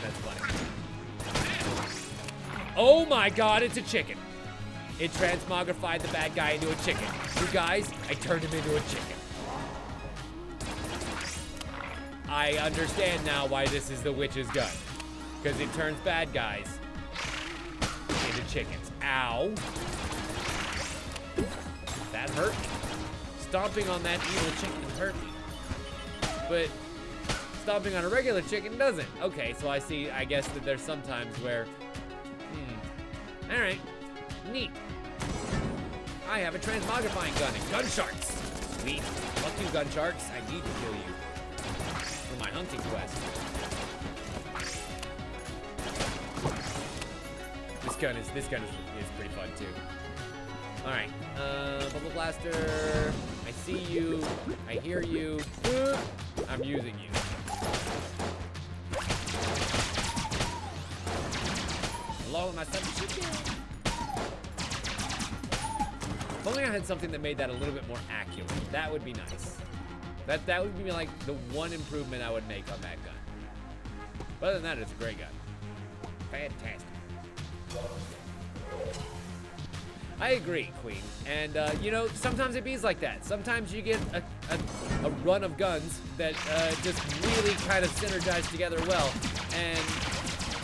That's funny. Oh my god, it's a chicken. It transmogrified the bad guy into a chicken. You guys, I turned him into a chicken. I understand now why this is the witch's gun. Because it turns bad guys into chickens. Ow. That hurt me. Stomping on that evil chicken hurt me. But stomping on a regular chicken doesn't. Okay, so I see, I guess that there's sometimes where, all right, neat. I have a transmogrifying gun and gun sharks. Sweet. Fuck you, gun sharks. I need to kill you for my hunting quest. This gun is pretty fun too. All right, bubble blaster. I see you. I hear you. I'm using you. Hello, my son. If only I had something that made that a little bit more accurate. That would be nice. That would be like the one improvement I would make on that gun. But other than that, it's a great gun. Fantastic. I agree, Queen. And, you know, sometimes it be like that. Sometimes you get a run of guns that just really kind of synergize together well. And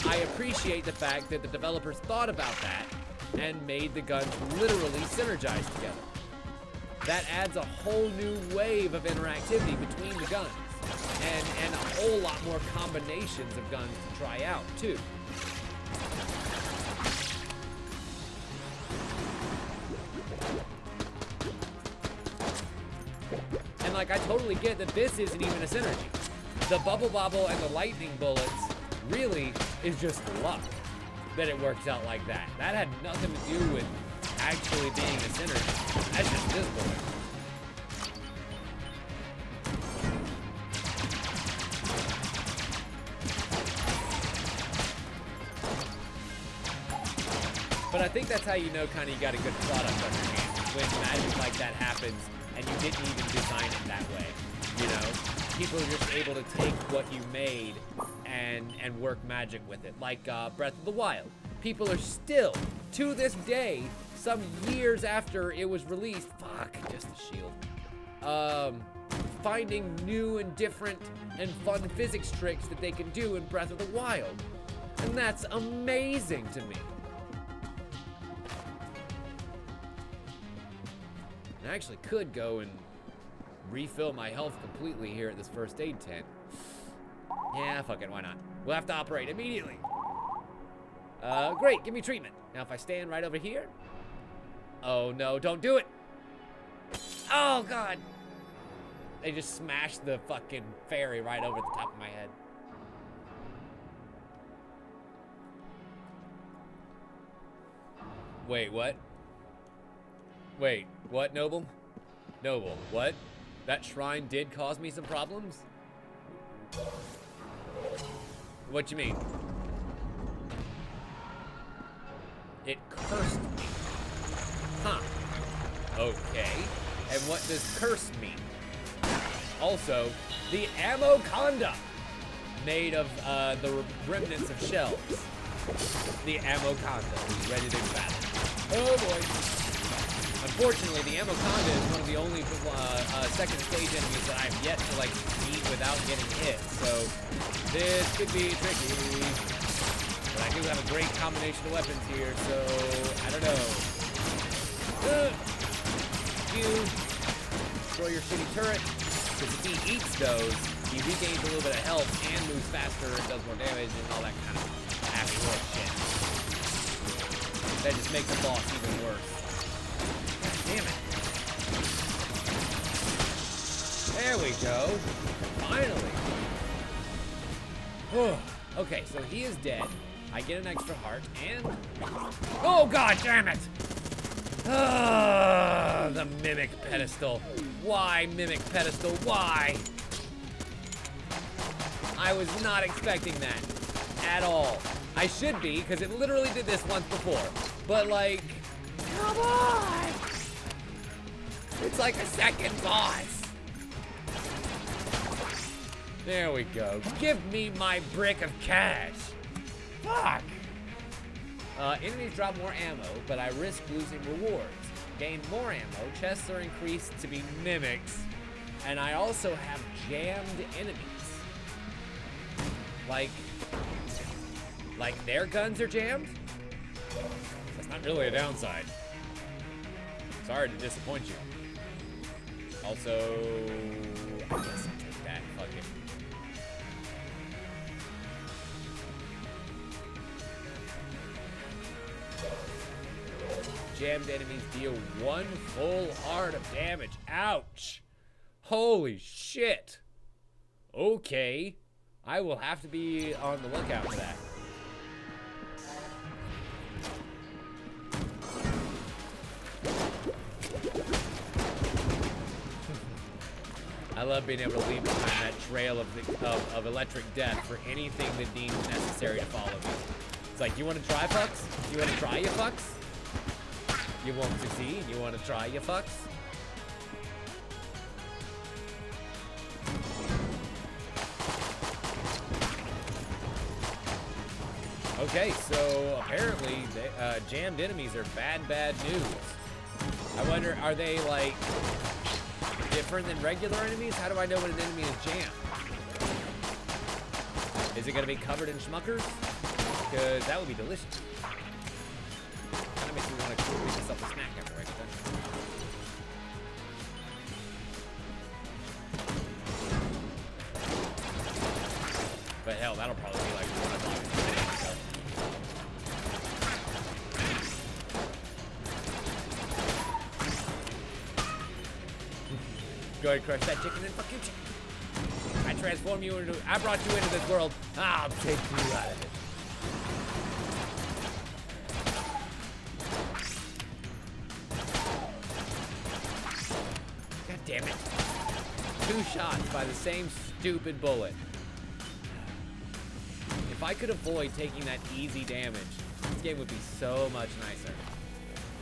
I appreciate the fact that the developers thought about that and made the guns literally synergize together. That adds a whole new wave of interactivity between the guns. And a whole lot more combinations of guns to try out, too. And like, I totally get that this isn't even a synergy. The bubble bobble and the lightning bullets really is just luck that it works out like that. That had nothing to do with actually being a synergy. That's just this bullet. But I think that's how you know kind of you got a good product on your hands. When magic like that happens and you didn't even design it that way, you know? People are just able to take what you made and work magic with it. Like Breath of the Wild. People are still, to this day, some years after it was released, fuck, just the shield, finding new and different and fun physics tricks that they can do in Breath of the Wild. And that's amazing to me. I actually could go and refill my health completely here at this first aid tent. Yeah, fuck it, why not? We'll have to operate immediately. Great, give me treatment. Now if I stand right over here, Oh no, don't do it. Oh God. They just smashed the fucking fairy right over the top of my head. Wait, what? Wait, what, Noble? Noble, what? That shrine did cause me some problems? What you mean? It cursed me. Huh. Okay. And what does curse mean? Also, the ammo conda made of the remnants of shells. The ammo conda is ready to battle. Oh boy. Unfortunately, the ammo conda is one of the only second stage enemies that I've yet to like beat without getting hit. So this could be tricky. But I do have a great combination of weapons here, so I don't know. You destroy your shitty turret. Because if he eats those, he regains a little bit of health and moves faster and does more damage and all that kind of after shit. That just makes the boss even worse. God damn it. There we go. Finally. Okay, so he is dead. I get an extra heart and... Oh, God damn it! The Mimic Pedestal. Why, Mimic Pedestal? Why? I was not expecting that at all. I should be, because it literally did this once before. But, like, come on! It's like a second boss. There we go. Give me my brick of cash. Fuck! Enemies drop more ammo, but I risk losing rewards. Gain more ammo, chests are increased to be mimics, and I also have jammed enemies. Like their guns are jammed? That's not really a downside. Sorry to disappoint you. Also, I guess I'll take that, fuck it. Jammed enemies deal 1 full heart of damage. Ouch. Holy shit. Okay. I will have to be on the lookout for that. I love being able to leave behind that trail of electric death for anything that deems necessary to follow me. It's like, you want to try, fucks? You want to try, you fucks? You won't succeed. You want to try, you fucks? Okay, so apparently jammed enemies are bad news. I wonder, are they like different than regular enemies? How do I know when an enemy is jammed? Is it going to be covered in schmuckers? Because that would be delicious. Kind of makes me want to make myself a snack after I get done. But hell, that'll probably be like 1 o'clock. Go ahead, crush that chicken and fuck you, chicken. I transform you into, I brought you into this world. I'll take you out of it. God damn it. 2 shots by the same stupid bullet. If I could avoid taking that easy damage, this game would be so much nicer.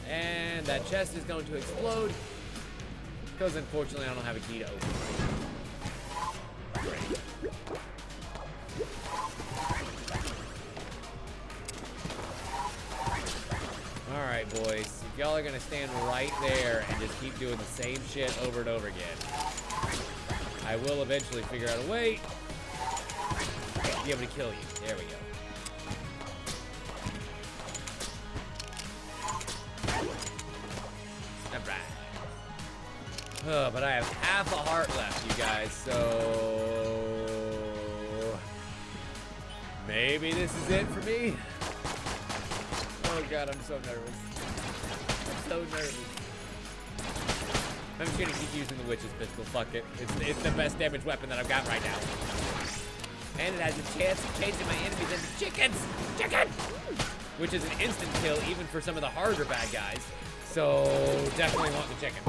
And that chest is going to explode. Because unfortunately I don't have a key to open it. Alright, boys. If y'all are gonna stand right there and just keep doing the same shit over and over again, I will eventually figure out a way to be able to kill you. There we go. But I have half a heart left, you guys, so maybe this is it for me. Oh God, I'm so nervous. I'm so nervous. I'm just gonna keep using the witch's pistol. Fuck it. It's the best damage weapon that I've got right now. And it has a chance of changing my enemies into chickens. Chicken! Which is an instant kill even for some of the harder bad guys. So definitely want the chicken.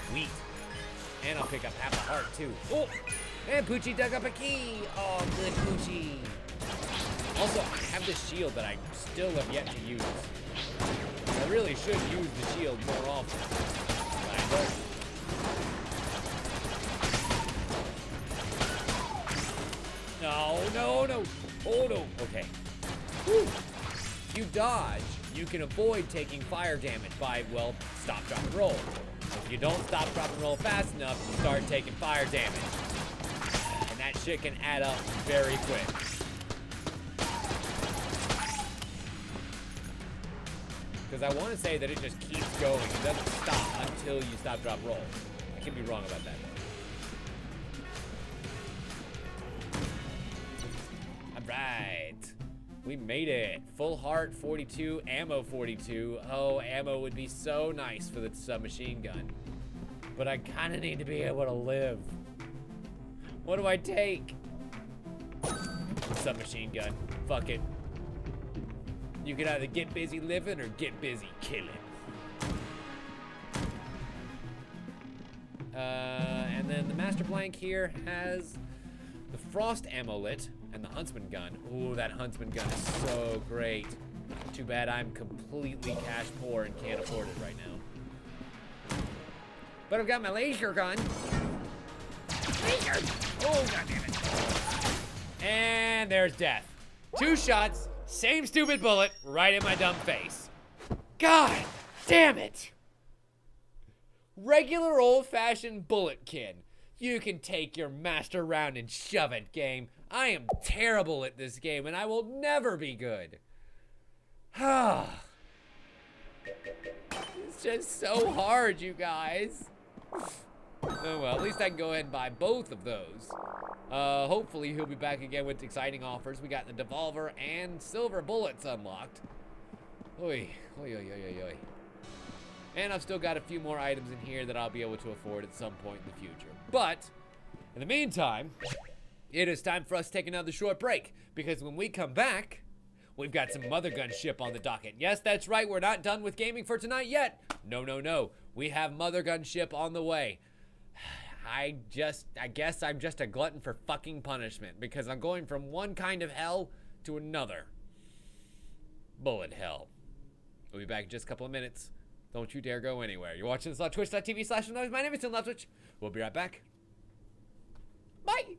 Sweet. And I'll pick up half a heart too. Oh! And Poochie dug up a key. Oh, good Poochie. Also, I have this shield that I still have yet to use. I really should use the shield more often. But I don't. No, no, no. Oh, no. Okay. Whew. If you dodge, you can avoid taking fire damage by, well, stop, drop, and roll. If you don't stop, drop, and roll fast enough, you start taking fire damage. And that shit can add up very quick. Because I want to say that it just keeps going. It doesn't stop until you stop, drop, roll. I can be wrong about that. Alright. We made it. Full heart 42, ammo 42. Oh, ammo would be so nice for the submachine gun. But I kind of need to be able to live. What do I take? Submachine gun. Fuck it. You can either get busy living or get busy killing. And then the master blank here has the frost amulet and the huntsman gun. Ooh, that huntsman gun is so great. Too bad I'm completely cash poor and can't afford it right now. But I've got my laser gun. Laser! Oh, goddammit. And there's death. 2 shots. Same stupid bullet right in my dumb face. God damn it. Regular old-fashioned bullet kid. You can take your master round and shove it, game. I am terrible at this game and I will never be good. It's just so hard, you guys. Oh well, at least I can go ahead and buy both of those. Hopefully he'll be back again with exciting offers. We got the devolver and silver bullets unlocked. Oy, oy, oy, oy, oy, oy. And I've still got a few more items in here that I'll be able to afford at some point in the future. But, in the meantime, it is time for us to take another short break. Because when we come back, we've got some Mother Gun ship on the docket. Yes, that's right, we're not done with gaming for tonight yet. No, no, no. We have Mother Gun ship on the way. I guess I'm just a glutton for fucking punishment because I'm going from one kind of hell to another. Bullet hell. We'll be back in just a couple of minutes. Don't you dare go anywhere. You're watching this on twitch.tv/. My name is Leftwich. We'll be right back. Bye.